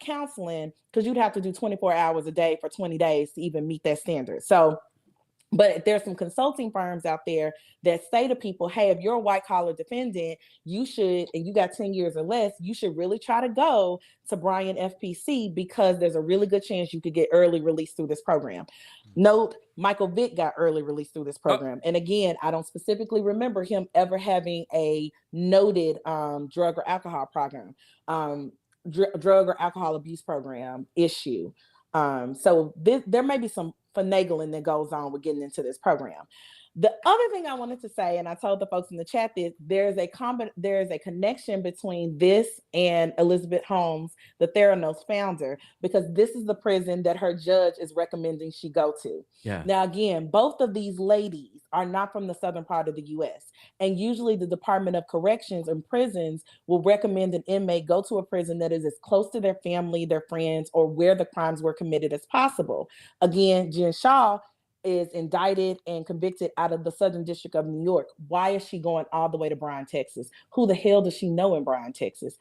S10: counseling? Because you'd have to do 24 hours a day for 20 days to even meet that standard. So, but there's some consulting firms out there that say to people, hey, if you're a white collar defendant, you should, and you got 10 years or less, you should really try to go to Bryan FPC, because there's a really good chance you could get early release through this program. Note, Michael Vick got early release through this program. And again, I don't specifically remember him ever having a noted drug or alcohol program, drug or alcohol abuse program issue. So there may be some finagling that goes on with getting into this program. The other thing I wanted to say, and I told the folks in the chat, that there's a connection between this and Elizabeth Holmes, the Theranos founder, because this is the prison that her judge is recommending she go to.
S1: Yeah.
S10: Now, again, both of these ladies are not from the southern part of the U.S. And usually the Department of Corrections and prisons will recommend an inmate go to a prison that is as close to their family, their friends, or where the crimes were committed as possible. Again, Jen Shah is indicted and convicted out of the Southern District of New York. Why is she going all the way to Bryan, Texas? Who the hell does she know in Bryan, Texas?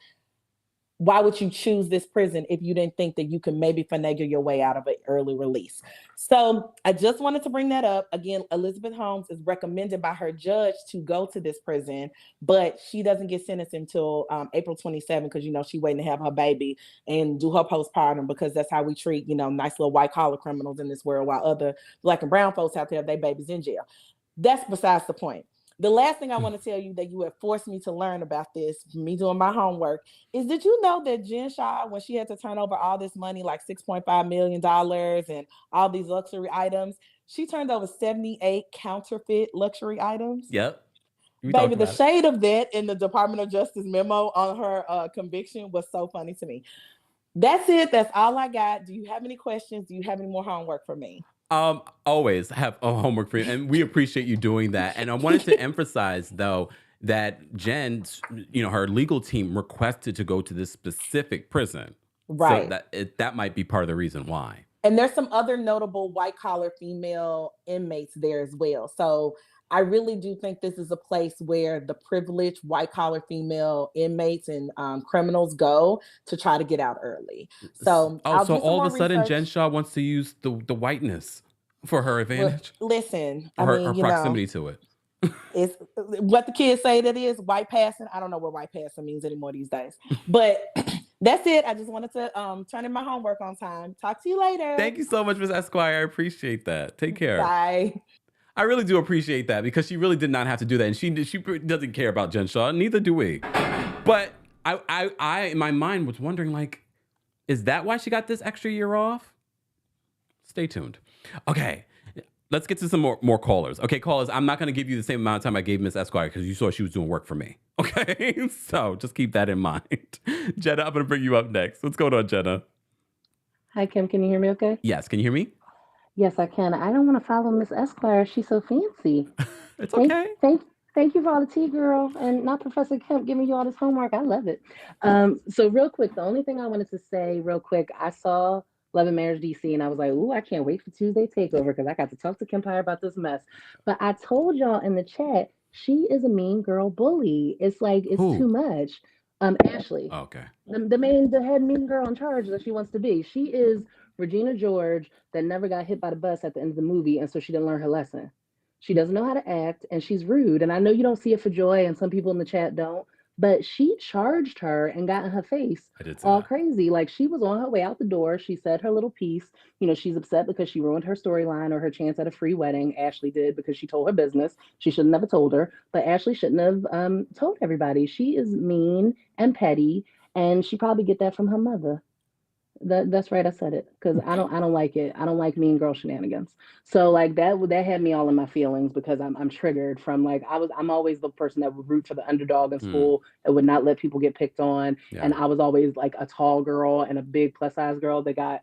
S10: Why would you choose this prison if you didn't think that you could maybe finagle your way out of an early release? So I just wanted to bring that up. Again, Elizabeth Holmes is recommended by her judge to go to this prison, but she doesn't get sentenced until April 27, because, she's waiting to have her baby and do her postpartum, because that's how we treat, nice little white collar criminals in this world, while other Black and brown folks have to have their babies in jail. That's besides the point. The last thing I want to tell you that you have forced me to learn about this, me doing my homework, is, did you know that Jen Shah, when she had to turn over all this money, like $6.5 million and all these luxury items, she turned over 78 counterfeit luxury items?
S1: Yep.
S10: Baby, the shade of that in the Department of Justice memo on her conviction was so funny to me. That's it. That's all I got. Do you have any questions? Do you have any more homework for me?
S1: Always have a homework for you, and we appreciate you doing that. And I wanted to emphasize, though, that Jen, her legal team requested to go to this specific prison.
S10: Right.
S1: So that might be part of the reason why.
S10: And there's some other notable white collar female inmates there as well. So I really do think this is a place where the privileged white collar female inmates and criminals go to try to get out early. So,
S1: so all of a sudden, Jen Shah wants to use the whiteness for her advantage.
S10: Well, listen,
S1: her proximity to it.
S10: It's what the kids say that is white passing. I don't know what white passing means anymore these days, but that's it. I just wanted to turn in my homework on time. Talk to you later.
S1: Thank you so much, Ms. Esquire. I appreciate that. Take care.
S10: Bye.
S1: I really do appreciate that, because she really did not have to do that. And she doesn't care about Jen Shah. Neither do we. But I in my mind was wondering, like, is that why she got this extra year off? Stay tuned. Okay. Let's get to some more callers. Okay, callers, I'm not going to give you the same amount of time I gave Miss Esquire, because you saw she was doing work for me. Okay? So just keep that in mind. Jenna, I'm going to bring you up next. What's going on, Jenna?
S11: Hi, Kim. Can you hear me okay?
S1: Yes. Can you hear me?
S11: Yes, I can. I don't want to follow Miss Esquire. She's so fancy.
S1: It's okay.
S11: Thank you for all the tea, girl. And not Professor Kemp giving you all this homework. I love it. So real quick, the only thing I wanted to say real quick, I saw Love and Marriage DC, and I was like, ooh, I can't wait for Tuesday Takeover, because I got to talk to Kempire about this mess. But I told y'all in the chat, she is a mean girl bully. It's like, it's too much. Ashley.
S1: Okay.
S11: The head mean girl in charge that she wants to be. She is Regina George that never got hit by the bus at the end of the movie, and so she didn't learn her lesson. She doesn't know how to act, and she's rude. And I know you don't see it for Joy, and some people in the chat don't, but she charged her and got in her face
S1: I did see
S11: all
S1: that.
S11: crazy. Like she was on her way out the door. She said her little piece. She's upset because she ruined her storyline or her chance at a free wedding. Ashley did because she told her business. She should have never told her, but Ashley shouldn't have told everybody. She is mean and petty, and she probably get that from her mother. That's right. I said it because I don't like it. I don't like mean girl shenanigans. So like that had me all in my feelings because I'm triggered from like I'm always the person that would root for the underdog in
S1: Hmm.
S11: school and would not let people get picked on.
S1: Yeah.
S11: And I was always like a tall girl and a big plus size girl that got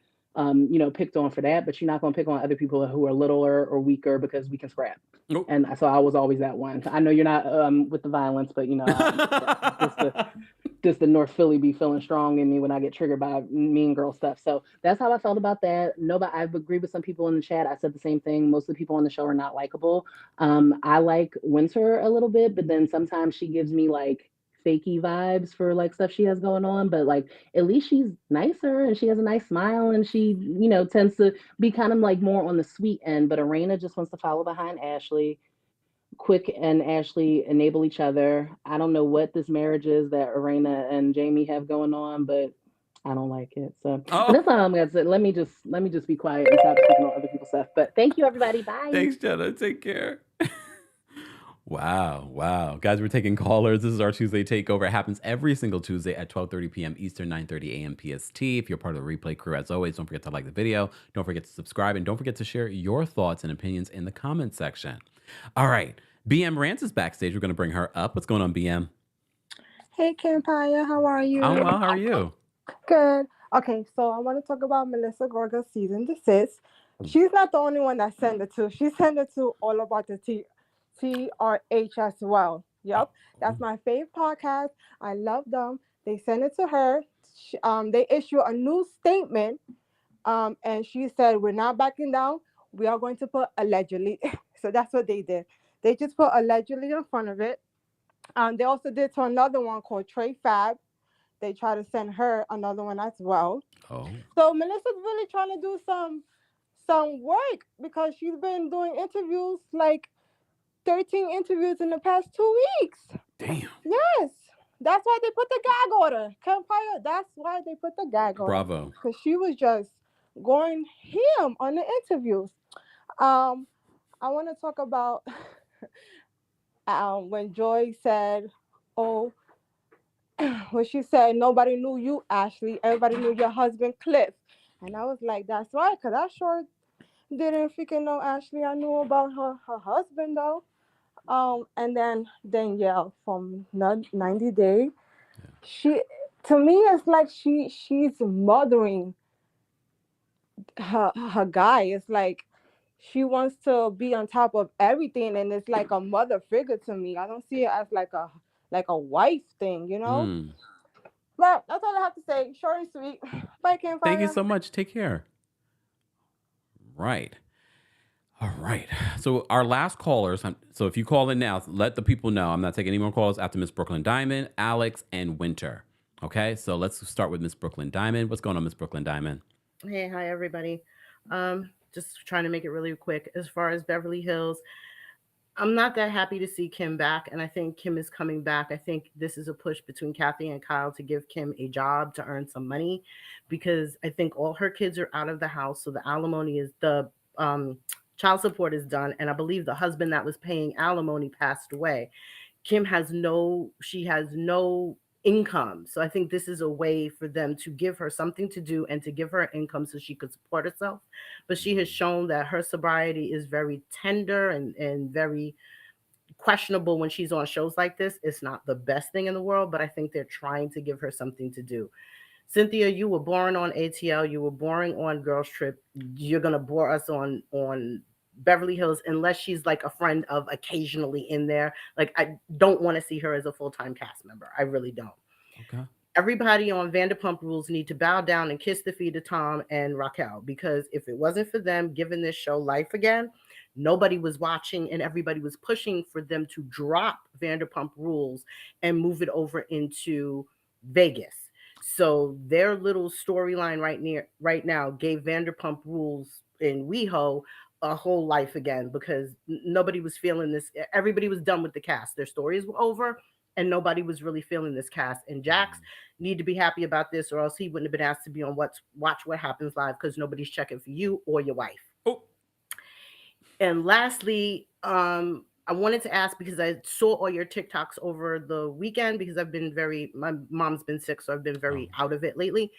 S11: picked on for that. But you're not gonna pick on other people who are littler or weaker because we can scrap.
S1: Nope.
S11: And so I was always that one. I know you're not with the violence, but just the North Philly be feeling strong in me when I get triggered by mean girl stuff. So that's how I felt about that. Nobody, I've agreed with some people in the chat. I said the same thing. Most of the people on the show are not likable. I like Winter a little bit, but then sometimes she gives me like fakey vibes for like stuff she has going on. But like at least she's nicer and she has a nice smile and she, tends to be kind of like more on the sweet end. But Arena just wants to follow behind Ashley. Quick and Ashley enable each other. I don't know what this marriage is that Arena and Jamie have going on, but I don't like it. So
S1: Oh.
S11: that's all I'm gonna say. Let me just be quiet and stop speaking on other people's stuff. But thank you everybody. Bye.
S1: Thanks, Jenna. Take care. Wow. Guys, we're taking callers. This is our Tuesday Takeover. It happens every single Tuesday at 12:30 p.m. Eastern, 9:30 a.m. PST. If you're part of the replay crew, as always, don't forget to like the video. Don't forget to subscribe. And don't forget to share your thoughts and opinions in the comments section. All right. BM Rance is backstage. We're going to bring her up. What's going on, BM?
S12: Hey, Kempire, how are you?
S1: I'm well. How are you?
S12: Good. Okay, so I want to talk about Melissa Gorga's season Desist. She's not the only one that sent it to. She sent it to All About the TRH as well. Yep, that's my fave podcast. I love them. They sent it to her. They issue a new statement, and she said, "We're not backing down. We are going to put allegedly." So that's what they did. They just put allegedly in front of it. They also did to another one called Trey Fab. They try to send her another one as well.
S1: Oh.
S12: So Melissa's really trying to do some work because she's been doing interviews, like 13 interviews in the past 2 weeks.
S1: Damn.
S12: Yes. That's why they put the gag order. Kempire, that's why they put the gag order.
S1: Bravo.
S12: Because she was just going ham on the interviews. I want to talk about when Joy said, when she said, nobody knew you, Ashley. Everybody knew your husband, Cliff. And I was like, that's right, because I sure didn't freaking know Ashley. I knew about her husband, though. And then Danielle from 90 Day. To me, it's like she's mothering her guy. It's like she wants to be on top of everything, and it's like a mother figure to me. I don't see it as like a wife thing, But that's all I have to say. Short and sweet. Bye, Campfire.
S1: Thank you so much. Take care. Right. All right. So our last callers. So if you call in now, let the people know. I'm not taking any more calls after Miss Brooklyn Diamond, Alex, and Winter. Okay. So let's start with Miss Brooklyn Diamond. What's going on, Miss Brooklyn Diamond?
S13: Hey, hi everybody. Just trying to make it really quick. As far as Beverly Hills, I'm not that happy to see Kim back, and I think Kim is coming back. I think this is a push between Kathy and Kyle to give Kim a job to earn some money, because I think all her kids are out of the house, so the alimony is the child support is done, and I believe the husband that was paying alimony passed away. Kim has no income, so I think this is a way for them to give her something to do and to give her income so she could support herself. But she has shown that her sobriety is very tender and very questionable when she's on shows like this. It's not the best thing in the world, but I think they're trying to give her something to do. Cynthia, you were boring on ATL. You were boring on Girls Trip. You're going to bore us on Beverly Hills unless she's like a friend of occasionally in there. Like, I don't want to see her as a full-time cast member. I really don't.
S1: Okay.
S13: Everybody on Vanderpump Rules need to bow down and kiss the feet of Tom and Raquel, because if it wasn't for them giving this show life again, nobody was watching and everybody was pushing for them to drop Vanderpump Rules and move it over into Vegas. So their little storyline right now gave Vanderpump Rules in WeHo a whole life again, because nobody was feeling this. Everybody was done with the cast. Their stories were over. and nobody was really feeling this cast. And Jax need to be happy about this, or else he wouldn't have been asked to be on Watch What Happens Live, because nobody's checking for you or your wife.
S1: Oh.
S13: And lastly, I wanted to ask, because I saw all your TikToks over the weekend, because my mom's been sick, so I've been very out of it lately.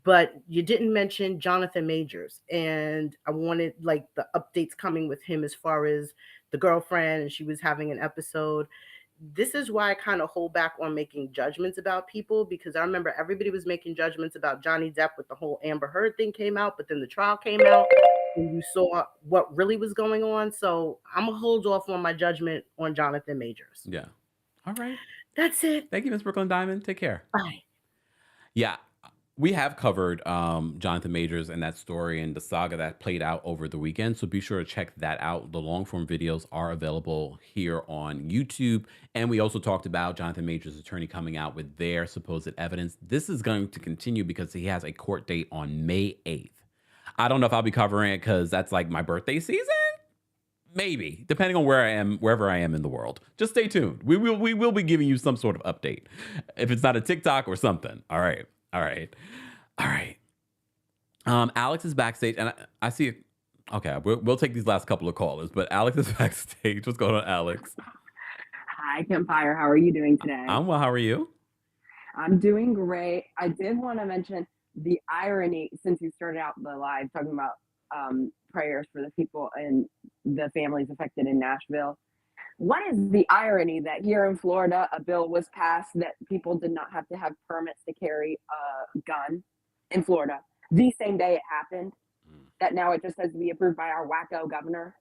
S13: But you didn't mention Jonathan Majors, and I wanted like the updates coming with him as far as the girlfriend, and she was having an episode. This is why I kind of hold back on making judgments about people, because I remember everybody was making judgments about Johnny Depp with the whole Amber Heard thing came out, but then the trial came out and you saw what really was going on. So I'm gonna hold off on my judgment on Jonathan Majors.
S1: Yeah. All right.
S13: That's it.
S1: Thank you, Miss Brooklyn Diamond. Take care.
S13: Bye.
S1: Yeah. We have covered Jonathan Majors and that story and the saga that played out over the weekend. So be sure to check that out. The long form videos are available here on YouTube. And we also talked about Jonathan Majors' attorney coming out with their supposed evidence. This is going to continue because he has a court date on May 8th. I don't know if I'll be covering it because that's like my birthday season. Maybe, depending on where I am, wherever I am in the world. Just stay tuned. We will be giving you some sort of update. If it's not a TikTok or something. All right. Alex is backstage, and I see. Okay, we'll take these last couple of callers, but Alex is backstage. What's going on, Alex?
S14: Hi, Kempire. How are you doing today?
S1: I'm well. How are you?
S14: I'm doing great. I did want to mention the irony, since you started out the live talking about prayers for the people and the families affected in Nashville. What is the irony that here in Florida, a bill was passed that people did not have to have permits to carry a gun in Florida the same day it happened, that now it just has to be approved by our wacko governor?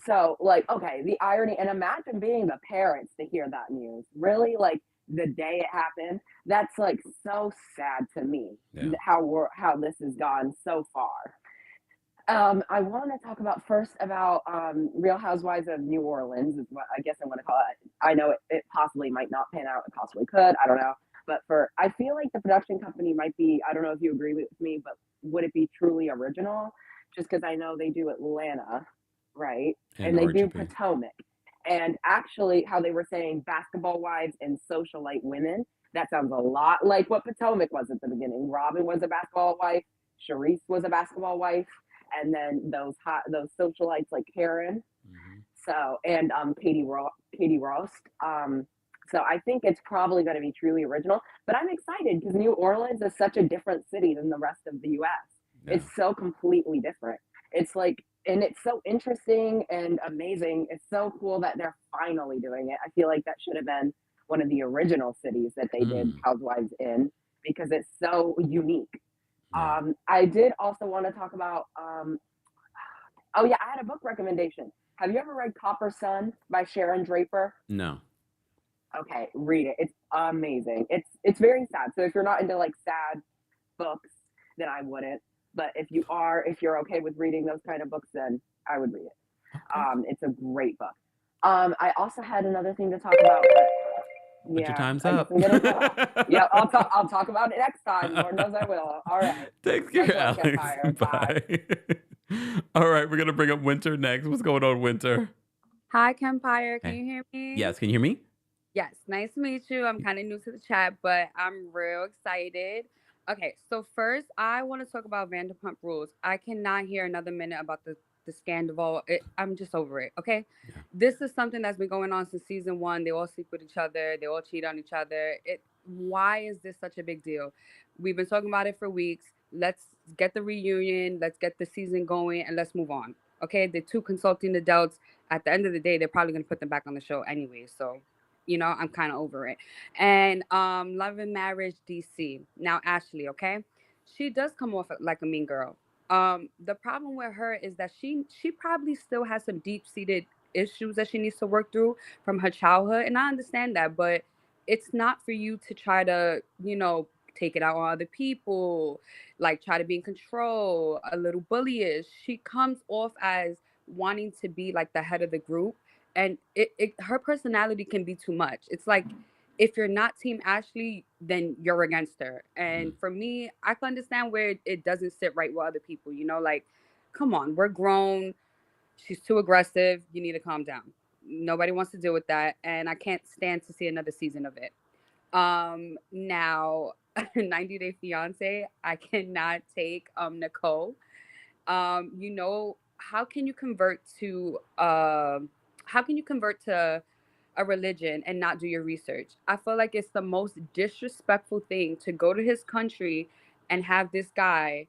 S14: So, like, okay, the irony, and imagine being the parents to hear that news. Really, like, the day it happened, that's, like, so sad to me, how this has gone so far. I want to talk about Real Housewives of New Orleans, is what I guess I want to call it. I know it possibly might not pan out. It possibly could. I don't know. But I feel like the production company might be, I don't know if you agree with me, but would it be truly original? Just because I know they do Atlanta, right? And they do Potomac. And actually, how they were saying basketball wives and socialite women, that sounds a lot like what Potomac was at the beginning. Robin was a basketball wife. Sharice was a basketball wife. And then those socialites like Karen, so and Katie Rost. So I think it's probably going to be truly original. But I'm excited because New Orleans is such a different city than the rest of the U.S. Yeah. It's so completely different. It's like, and it's so interesting and amazing. It's so cool that they're finally doing it. I feel like that should have been one of the original cities that they did Housewives in, because it's so unique. I did also want to talk about, I had a book recommendation. Have you ever read Copper Sun by Sharon Draper?
S1: No.
S14: Okay, read it. It's amazing. It's very sad. So if you're not into like sad books, then I wouldn't. But if you're okay with reading those kind of books, then I would read it. Okay. It's a great book. I also had another thing to talk about.
S1: But your time's up.
S14: Yeah, I'll talk about it next time. Lord knows I will. All right.
S1: Take care, Alex. Bye. All right, we're gonna bring up Winter next. What's going on, Winter?
S15: Hi, Kempire. Can you hear me?
S1: Yes. Can you hear me?
S15: Yes. Nice to meet you. I'm kind of new to the chat, but I'm real excited. Okay, so first, I want to talk about VanderPump rules. I cannot hear another minute about the scandal. I'm just over it, okay? Yeah. This is something that's been going on since season 1. They all sleep with each other. They all cheat on each other. Why is this such a big deal? We've been talking about it for weeks. Let's get the reunion. Let's get the season going, and let's move on, okay? The 2 consulting adults, at the end of the day, they're probably going to put them back on the show anyway, so... I'm kind of over it. And Love and Marriage DC. Now, Ashley, okay? She does come off like a mean girl. The problem with her is that she probably still has some deep-seated issues that she needs to work through from her childhood. And I understand that, but it's not for you to try to, take it out on other people, like try to be in control, a little bullyish. She comes off as wanting to be like the head of the group. And her personality can be too much. It's like, if you're not Team Ashley, then you're against her. And for me, I can understand where it doesn't sit right with other people. Like, come on, we're grown. She's too aggressive. You need to calm down. Nobody wants to deal with that, and I can't stand to see another season of it. Now, 90 Day Fiance, I cannot take Nicole. You know, how can you convert to a religion and not do your research? I feel like it's the most disrespectful thing to go to his country and have this guy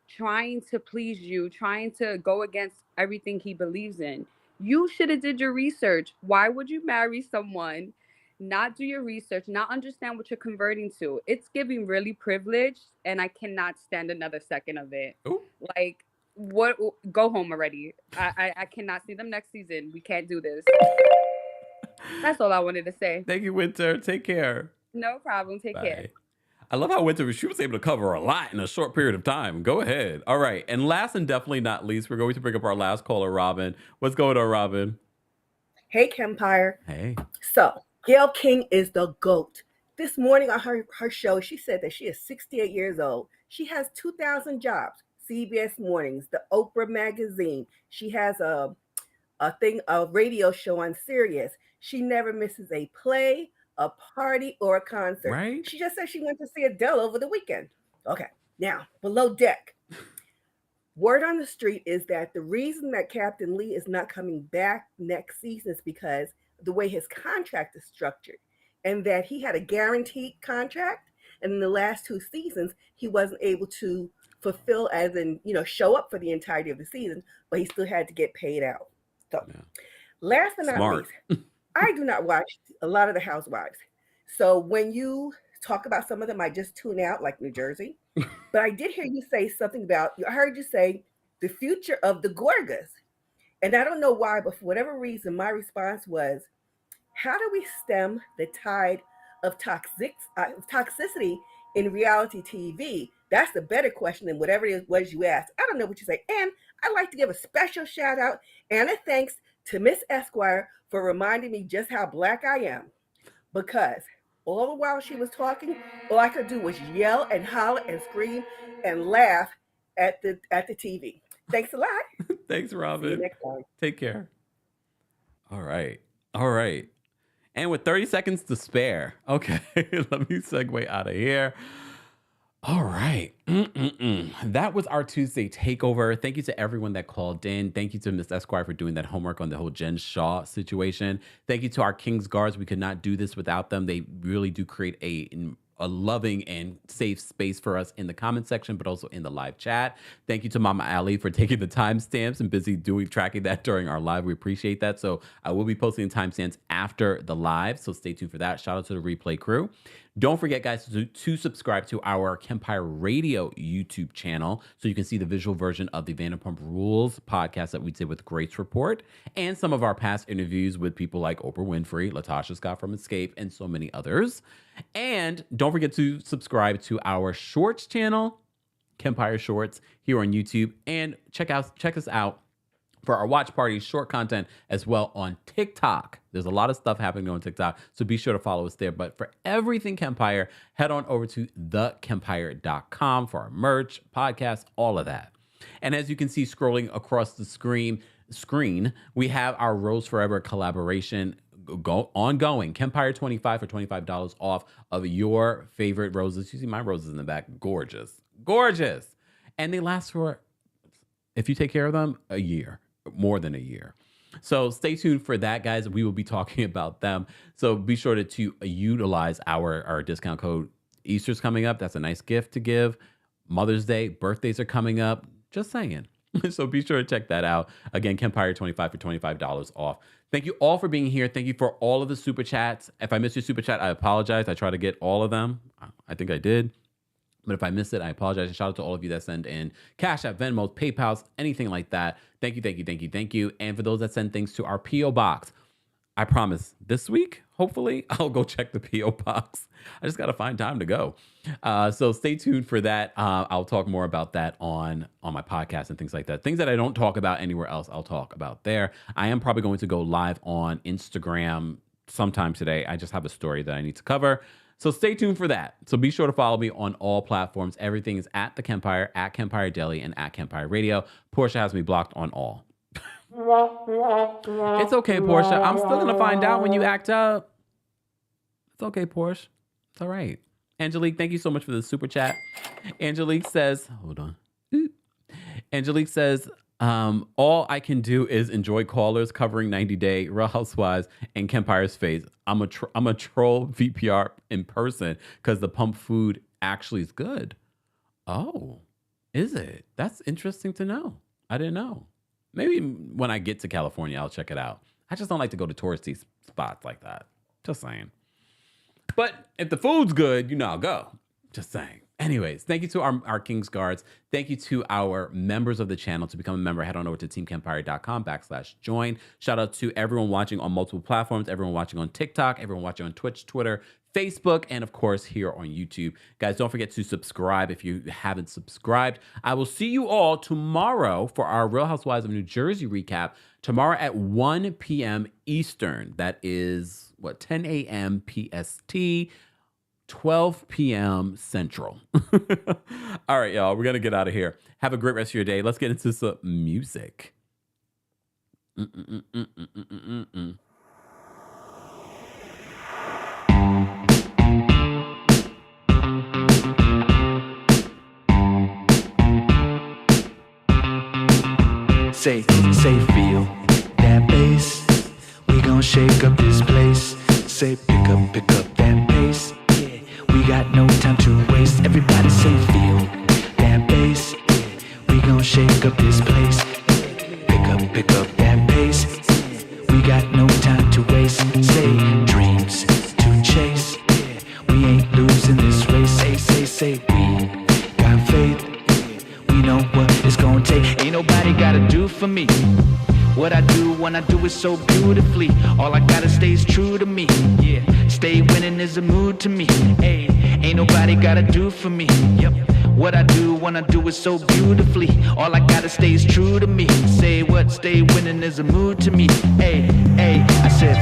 S15: trying to please you, trying to go against everything he believes in. You should have did your research. Why would you marry someone, not do your research, not understand what you're converting to? It's giving really privileged, and I cannot stand another second of it.
S1: Ooh.
S15: Like, what? Go home already. I cannot see them next season. We can't do this. That's all I wanted to say.
S1: Thank you, Winter. Take care.
S15: No problem. Take care.
S1: Bye. I love how Winter, she was able to cover a lot in a short period of time. Go ahead. All right. And last and definitely not least, we're going to bring up our last caller, Robin. What's going on, Robin?
S16: Hey, Kempire.
S1: Hey.
S16: So, Gayle King is the GOAT. This morning on her show, she said that she is 68 years old. She has 2,000 jobs. CBS Mornings, the Oprah magazine. She has a radio show on Sirius. She never misses a play, a party, or a concert.
S1: Right?
S16: She just said she went to see Adele over the weekend. Okay, now, below deck. Word on the street is that the reason that Capt Lee is not coming back next season is because the way his contract is structured, and that he had a guaranteed contract, and in the last 2 seasons, he wasn't able to fulfill, as in, show up for the entirety of the season, but he still had to get paid out. So, last but not least, I do not watch a lot of the Housewives. So when you talk about some of them, I just tune out, like New Jersey. But I did hear you say something about, I heard you say the future of the Gorgas. And I don't know why, but for whatever reason, my response was, how do we stem the tide of toxicity in reality TV? That's the better question than whatever it was you asked. I don't know what you say. And I'd like to give a special shout out and a thanks to Miss Esquire for reminding me just how black I am. Because all the while she was talking, all I could do was yell and holler and scream and laugh at the TV. Thanks a lot.
S1: Thanks, Robin.
S16: See you next time.
S1: Take care. All right. All right. And with 30 seconds to spare. Okay. Let me segue out of here. All right. That was our Tuesday Takeover. Thank you to everyone that called in. Thank you to Miss Esquire for doing that homework on the whole Jen Shah situation. Thank you to our King's Guards. We could not do this without them. They really do create a loving and safe space for us in the comment section, but also in the live chat. Thank you to Mama Ali for taking the timestamps and busy tracking that during our live. We appreciate that. So I will be posting the timestamps after the live. So stay tuned for that. Shout out to the replay crew. Don't forget, guys, to subscribe to our Kempire Radio YouTube channel so you can see the visual version of the VanderPump Rules podcast that we did with Grace Report and some of our past interviews with people like Oprah Winfrey, Latasha Scott from Escape, and so many others. And don't forget to subscribe to our Shorts channel, Kempire Shorts, here on YouTube, and check us out for our watch party short content as well on TikTok. There's a lot of stuff happening on TikTok, so be sure to follow us there. But for everything Kempire, head on over to thekempire.com for our merch, podcast, all of that. And as you can see scrolling across the screen, we have our RosesForever collaboration ongoing. Kempire 25 for $25 off of your favorite roses. You see my roses in the back. Gorgeous. Gorgeous. And they last for, if you take care of them, a year. More than a year. So stay tuned for that, guys. We will be talking about them. So be sure to utilize our discount code. Easter's coming up. That's a nice gift to give. Mother's Day, birthdays are coming up. Just saying. So be sure to check that out. Again, Kempire 25 for $25 off. Thank you all for being here. Thank you for all of the super chats. If I missed your super chat, I apologize. I try to get all of them. I think I did. But if I missed it, I apologize. And shout out to all of you that send in Cash App, Venmos, PayPals, anything like that. Thank you, thank you, thank you, thank you. And for those that send things to our P.O. Box, I promise this week, hopefully, I'll go check the P.O. Box. I just got to find time to go. So stay tuned for that. I'll talk more about that on my podcast and things like that. Things that I don't talk about anywhere else, I'll talk about there. I am probably going to go live on Instagram sometime today. I just have a story that I need to cover. So stay tuned for that. So be sure to follow me on all platforms. Everything is at the Kempire, at Kempire Deli, and at Kempire Radio. Porsha has me blocked on all. It's okay, Porsha. I'm still going to find out when you act up. It's okay, Porsha. It's all right. Angelique, thank you so much for the super chat. Angelique says, hold on. Angelique says, all I can do is enjoy callers covering 90-day Real Housewives and Kempire's face. I'm a troll VPR in person because the pump food actually is good. Oh, is it? That's interesting to know. I didn't know. Maybe when I get to California, I'll check it out. I just don't like to go to touristy spots like that. Just saying. But if the food's good, I'll go. Just saying. Anyways, thank you to our King's Guards. Thank you to our members of the channel. To become a member, head on over to teamkempire.com/join. Shout out to everyone watching on multiple platforms, everyone watching on TikTok, everyone watching on Twitch, Twitter, Facebook, and of course here on YouTube. Guys, don't forget to subscribe if you haven't subscribed. I will see you all tomorrow for our Real Housewives of New Jersey recap. Tomorrow at 1 p.m. Eastern. That is, 10 a.m. PST. 12 p.m. Central. All right, y'all. We're going to get out of here. Have a great rest of your day. Let's get into some music.
S2: Say, feel that bass. We gon' shake up this place. Say, pick up that pace. Yeah, we got no time to waste. Everybody say, feel that bass. Yeah, we gon' shake up this place. Pick up that pace. We got no time to waste. Say, dreams to chase. Yeah, we ain't losing this race. Say, we got faith. We know what it's gonna take. Ain't nobody gotta do for me what I do when I do it so beautifully. All I gotta stay is true to me. Yeah, stay winning is a mood to me. Hey, ain't nobody gotta do for me. Yep, what I do when I do it so beautifully. All I gotta stay is true to me. Say what? Stay winning is a mood to me. Hey, I said.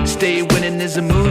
S2: Stay winning is a move.